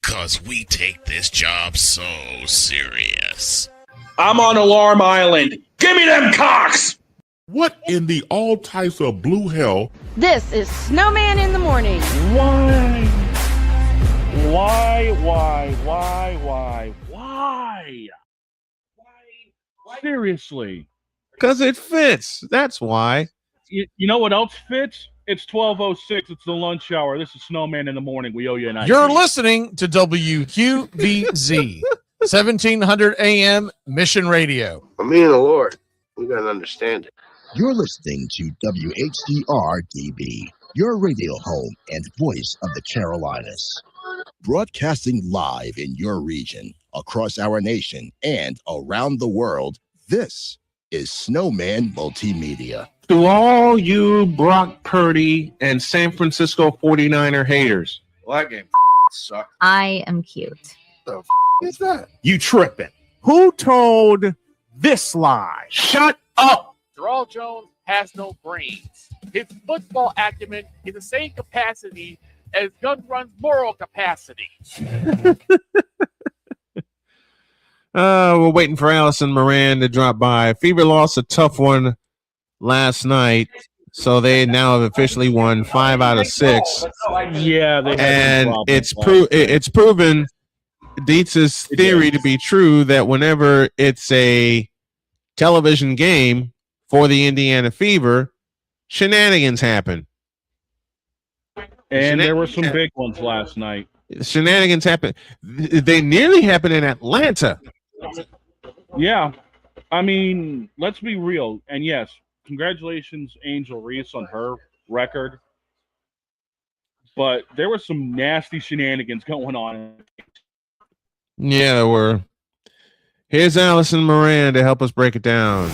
F: Cause we take this job so serious.
C: I'm on Alarm Island. Give me them cocks!
B: What in the all types of blue hell?
S: This is Snowman in the Morning.
I: Why? Seriously.
A: Because it fits. That's why.
I: You know what else fits? It's 12:06. It's the lunch hour. This is Snowman in the Morning. We owe you an
U: You're listening to WQVZ, 1700 AM Mission Radio.
W: For me and the Lord, we got to understand it.
X: You're listening to WHDR-DB, your radio home and voice of the Carolinas. Broadcasting live in your region, across our nation, and around the world, this is Snowman Multimedia.
A: To all you Brock Purdy and San Francisco 49er haters.
W: Well, that game sucked.
E: I am cute.
W: The is that?
A: You tripping. Who told this lie? Shut up.
Y: Jarrell Jones has no brains. His football acumen is the same capacity as Gun Run's moral capacity.
A: We're waiting for Allison Moran to drop by. Fever lost a tough one last night, so they now have officially won 5 out of 6.
I: Yeah,
A: and it's proven Dietz's theory to be true that whenever it's a television game for the Indiana Fever, shenanigans happen.
I: And there were some big ones last night.
A: Shenanigans happen. They nearly happened in Atlanta.
I: Yeah. I mean, let's be real. And yes, congratulations, Angel Reese, on her record. But there were some nasty shenanigans going on.
A: Yeah, there were. Here's Allison Moran to help us break it down.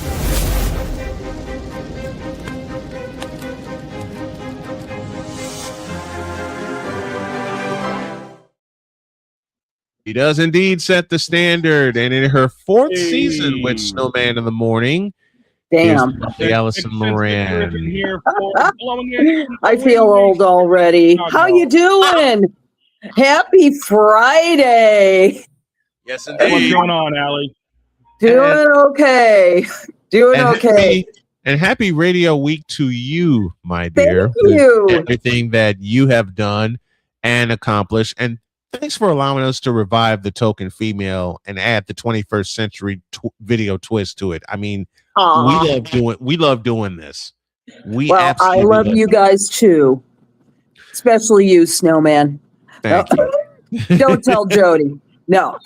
A: He does indeed set the standard, and in her 4th season with Snowman in the Morning,
Z: damn,
A: Allison Moran.
Z: I feel old already. How you doing? Happy Friday.
A: Yes, indeed.
I: What's going on, Allie?
Z: Doing okay. Doing okay.
A: Happy Radio Week to you, my dear.
Z: Thank you.
A: Everything that you have done and accomplished, and thanks for allowing us to revive the token female and add the 21st century video twist to it. I mean, we love doing this.
Z: I love you guys too, especially you, Snowman.
A: Thank you.
Z: Don't tell Jody. No.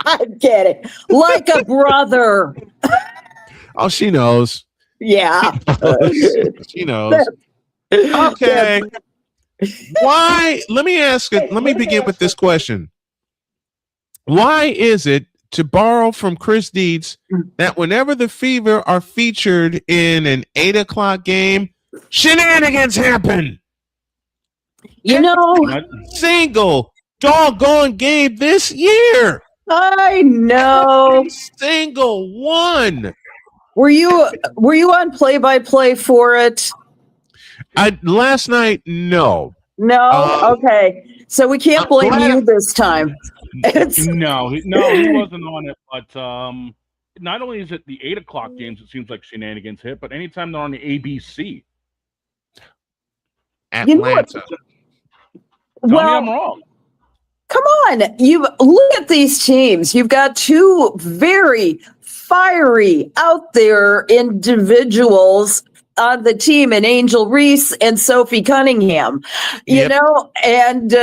Z: I get it. Like a brother.
A: Oh, she knows.
Z: Yeah.
A: She knows. Okay. Why? Let me begin with this question. Why is it, to borrow from Chris Dietz, that whenever the Fever are featured in an 8:00 game, shenanigans happen?
Z: You know,
A: single doggone game this year.
Z: I know.
A: Every single one.
Z: Were you on play-by-play for it?
A: Last night, no.
Z: No? Okay. So we can't blame you this time.
I: No, he wasn't on it. But not only is it the 8 o'clock games, it seems like shenanigans hit, but anytime they're on the ABC,
A: Atlanta.
I: Tell me I'm wrong.
Z: Come on, you look at these teams. You've got two very fiery, out there individuals on the team, and Angel Reese and Sophie Cunningham. You know, and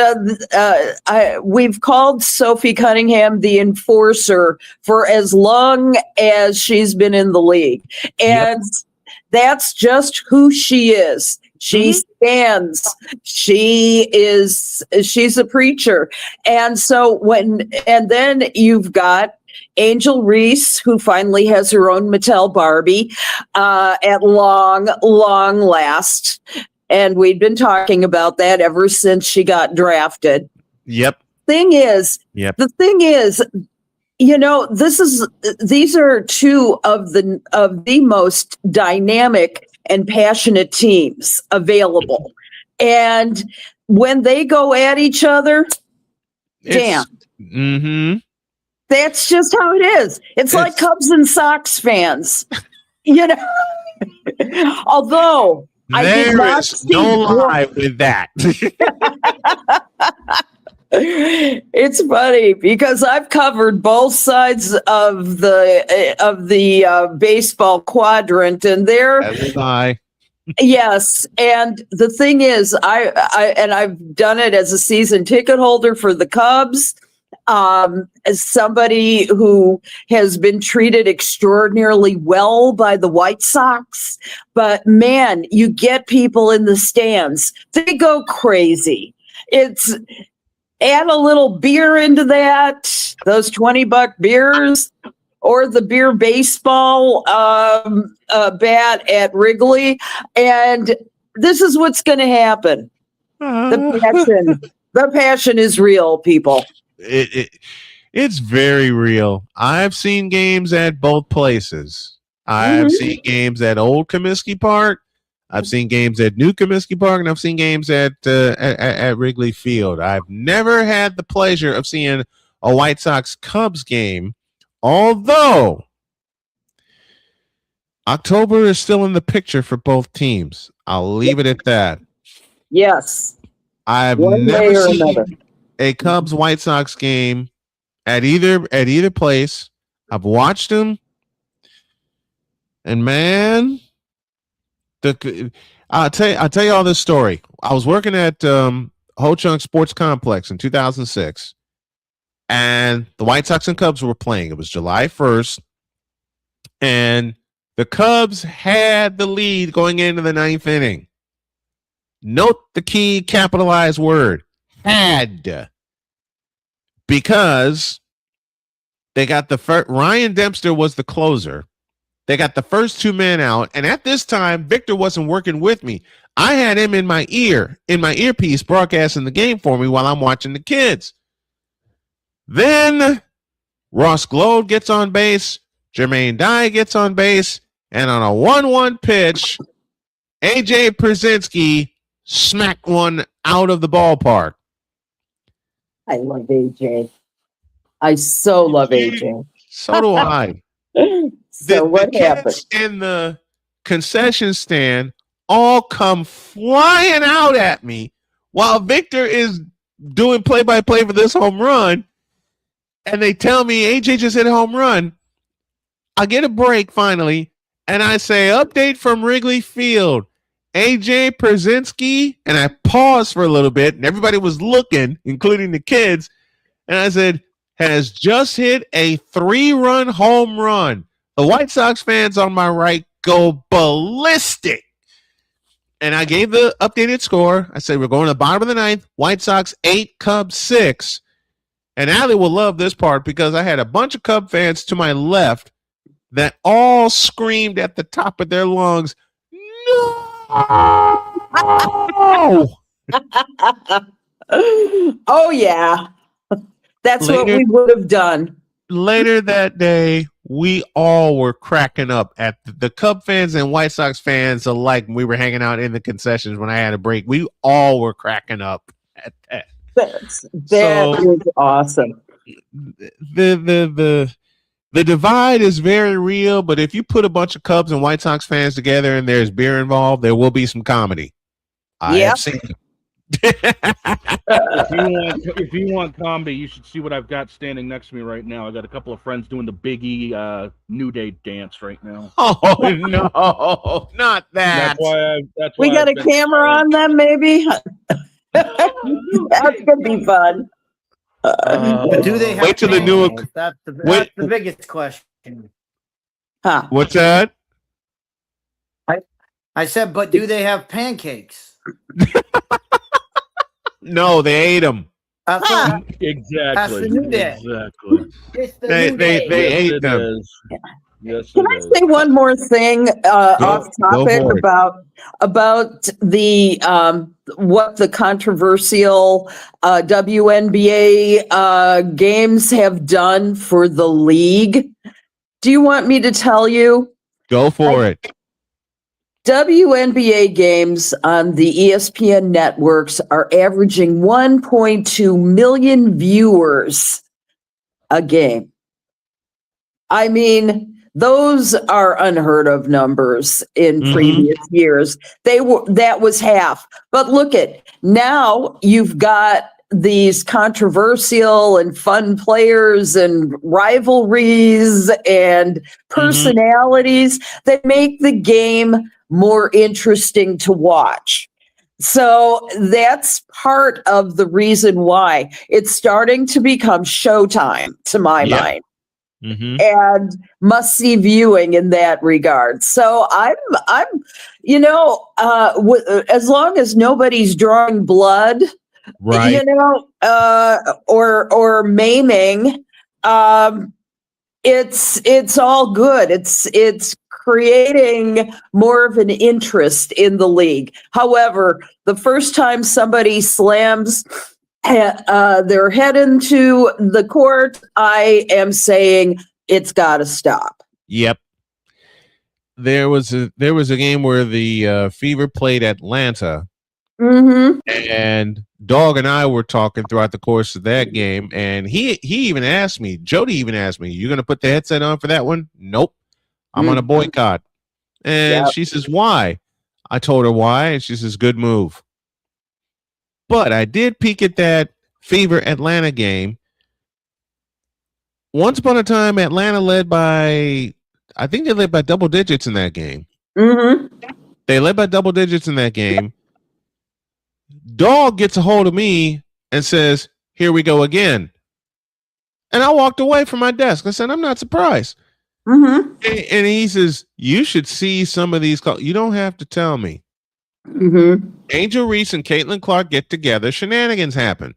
Z: we've called Sophie Cunningham the enforcer for as long as she's been in the league, and that's just who she is. She stands. She's a preacher. And so then you've got Angel Reese, who finally has her own Mattel Barbie at long last. And we've been talking about that ever since she got drafted.
A: Yep.
Z: The thing is, you know, these are two of the most dynamic and passionate teams available. And when they go at each other, that's just how it is. It's like Cubs and Sox fans, you know. Although
A: there's no lie with that.
Z: It's funny because I've covered both sides of the baseball quadrant, and yes. And the thing is, I've done it as a season ticket holder for the Cubs, as somebody who has been treated extraordinarily well by the White Sox. But man, you get people in the stands, they go crazy. Add a little beer into that, those $20 beers, or the beer baseball bat at Wrigley, and this is what's going to happen. The passion is real, people.
A: It's very real. I've seen games at both places. I've seen games at Old Comiskey Park. I've seen games at New Comiskey Park, and I've seen games at Wrigley Field. I've never had the pleasure of seeing a White Sox Cubs game, although October is still in the picture for both teams. I'll leave it at that.
Z: Yes.
A: I've never seen a Cubs White Sox game at either place. I've watched them, and man, I'll tell you all this story. I was working at Ho Chunk Sports Complex in 2006, and the White Sox and Cubs were playing. It was July 1st, and the Cubs had the lead going into the 9th inning. Note the key capitalized word, had, because they got the first. Ryan Dempster was the closer. They got the first two men out, and at this time, Victor wasn't working with me. I had him in my earpiece, broadcasting the game for me while I'm watching the kids. Then Ross Globe gets on base, Jermaine Dye gets on base, and on a 1-1 pitch, AJ Przinsky smacked one out of the ballpark.
Z: I love AJ. I so love AJ.
A: So do I.
Z: So what happened?
A: In the concession stand all come flying out at me while Victor is doing play-by-play for this home run, and they tell me AJ just hit a home run. I get a break finally, and I say, update from Wrigley Field. AJ Przinsky, and I paused for a little bit, and everybody was looking, including the kids, and I said, has just hit a 3-run home run. The White Sox fans on my right go ballistic. And I gave the updated score. I said, we're going to the bottom of the 9th. White Sox 8, Cubs 6. And Allie will love this part because I had a bunch of Cub fans to my left that all screamed at the top of their lungs, no!
Z: Oh, yeah. That's what we would have done.
A: Later that day, we all were cracking up at the Cub fans and White Sox fans alike. We were hanging out in the concessions when I had a break. We all were cracking up at that.
Z: That is awesome.
A: The divide is very real, but if you put a bunch of Cubs and White Sox fans together and there's beer involved, there will be some comedy. I have seen it.
I: If you want comedy, you should see what I've got standing next to me right now. I got a couple of friends doing the Biggie New Day dance right now.
A: Oh no, not that.
I: That's
Z: We
I: why
Z: got
I: I've
Z: a
I: been-
Z: camera on them, maybe. That's gonna be fun.
D: Do they have
A: wait till the new?
D: pancakes? That's the biggest question.
Z: Huh.
A: What's that?
D: I said, but do they have pancakes?
A: No, they ate them.
I: Exactly.
D: the New Day.
I: Exactly.
D: It's the
A: They
D: New Day.
A: ate them.
I: Yes,
Z: Can I say one more thing off topic
A: for it.
Z: about the what the controversial WNBA games have done for the league? Do you want me to tell you?
A: Go for it.
Z: WNBA games on the ESPN networks are averaging 1.2 million viewers a game. I mean, those are unheard of numbers in previous years. That was half. But look at now you've got these controversial and fun players and rivalries and personalities that make the game more interesting to watch. So that's part of the reason why it's starting to become showtime to my mind. And must see viewing in that regard. So I'm, as long as nobody's drawing blood,
A: right?
Z: Or maiming, it's all good. It's creating more of an interest in the league. However, the first time somebody slams their head into the court, I am saying it's got to stop.
A: Yep. There was a game where the Fever played Atlanta, and Dog and I were talking throughout the course of that game, and he even asked me, Jody even asked me, "You going to put the headset on for that one?" Nope, I'm on a boycott. And she says, "Why?" I told her why, and she says, "Good move." But I did peek at that Fever Atlanta game. Once upon a time, Atlanta led by, I think they led by double digits in that game. They led by double digits in that game. Dog gets a hold of me and says, "Here we go again." And I walked away from my desk. I said, "I'm not surprised." And he says, "You should see some of these calls. You don't have to tell me." Angel Reese and Caitlin Clark get together. Shenanigans happen.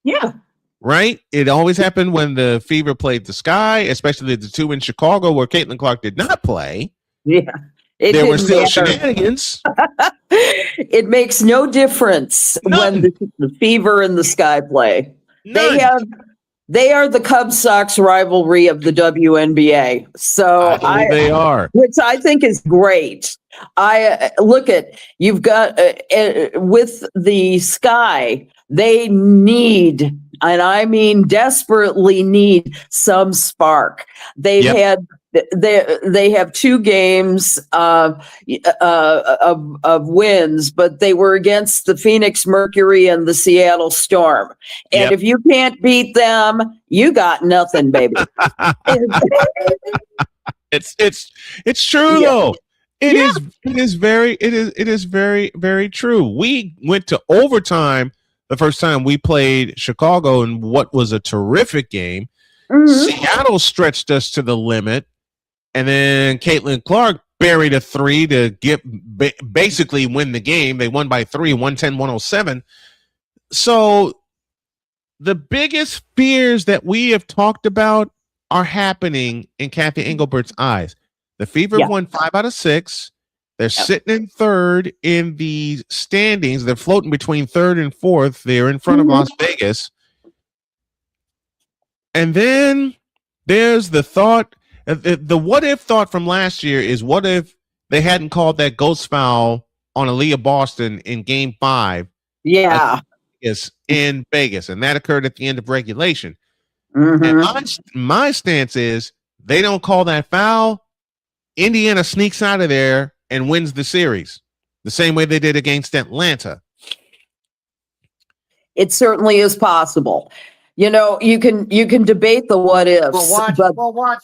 Z: Yeah.
A: Right? It always happened when the Fever played the Sky, especially the two in Chicago where Caitlin Clark did not play.
Z: Yeah.
A: There were still shenanigans.
Z: It makes no difference when the Fever and the Sky play. They are the Cubs Sox rivalry of the WNBA. So
A: they are,
Z: which I think is great. I look at you've got with the Sky. They need, and I mean desperately need, some spark. They have 2 games of wins, but they were against the Phoenix Mercury and the Seattle Storm. And if you can't beat them, you got nothing, baby.
A: It's true though. It is very, very true. We went to overtime the first time we played Chicago in what was a terrific game. Seattle stretched us to the limit, and then Caitlin Clark buried a 3 to basically win the game. They won by 3, 110-107. So the biggest fears that we have talked about are happening in Kathy Engelbert's eyes. The Fever won 5 out of 6. They're sitting in 3rd in the standings. They're floating between 3rd and 4th. They're in front of Las Vegas. And then there's the thought The what if thought from last year is what if they hadn't called that ghost foul on Aaliyah Boston in Game 5?
Z: Yeah.
A: In Vegas, and that occurred at the end of regulation.
Z: Mhm.
A: And my stance is they don't call that foul. Indiana sneaks out of there and wins the series the same way they did against Atlanta.
Z: It certainly is possible. You know, you can debate the what ifs.
D: Watch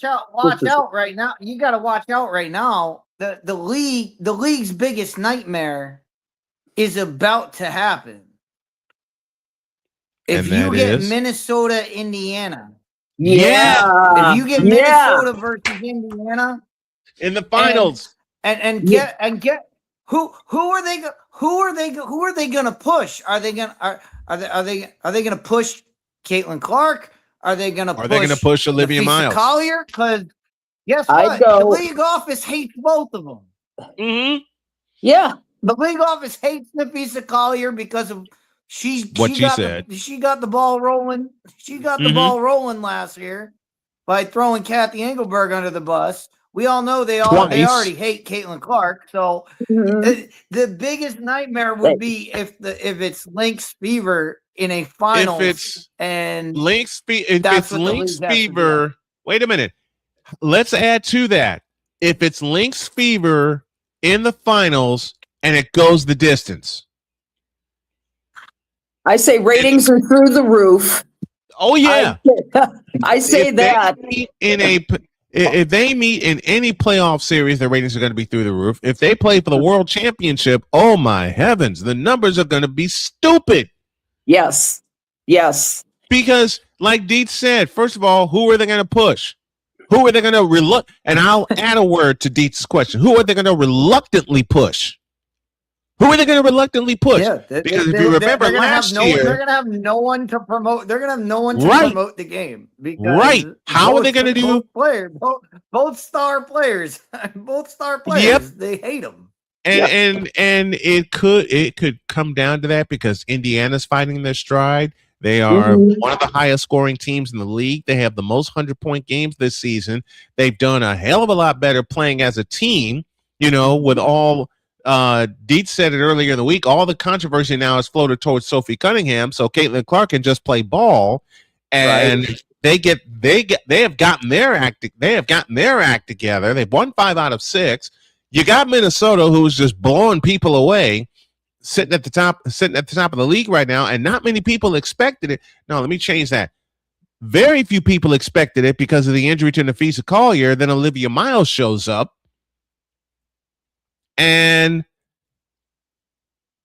D: out right now. You got to watch out right now. The league's biggest nightmare is about to happen. If you get Minnesota, Indiana.
Z: Yeah.
D: If you get Minnesota versus Indiana
A: in the finals,
D: and get who are they gonna push? Are they gonna push Caitlin Clark? Are they gonna
A: push Olivia
D: Nafisa
A: Miles?
D: Collier? Because guess what? The league office hates both of them.
A: Mm-hmm.
Z: Yeah.
D: The league office hates Nafisa Collier because of she got the ball rolling. She got the ball rolling last year by throwing Kathy Engelberg under the bus. We all know they already hate Caitlin Clark. So the biggest nightmare would be if it's Lynx Fever in a finals.
A: If it's
D: and
A: Lynx Fever, wait a minute. Let's add to that. If it's Lynx Fever in the finals and it goes the distance.
Z: I say ratings are through the roof.
A: Oh yeah,
Z: I say that.
A: If they meet in any playoff series, their ratings are going to be through the roof. If they play for the world championship, oh my heavens, the numbers are going to be stupid.
Z: Yes.
A: Because, like Deet said, first of all, who are they going to push? Who are they going to And I'll add a word to Deet's question. Who are they going to reluctantly push? Who are they going to reluctantly push?
D: Yeah,
A: because if you remember last year,
D: they're going to have no one to promote. They're going to have no one to promote the game.
A: Right? How are they going to do?
D: Both star players. Both star players. They hate them.
A: And it could come down to that because Indiana's fighting their stride. They are one of the highest scoring teams in the league. They have the most 100-point games this season. They've done a hell of a lot better playing as a team. You know, with all. Dietz said it earlier in the week. All the controversy now is floated towards Sophie Cunningham, so Caitlin Clark can just play ball, and they have gotten their act together. They've won 5 out of 6. You got Minnesota, who's just blowing people away, sitting at the top of the league right now, and not many people expected it. No, let me change that. Very few people expected it because of the injury to Nafisa Collier. Then Olivia Miles shows up. And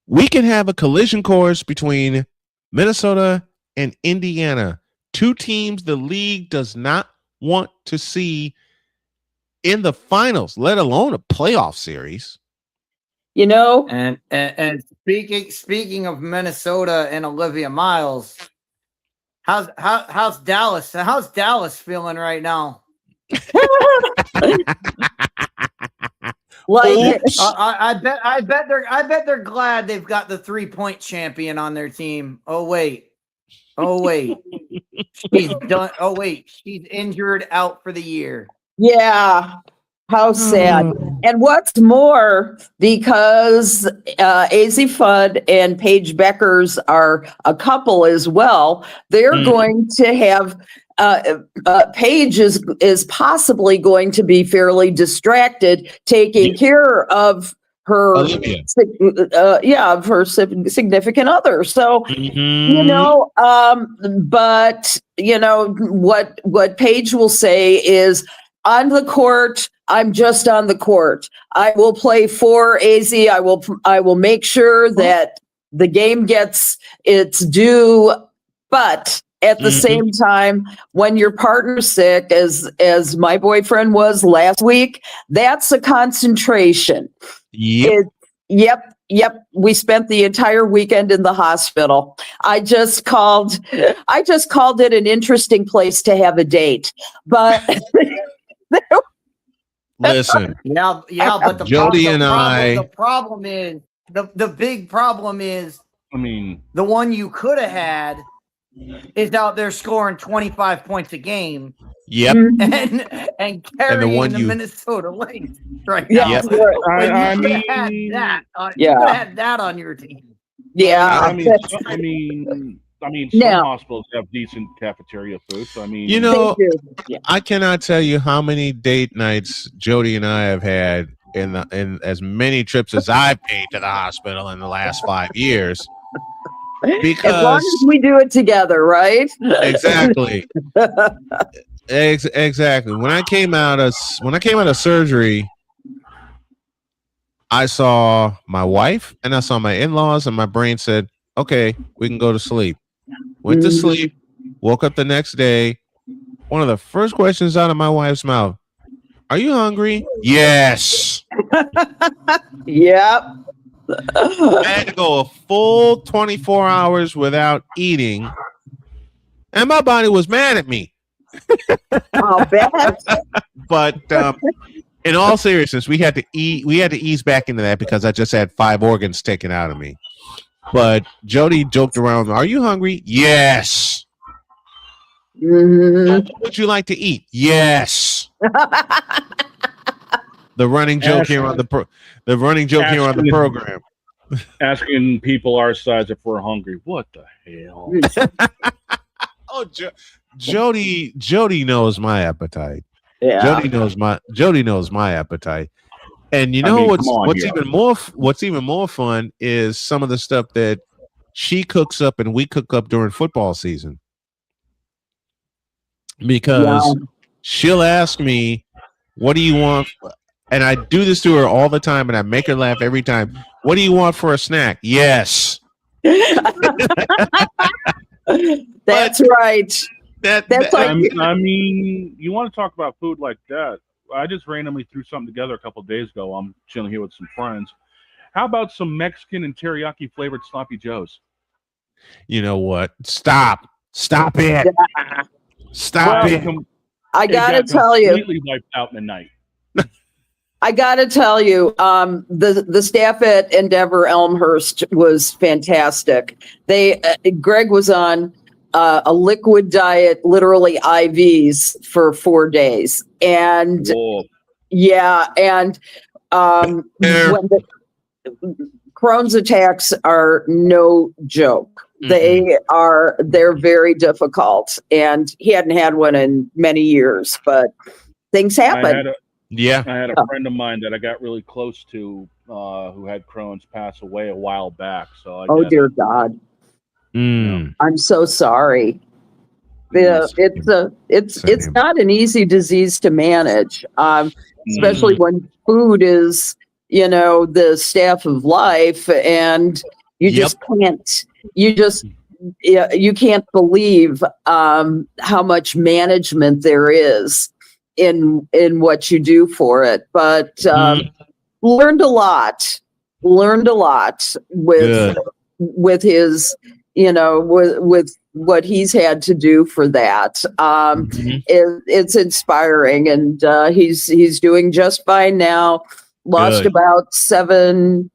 A: we can have a collision course between Minnesota and Indiana, 2 teams the league does not want to see in the finals, let alone a playoff series.
Z: You know,
D: and speaking of Minnesota and Olivia Miles, how's Dallas? How's Dallas feeling right now?
Z: Like
D: I bet they're glad they've got the 3-point champion on their team. Oh wait, she's done. Oh wait, she's injured out for the year.
Z: Yeah, how sad. And what's more, because AZ Fudd and Paige Beckers are a couple as well, they're going to have. Paige is possibly going to be fairly distracted taking care of her, of her significant other. So, you know, but you know what Paige will say is, on the court, I'm just on the court. I will play for AZ. I will make sure that the game gets its due, but at the same time, when your partner's sick, as my boyfriend was last week, that's a concentration. Yep. We spent the entire weekend in the hospital. I just called it an interesting place to have a date. But
A: listen.
D: But the big problem is,
I: I mean,
D: the one you could have had is out there scoring 25 points a game
A: Yep.
D: And carrying the Minnesota Lynx right now.
A: Yep.
I: I
D: You could have had that on your team.
Z: Yeah.
I: I mean, some hospitals have decent cafeteria food. So I mean,
A: You know, I cannot tell you how many date nights Jody and I have had in as many trips as I've paid to the hospital in the last 5 years. Because
Z: as long as we do it together, right?
A: Exactly. Exactly. When I came out of surgery, I saw my wife and I saw my in-laws, and my brain said, "Okay, we can go to sleep." Went to sleep. Woke up the next day. One of the first questions out of my wife's mouth: "Are you hungry?" Yes.
Z: Yep.
A: I had to go a full 24 hours without eating, and my body was mad at me.
Z: I'll bet.
A: But in all seriousness, we had to ease back into that because I just had 5 organs taken out of me. But Jody joked around, "Are you hungry?" Yes. What would you like to eat? Yes. The running joke here on the program.
I: Asking people our size if we're hungry. What the hell?
A: Oh, Jody knows my appetite.
Z: Yeah.
A: Jody knows my appetite. And you know what's even more fun is some of the stuff that she cooks up and we cook up during football season. Because she'll ask me, "What do you want?" And I do this to her all the time, and I make her laugh every time. "What do you want for a snack?" Yes.
Z: That's right. That's like.
I: I mean, you want to talk about food like that? I just randomly threw something together a couple of days ago. I'm chilling here with some friends. How about some Mexican and teriyaki flavored sloppy joes?
A: You know what? Stop it. Stop it.
Z: I gotta tell you,
I: completely wiped out in the night.
Z: I gotta tell you, the staff at Endeavor Elmhurst was fantastic. Greg was on a liquid diet, literally IVs for 4 days, and when Crohn's attacks are no joke. They're very difficult, and he hadn't had one in many years, but things happen.
A: I
I: had a friend of mine that I got really close to who had Crohn's pass away a while back. So
Z: dear God. I'm so sorry. Yeah, it's not an easy disease to manage, especially when food is, the staff of life, and you just can't. You can't believe how much management there is in what you do for it. But learned a lot with his, with what he's had to do for that. It's inspiring, and he's doing just fine now. Lost about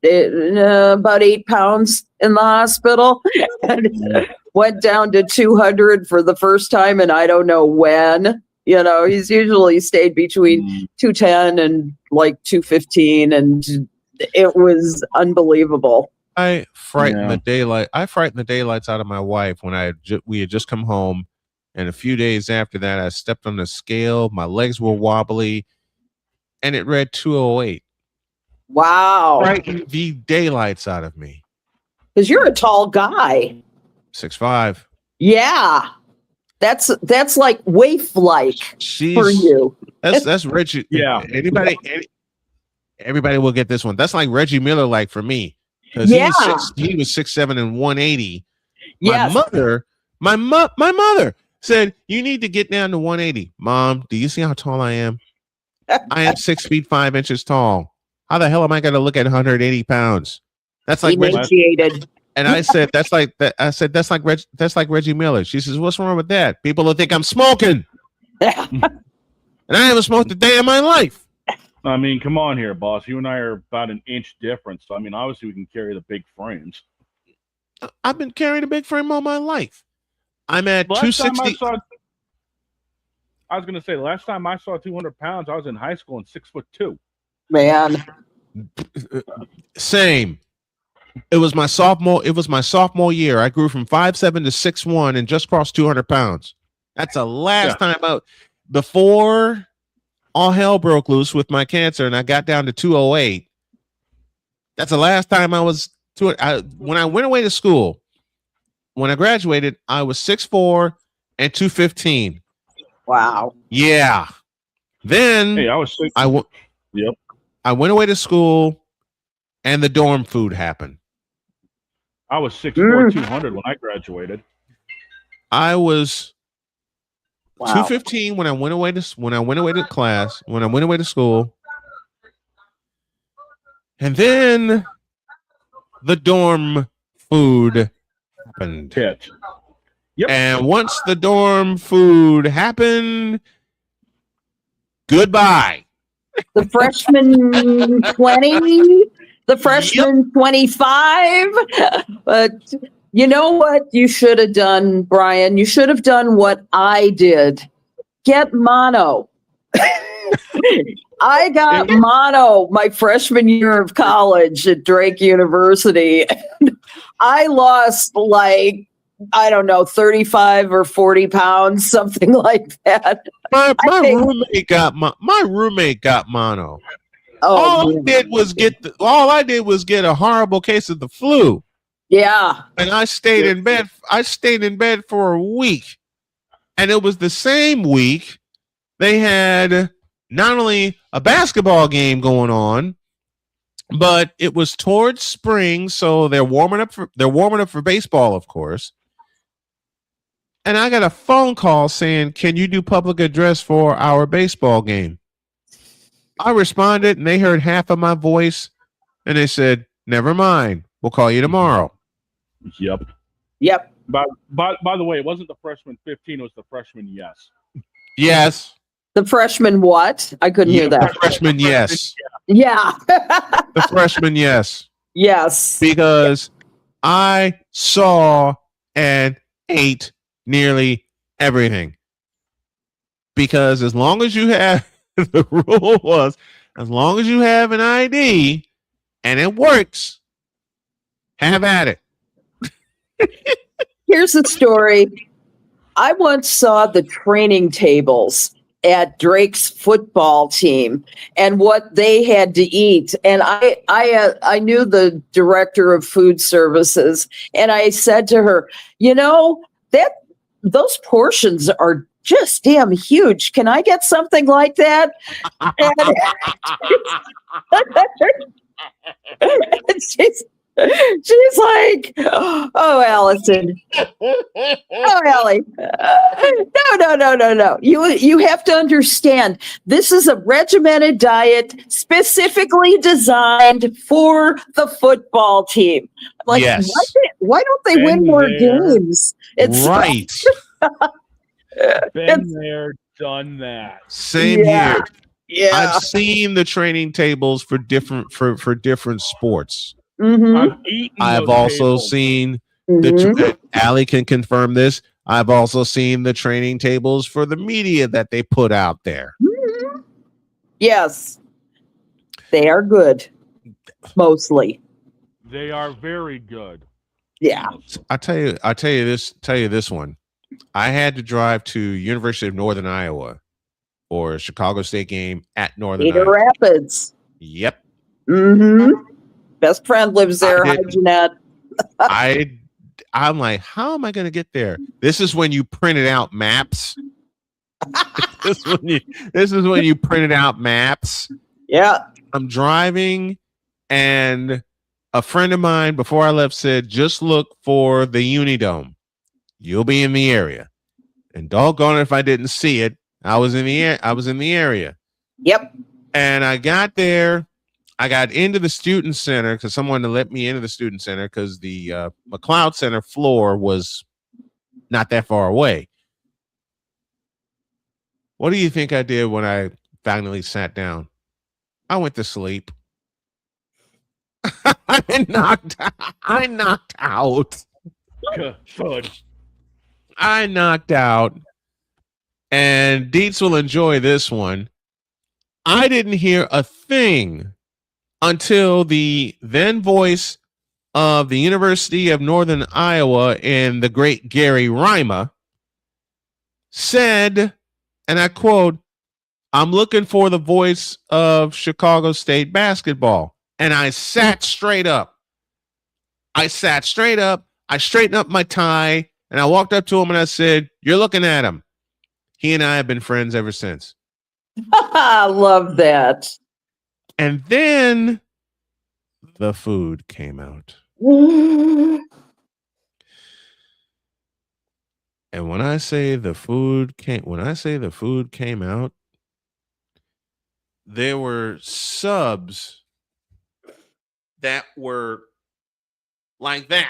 Z: 8 pounds in the hospital, and went down to 200 for the first time, and I don't know when. He's usually stayed between 210 and like 215, and it was unbelievable.
A: I frightened the daylights out of my wife when we had just come home, and a few days after that, I stepped on the scale. My legs were wobbly, and it read 208.
Z: Wow!
A: Frightened the daylights out of me.
Z: Because you're a tall guy.
A: 6'5".
Z: Yeah, that's like waif-like for you.
A: That's Reggie.
I: Yeah.
A: Everybody will get this one. That's like Reggie Miller, like for me. Because he was 6'7" and 180.
Z: Yes.
A: My mother said, "You need to get down to 180. Mom, do you see how tall I am? I am 6 feet 5 inches tall. How the hell am I going to look at 180 pounds? That's like
Z: emaciated."
A: And I said, "That's like that." I said, "That's like Reggie Miller." She says, "What's wrong with that? People will think I'm smoking." And I haven't smoked a day in my life.
I: I mean, come on here, boss. You and I are about an inch difference. So, I mean, obviously we can carry the big frames.
A: I've been carrying a big frame all my life. I'm at 260.
I: I was gonna say last time I saw 200 pounds, I was in high school and 6'2".
Z: Man.
A: Same. It was my sophomore year. I grew from 5'7" to 6'1" and just crossed 200 pounds. That's the last time out before all hell broke loose with my cancer and I got down to 208. That's the last time I was when I went away to school. When I graduated, I was 6'4" and 215.
Z: Wow.
A: Yeah. Then
I: Hey, I was 6. Yep.
A: I went away to school and the dorm food happened.
I: I was 6'4", 200 when I graduated.
A: I was 215 when I went away to class, when I went away to school. And then the dorm food happened.
I: Yep.
A: And once the dorm food happened, goodbye.
Z: The freshman 20, the freshman 25. But you know what you should have done, Brian? You should have done what I did. Get mono. I got mono my freshman year of college at Drake University. I lost like, I don't know, 35 or 40 pounds, something like that.
A: My roommate got mono.
Z: Oh,
A: all I did was get a horrible case of the flu.
Z: Yeah.
A: And I stayed in bed. I stayed in bed for a week. And it was the same week they had not only a basketball game going on, but it was towards spring, so they're warming up for baseball, of course. And I got a phone call saying, "Can you do public address for our baseball game?" I responded, and they heard half of my voice, and they said, "Never mind. We'll call you tomorrow."
I: Yep. By the way, it wasn't the freshman 15; it was the freshman yes.
A: Yes.
Z: The freshman what? I couldn't hear that.
A: The freshman yes.
Z: Yeah.
A: The freshman yes.
Z: Yes.
A: Because I saw and ate nearly everything. Because as long as you have, the rule was, as long as you have an ID and it works, have at it.
Z: Here's the story. I once saw the training tables at Drake's football team and what they had to eat. And I knew the director of food services, and I said to her, you know, those portions are just damn huge. Can I get something like that? And she's like, "Oh, Allison. Oh, Allie. No. You have to understand, this is a regimented diet specifically designed for the football team." Like,
A: yes.
Z: Why don't they win more games? It's
A: right.
I: Been there, done that.
A: Same here.
Z: Yeah.
A: I've seen the training tables for different sports.
Z: Mm-hmm.
A: I've also seen Allie can confirm this. I've also seen the training tables for the media that they put out there.
Z: Mm-hmm. Yes, they are good. Mostly,
I: they are very good.
Z: Yeah,
A: I tell you this one. I had to drive to University of Northern Iowa for a Chicago State game at Northern
Z: Cedar
A: Iowa.
Z: Rapids.
A: Yep.
Z: Mm-hmm. Best friend lives there. Hi, Jeanette.
A: I'm like, how am I going to get there? This is when you printed out maps. This is when you printed out maps.
Z: Yeah.
A: I'm driving, and a friend of mine before I left said, "Just look for the Unidome. You'll be in the area." And doggone it if I didn't see it. I was in the area.
Z: Yep.
A: And I got there. I got into the student center because someone let me into the student center because the McLeod Center floor was not that far away. What do you think I did when I finally sat down? I went to sleep. I knocked out.
I: Good.
A: I knocked out. and Dietz will enjoy this one. I didn't hear a thing until the then voice of the University of Northern Iowa and the great Gary Rima said, and I quote, "I'm looking for the voice of Chicago State basketball." And I sat straight up. I straightened up my tie, and I walked up to him and I said, "You're looking at him." He and I have been friends ever since.
Z: I love that.
A: And then the food came out. And when I say the food came out, there were subs that were like that.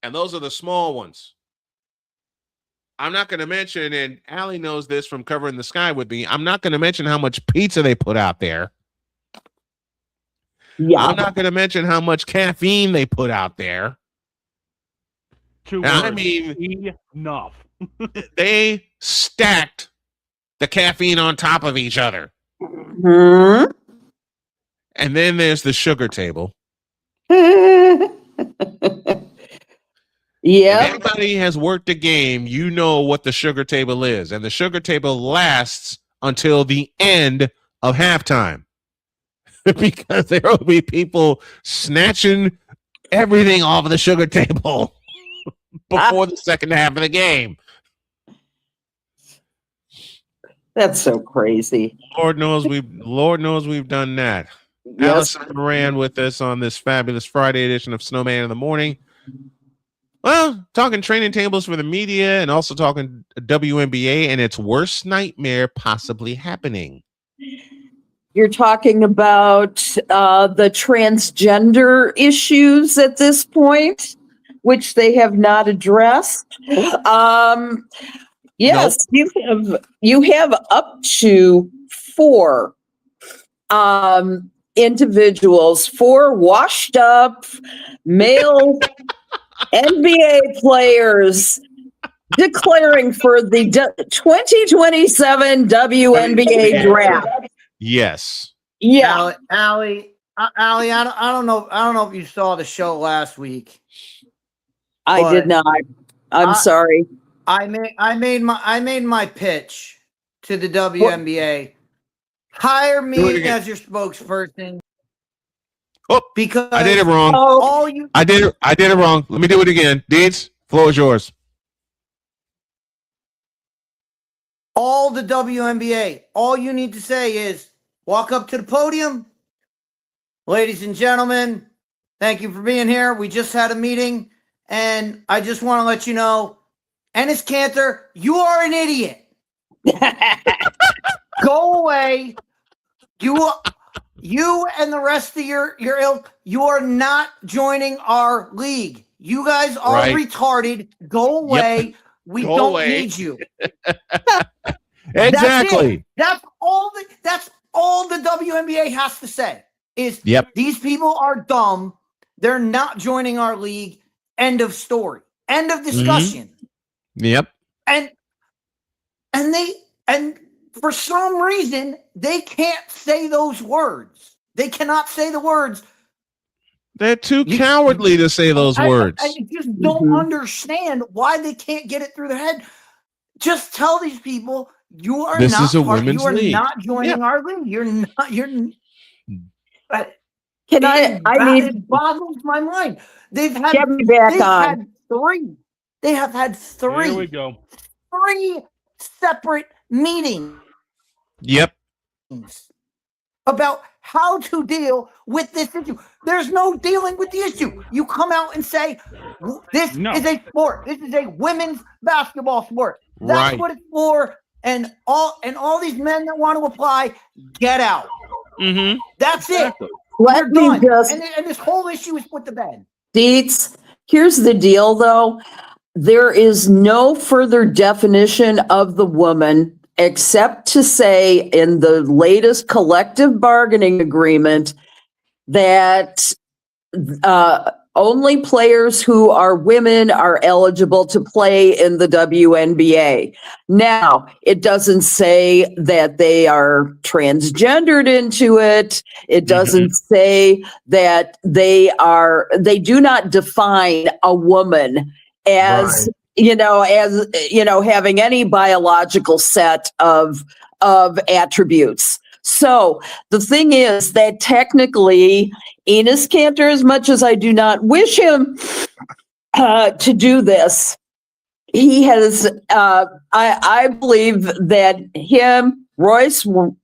A: And those are the small ones. I'm not going to mention, and Allie knows this from covering the sky with me, I'm not going to mention how much pizza they put out there. Yeah. I'm not going to mention how much caffeine they put out there. I mean,
I: enough.
A: They stacked the caffeine on top of each other.
Z: Mm-hmm.
A: And then there's the sugar table.
Z: Yeah.
A: If anybody has worked a game, you know what the sugar table is. And the sugar table lasts until the end of halftime. Because there will be people snatching everything off of the sugar table before the second half of the game.
Z: That's so crazy.
A: Lord knows we've done that. Yes. Allison Moran with us on this fabulous Friday edition of Snowman in the Morning. Well, talking training tables for the media and also talking WNBA and its worst nightmare possibly happening.
Z: You're talking about the transgender issues at this point, which they have not addressed. Yes, nope. you have up to 4 individuals, 4 washed up male NBA players declaring for the 2027 WNBA draft.
A: Yes.
Z: Yeah.
D: Allie, I don't know if you saw the show last week.
Z: I did not. I'm sorry.
D: I made my pitch to the WNBA. What? Hire me as your spokesperson.
A: Oh,
D: because
A: I did it wrong. I did it wrong. Let me do it again. Deeds, floor is yours.
D: All the WNBA, all you need to say is walk up to the podium. Ladies and gentlemen, thank you for being here. We just had a meeting, and I just want to let you know, Enes Kanter, you are an idiot. Go away. You and the rest of your ilk, you are not joining our league. You guys are retarded. Go away. Yep. We don't need you.
A: Exactly.
D: That's all the WNBA has to say is these people are dumb. They're not joining our league. End of story. End of discussion.
A: Mm-hmm. Yep.
D: And for some reason, they can't say those words. They cannot say the words.
A: They're too cowardly to say those words.
D: I just don't understand why they can't get it through their head. Just tell these people you are
A: this
D: not
A: is a women's league.
D: You are not joining our league. You're not. It boggles my mind. They've had.
Z: Get me back on.
D: They have had 3.
I: Here we go.
D: 3 separate meetings.
A: Yep.
D: About how to deal with this issue. There's no dealing with the issue. You come out and say, this is a sport. This is a women's basketball sport. That's what it's for. And all these men that want to apply, get out.
A: Mm-hmm.
D: That's it.
Z: Let me just...
D: And this whole issue is put to bed.
Z: Dietz, here's the deal, though. There is no further definition of the woman except to say in the latest collective bargaining agreement that only players who are women are eligible to play in the WNBA. Now, it doesn't say that they are transgendered into it. It doesn't say that they do not define a woman as, having any biological set of attributes. So the thing is that technically Enes Kanter, as much as I do not wish him to do this, he has, I believe that him, Royce White,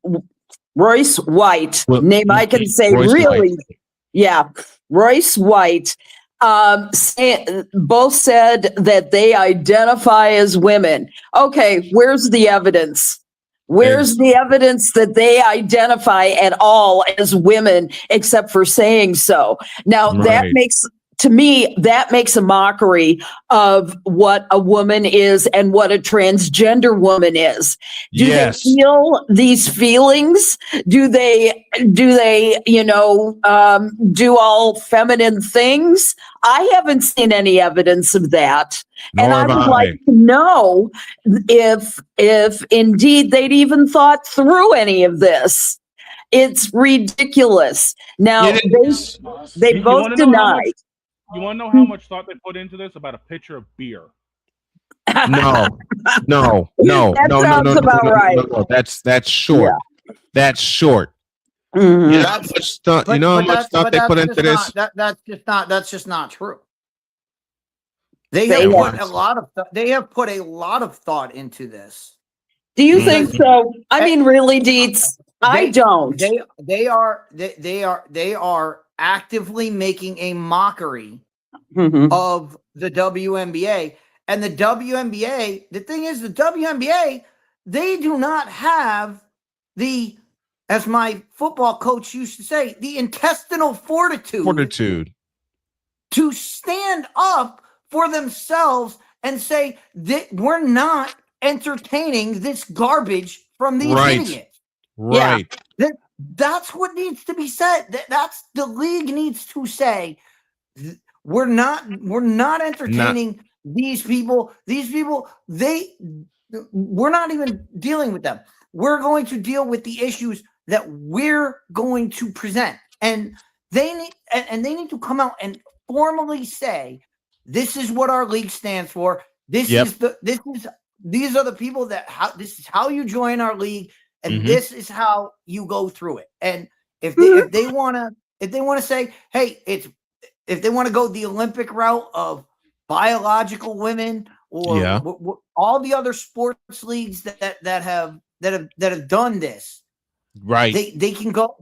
Z: name I can say
A: Royce
Z: really,
A: White.
Z: yeah, Royce White, both said that they identify as women. Okay, where's the evidence? Where's the evidence that they identify at all as women, except for saying so? Now, that makes a mockery of what a woman is and what a transgender woman is. Do they feel these feelings? Do they, do all feminine things? I haven't seen any evidence of that. And I would like to know if indeed they'd even thought through any of this. It's ridiculous. Now, they both denied.
I: You want to know how much thought they put into this? About a pitcher of beer.
A: No.
Z: That sounds about right.
A: No. That's short.
Z: Yeah.
A: That's short.
Z: Mm-hmm.
A: You know how much thought they put into this?
D: That's just not true. They have put a lot of thought into this.
Z: Do you think so? I mean, really, Dietz? I don't.
D: They are actively making a mockery of the WNBA. And the WNBA, the thing is, the WNBA, they do not have the, as my football coach used to say, the intestinal fortitude to stand up for themselves and say that we're not entertaining this garbage from these idiots.
A: Right.
D: Yeah. That's what needs to be said. That's the league needs to say. We're not entertaining these people. These people, we're not even dealing with them. We're going to deal with the issues that we're going to present. And they need to come out and formally say, this is what our league stands for. These are the people this is how you join our league, and this is how you go through it. And if they want to say, hey, if they want to go the Olympic route of biological women or all the other sports leagues that have done this, right? They can go.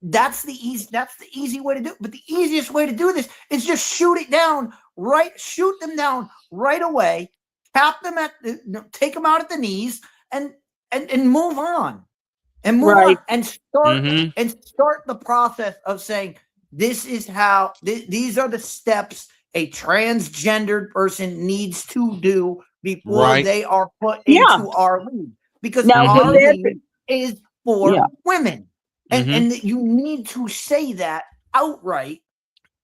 D: That's the easy way to do it. But the easiest way to do this is just shoot them down right away, tap them take them out at the knees, and move on, and move on, and start the process of saying, this is how these are the steps a transgendered person needs to do before they are put into our league, because our league is for women, and you need to say that outright.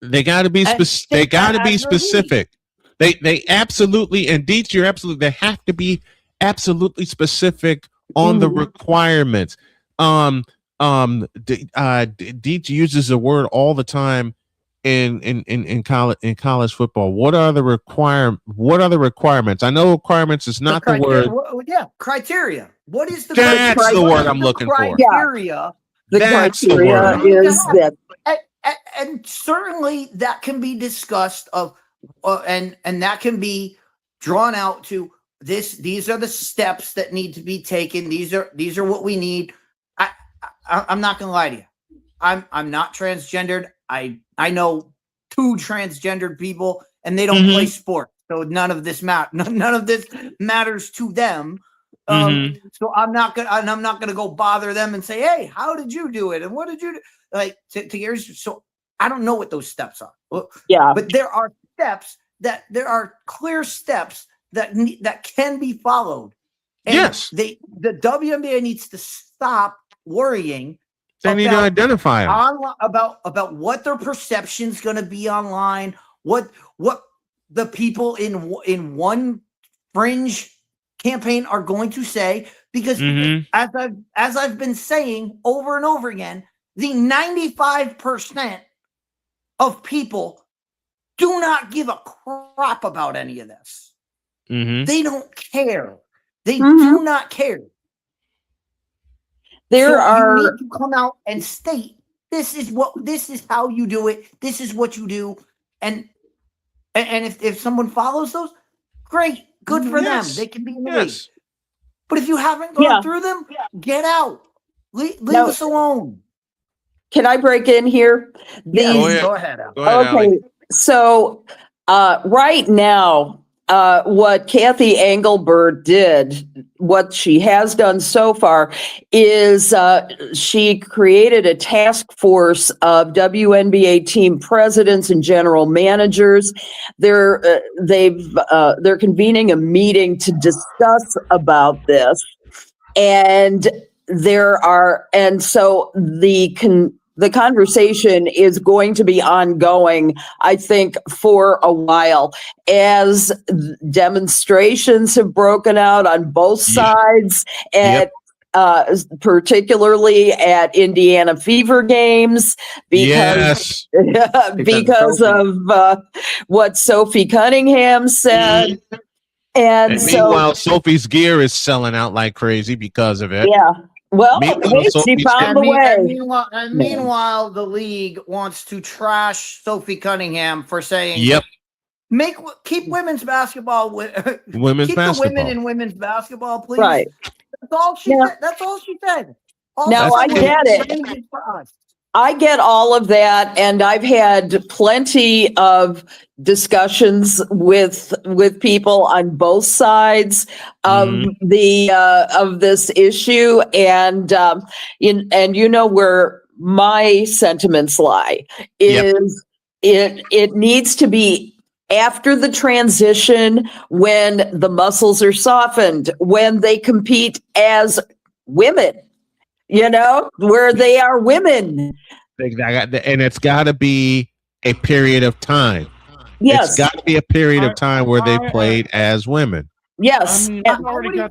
A: They got to be specific. They got to be specific. They absolutely, and Dietz, you're absolutely. They have to be absolutely specific on the requirements. Dietz uses a word all the time in college football. What are the requirements? I know requirements is not the word.
D: Criteria. What is the
A: That's
D: criteria?
A: the word I'm looking for.
D: Criteria.
Z: The criteria is that,
D: and certainly that can be discussed and that can be drawn out to this. These are the steps that need to be taken. These are what we need. I'm not gonna lie to you. I'm not transgendered. I know 2 transgendered people, and they don't play sport, so none of this matters to them. So I'm not gonna go bother them and say, hey, how did you do it, and what did you do? Like to yours. So I don't know what those steps are. But there are clear steps that can be followed. And the WNBA needs to stop worrying
A: They need to identify them.
D: About what their perception's going to be online, what the people in one fringe campaign are going to say, because as I've been saying over and over again, the 95% of people do not give a crap about any of this. They don't care. They do not care. You need to come out and state this is how you do it. This is what you do, and if someone follows those, great, good for them. They can be in the league. But if you haven't gone through them, get out. Leave us alone.
Z: Can I break in here?
D: Go ahead.
Z: Okay, so right now, what Kathy Engelbert did, what she has done so far, is she created a task force of WNBA team presidents and general managers. They're convening a meeting to discuss about this, and so the conversation is going to be ongoing, I think, for a while, as demonstrations have broken out on both sides, particularly at Indiana Fever games, because of what Sophie Cunningham said. And
A: meanwhile, Sophie's gear is selling out like crazy because of it.
Z: Yeah. Well, she found the way.
D: Meanwhile, the league wants to trash Sophie Cunningham for saying, keep women's basketball
A: women's
D: keep
A: basketball.
D: the women in women's basketball, please.
Z: Right.
D: That's all she said. That's all she said.
Z: Now I get it. I get all of that, and I've had plenty of discussions with people on both sides of of this issue, and you know where my sentiments lie is it needs to be after the transition, when the muscles are softened, when they compete as women. Where they are women.
A: And it's got to be a period of time.
Z: Yes.
A: It's got to be a period of time where they played as women.
Z: Yes.
D: I would even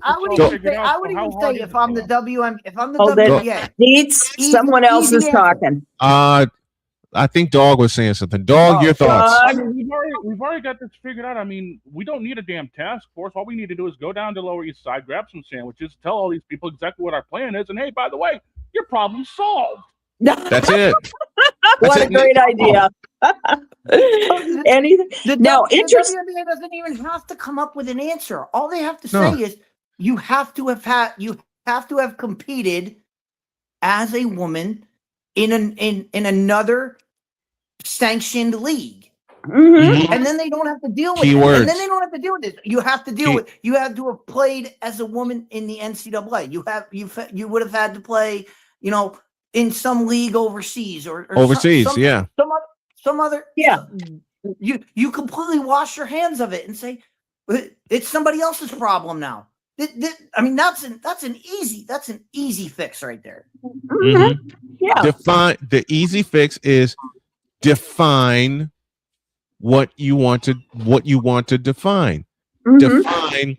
D: say if I'm the WNBA.
Z: Needs someone else is talking.
A: I think Dog was saying something. Dog, your thoughts?
I: We've already got this figured out. I mean, we don't need a damn task force. All we need to do is go down to Lower East Side, grab some sandwiches, tell all these people exactly what our plan is, and hey, by the way, your problem's solved.
A: That's it.
Z: What a great idea. Anything?
D: The WNBA doesn't even have to come up with an answer. All they have to say is you have to have competed as a woman in another sanctioned league. And then they don't have to deal with it. And then they don't have to deal with it. You have to deal with. You have to have played as a woman in the NCAA. You would have had to play, in some league overseas or
A: overseas,
D: some other. You completely wash your hands of it and say it's somebody else's problem now. I mean, that's an easy fix right there.
Z: Yeah.
A: The easy fix is define what you want to define. Define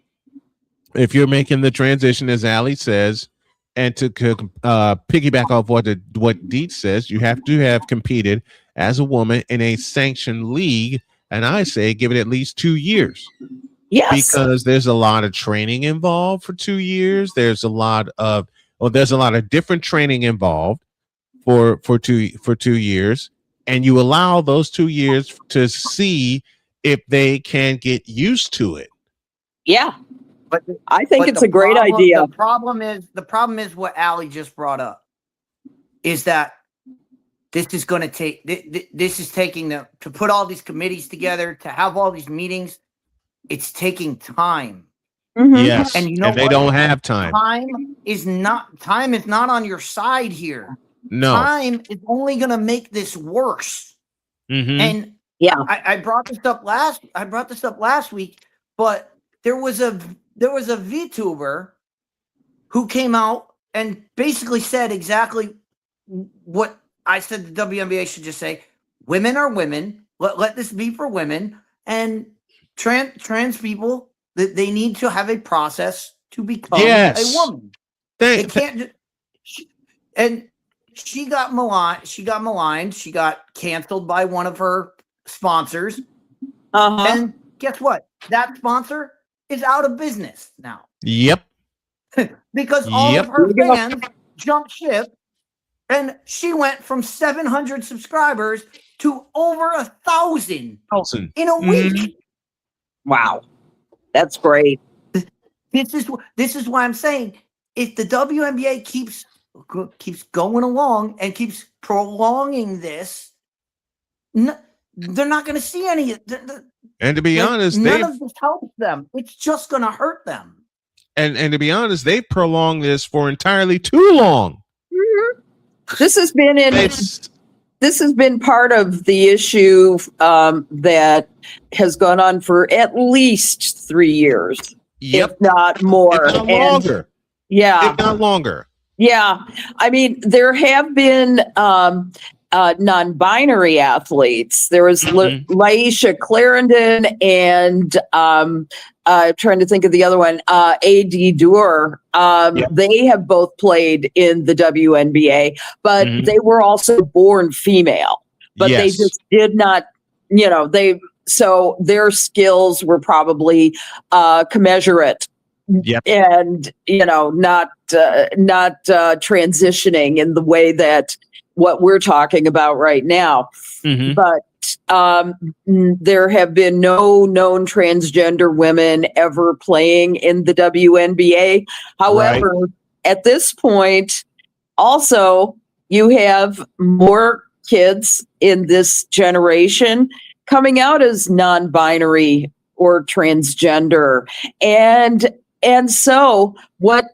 A: if you're making the transition, as Ali says, and to piggyback off what Deet says, you have to have competed as a woman in a sanctioned league, and I say give it at least 2 years.
Z: Yes,
A: because there's a lot of training involved for 2 years. There's a lot of different training involved for 2 years, and you allow those 2 years to see if they can get used to it.
Z: Yeah, but I think it's a great idea.
D: The problem is what Ali just brought up is that this is going to take. This is taking to put all these committees together, to have all these meetings. It's taking time.
A: Yes, and they don't have time.
D: Time is not on your side here.
A: No,
D: time is only going to make this worse. And I brought this up last week, but there was a VTuber who came out and basically said exactly what I said the WNBA should just say, women are women. Let this be for women. And trans people, they need to have a process to become a woman. They can't and she got maligned. She got canceled by one of her sponsors. And guess what? That sponsor is out of business now.
A: Yep.
D: Because all of her fans jumped ship, and she went from 700 subscribers to over 1,000 in a week.
Z: Wow, that's great.
D: This is why I'm saying, if the WNBA keeps going along and keeps prolonging this, they're not going to see any.
A: And to be honest,
D: none of this helps them. It's just going to hurt them.
A: And to be honest, they've prolonged this for entirely too long.
Z: This has been part of the issue that has gone on for at least 3 years, if not more.
A: If not longer.
Z: Yeah.
A: If not longer.
Z: Yeah. I mean, there have been non-binary athletes. There was Laisha Clarendon and trying to think of the other one, A.D. Doer. They have both played in the WNBA, but they were also born female. But they just did not, so their skills were probably commensurate. And not transitioning in the way that what we're talking about right now. But there have been no known transgender women ever playing in the WNBA. However, at this point, also you have more kids in this generation coming out as non-binary or transgender, and so what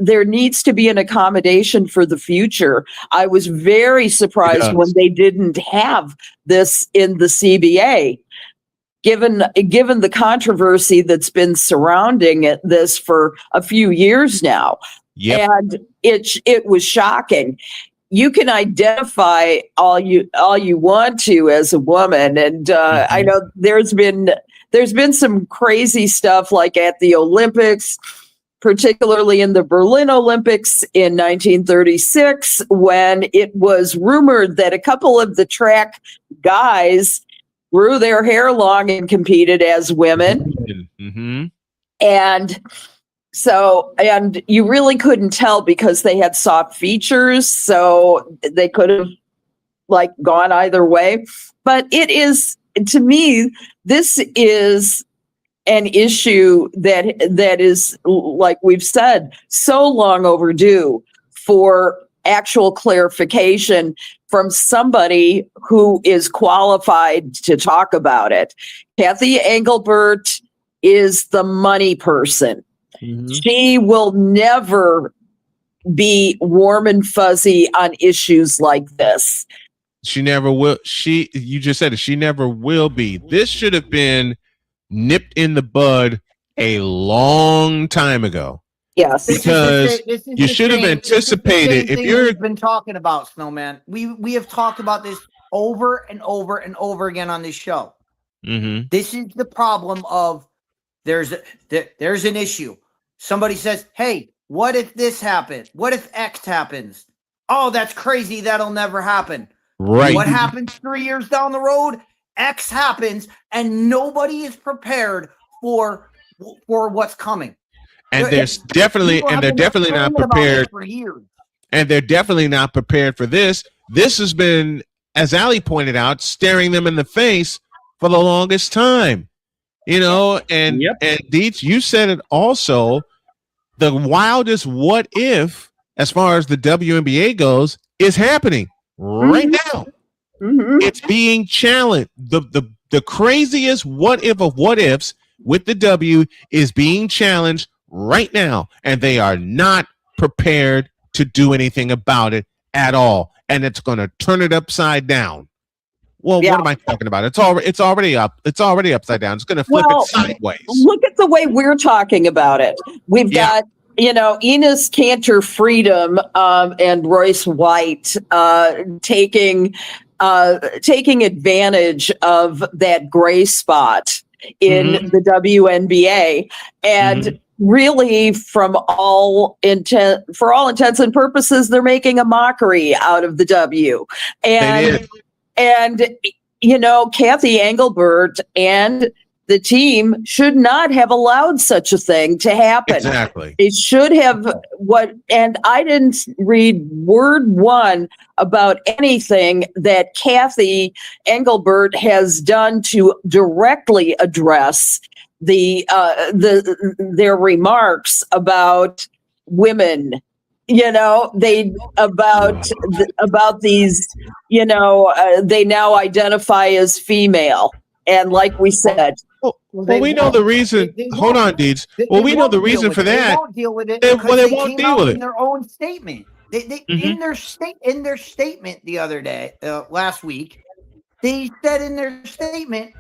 Z: there needs to be an accommodation for the future. I was very surprised when they didn't have this in the CBA, given the controversy that's been surrounding this for a few years now. And it was shocking. You can identify all you want to as a woman, and I know there's been some crazy stuff like at the Olympics, particularly in the Berlin Olympics in 1936, when it was rumored that a couple of the track guys grew their hair long and competed as women. And you really couldn't tell because they had soft features, so they could have gone either way. But it is, to me, this is an issue that is, like we've said, so long overdue for actual clarification from somebody who is qualified to talk about it. Kathy Engelbert is the money person. She will never be warm and fuzzy on issues like this.
A: She never will. You just said it. She never will be. This should have been nipped in the bud a long time ago.
Z: Yes,
A: because you should have anticipated. If you've
D: been talking about, Snowman, we have talked about this over and over and over again on this show. This is the problem of there's an issue. Somebody says, "Hey, what if this happened? What if X happens?" Oh, that's crazy. That'll never happen.
A: Right.
D: What happens 3 years down the road? X happens, and nobody is prepared for what's coming.
A: And they're definitely not prepared
D: for years.
A: And they're definitely not prepared for this. This has been, as Ali pointed out, staring them in the face for the longest time. And Deets, you said it also. The wildest what if, as far as the WNBA goes, is happening right now. It's being challenged. The craziest what if of what ifs with the W is being challenged right now, and they are not prepared to do anything about it at all. And it's going to turn it upside down. Well, what am I talking about? It's already up. It's already upside down. It's going to flip it sideways.
Z: Look at the way we're talking about it. We've got Enos Cantor Freedom and Royce White taking advantage of that gray spot in the WNBA, and really, for all intents and purposes, they're making a mockery out of the W. And Kathy Engelbert and the team should not have allowed such a thing to happen.
A: Exactly.
Z: It should have and I didn't read word one about anything that Kathy Engelbert has done to directly address their remarks about women. About these, they now identify as female. And like we said,
A: well, we know the reason. Hold on, Deeds. Well, we know the reason for that.
D: They won't deal with it.
A: They
D: won't deal with it in their own statement. In their statement the other day, last week, they said in their statement,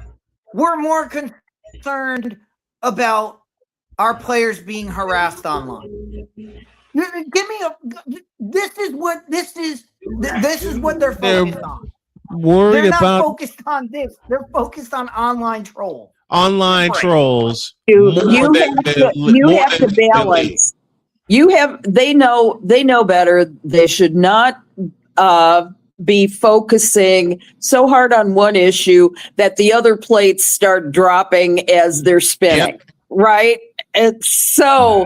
D: we're more concerned about our players being harassed online. This is what they're focused on. They're not focused on this. They're focused on online trolls.
Z: You have to balance. They know better. They should not be focusing so hard on one issue that the other plates start dropping as they're spinning. Right? It's so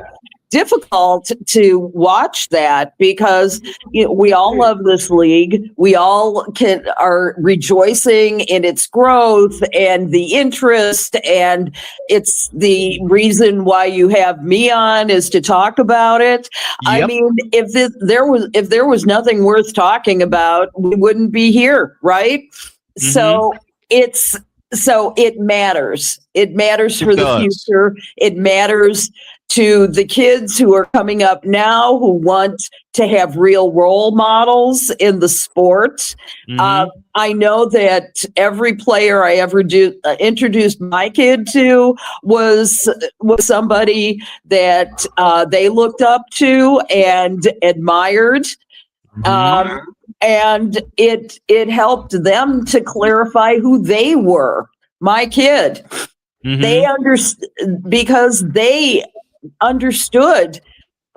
Z: difficult to watch that because we all love this league. We all are rejoicing in its growth and the interest, and it's the reason why you have me on is to talk about it. I mean, if there was nothing worth talking about, we wouldn't be here, right? So it matters. It matters for the future. It matters to the kids who are coming up now who want to have real role models in the sport. I know that every player I ever introduced my kid to was somebody that they looked up to and admired. And it helped them to clarify who they were. My kid, they because they understood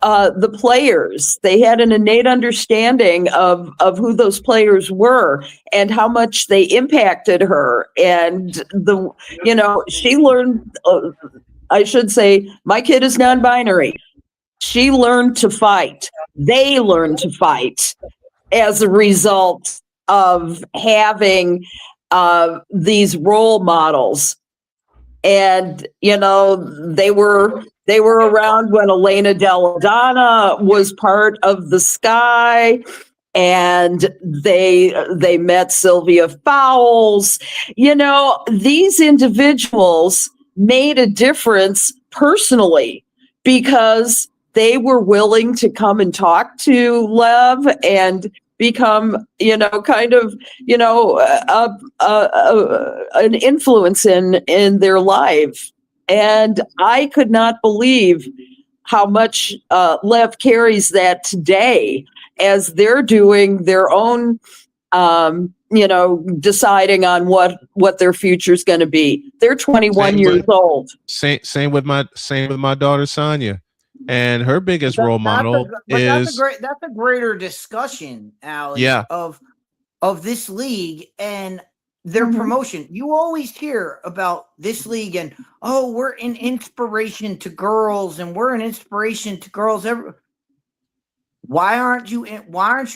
Z: the players. They had an innate understanding of who those players were and how much they impacted her. And she learned. I should say, my kid is non-binary. She learned to fight. They learned to fight as a result of having these role models. And, they were around when Elena Della was part of the Sky, and they met Sylvia Fowles. These individuals made a difference personally because they were willing to come and talk to Lev and become, an influence in their life. And I could not believe how much Lev carries that today as they're doing their own, deciding on what their future is going to be. They're 21 years old.
A: Same with my daughter Sonia. And her biggest role model is
D: that's a greater discussion, Alex, of this league and their promotion. You always hear about this league and we're an inspiration to girls and we're an inspiration to girls. Why aren't you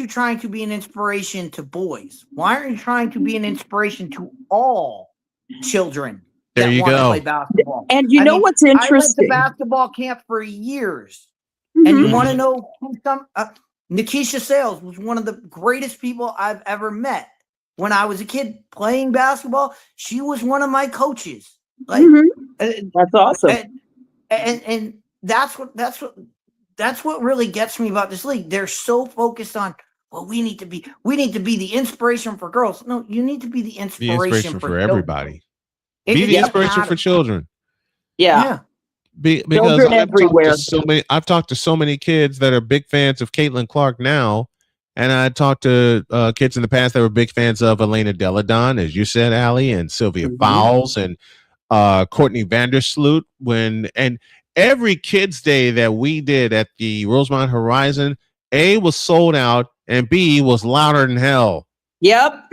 D: trying to be an inspiration to boys? Why aren't you trying to be an inspiration to all children?
A: There you go.
D: Play basketball.
Z: And what's interesting?
D: I went to basketball camp for years, and you want to know who Nikisha Sales was one of the greatest people I've ever met. When I was a kid playing basketball, she was one of my coaches.
Z: That's awesome.
D: And that's what really gets me about this league. They're so focused on, we need to be the inspiration for girls. No, you need to be the inspiration
A: for everybody.
D: Be
A: the inspiration for children.
Z: Yeah.
A: Because
Z: Children everywhere.
A: I've talked to so many kids that are big fans of Caitlin Clark now, and I talked to kids in the past that were big fans of Elena Deladon, as you said, Allie, and Sylvia Fowles and Courtney Vandersloot. And every Kids Day that we did at the Rosemont Horizon, A, was sold out, and B, was louder than hell.
Z: Yep.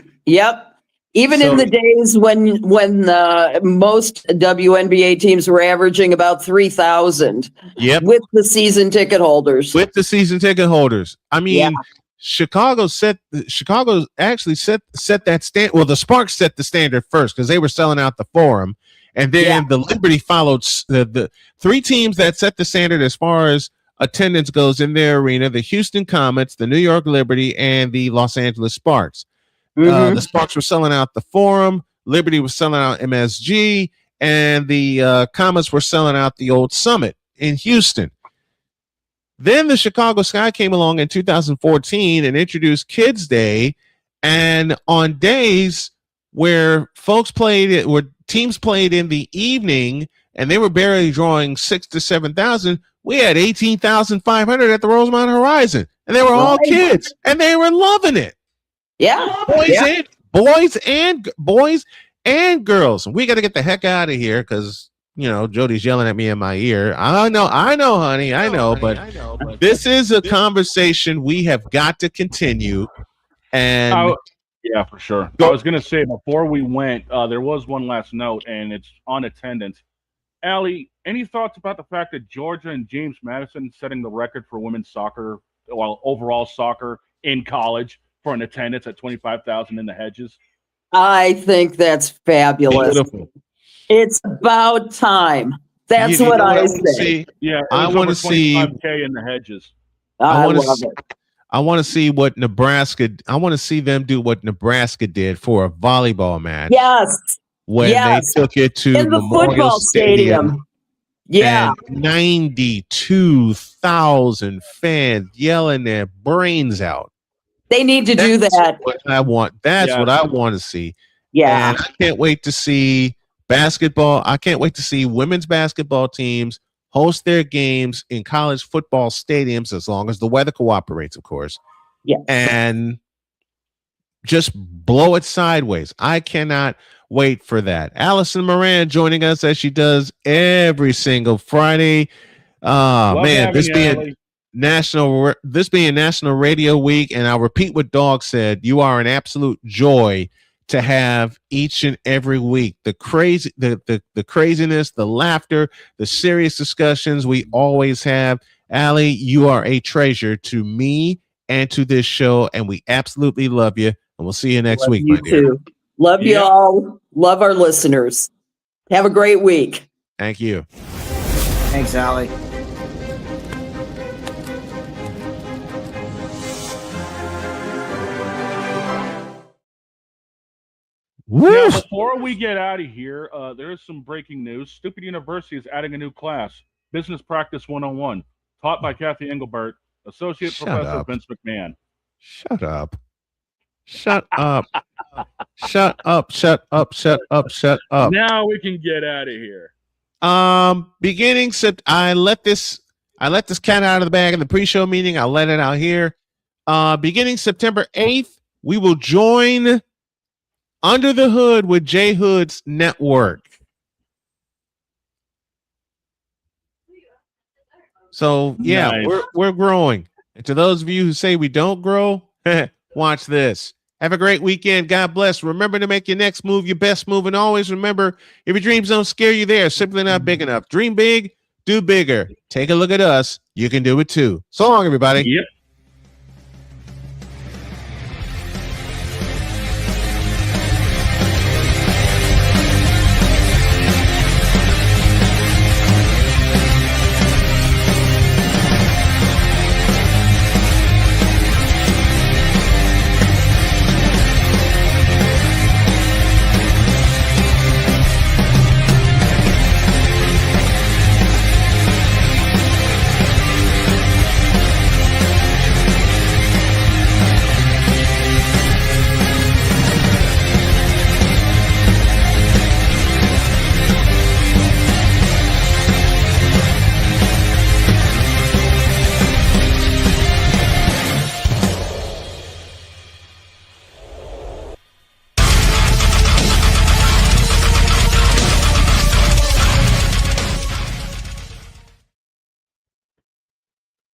Z: Even in the days when most WNBA teams were averaging about 3,000.
A: Yep.
Z: With the season ticket holders.
A: I mean, Chicago actually set that stand. Well, the Sparks set the standard first because they were selling out the Forum, and then the Liberty followed. The three teams that set the standard as far as attendance goes in their arena: the Houston Comets, the New York Liberty, and the Los Angeles Sparks. The Sparks were selling out the Forum, Liberty was selling out MSG, and the Comets were selling out the old Summit in Houston. Then the Chicago Sky came along in 2014 and introduced Kids Day, and on days where teams played in the evening and they were barely drawing 6,000 to 7,000, we had 18,500 at the Rosemont Horizon, and they were all kids, and they were loving it.
Z: Yeah,
A: boys and girls. We got to get the heck out of here because Jody's yelling at me in my ear. I know, honey, I know, but this is a conversation we have got to continue. And
I: yeah, for sure. I was gonna say before we went, there was one last note, and it's on attendance. Allie, any thoughts about the fact that Georgia and James Madison setting the record for women's soccer, overall soccer in college, for an attendance at 25,000 in the hedges?
Z: I think that's fabulous.
I: Beautiful.
Z: It's about time. That's what I say.
I: Yeah,
A: I want to see
I: 25K in the hedges.
Z: I love it.
A: I want to see what Nebraska. I want to see them do what Nebraska did for a volleyball match.
Z: Yes.
A: When they took it to
Z: in the football stadium. Yeah.
A: 92,000 fans yelling their brains out.
Z: They need to do that.
A: What I want. That's what I want to see.
Z: Yeah.
A: And I can't wait to see basketball. I can't wait to see women's basketball teams host their games in college football stadiums, as long as the weather cooperates, of course.
Z: Yeah.
A: And just blow it sideways. I cannot wait for that. Allison Moran joining us as she does every single Friday. Man, this being National Radio Week, and I'll repeat what Dog said. You are an absolute joy to have each and every week. The craziness, the laughter, the serious discussions we always have. Allie, you are a treasure to me and to this show, and we absolutely love you. And we'll see you next week, my dear.
Z: Too. Love you all. Love our listeners. Have a great week.
A: Thank you.
D: Thanks, Allie.
I: Now, before we get out of here, there is some breaking news. Stupid University is adding a new class, Business Practice 101, taught by Kathy Engelbert, Associate Professor Vince McMahon.
A: Shut up. Shut up. Shut up. Shut up. Shut up. Shut up.
I: Now we can get out of here.
A: I let this cat out of the bag in the pre-show meeting. I'll let it out here. Beginning September 8th, we will join Under the Hood with J Hood's network. So yeah,
I: Nice.
A: we're growing. And to those of you who say we don't grow, watch this. Have a great weekend. God bless. Remember to make your next move your best move. And always remember, if your dreams don't scare you, they are simply not big enough. Dream big, do bigger. Take a look at us. You can do it too. So long, everybody.
I: Yep.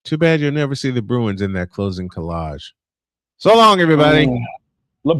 A: Too bad you'll never see the Bruins in that closing collage. So long, everybody.
I: LeBron.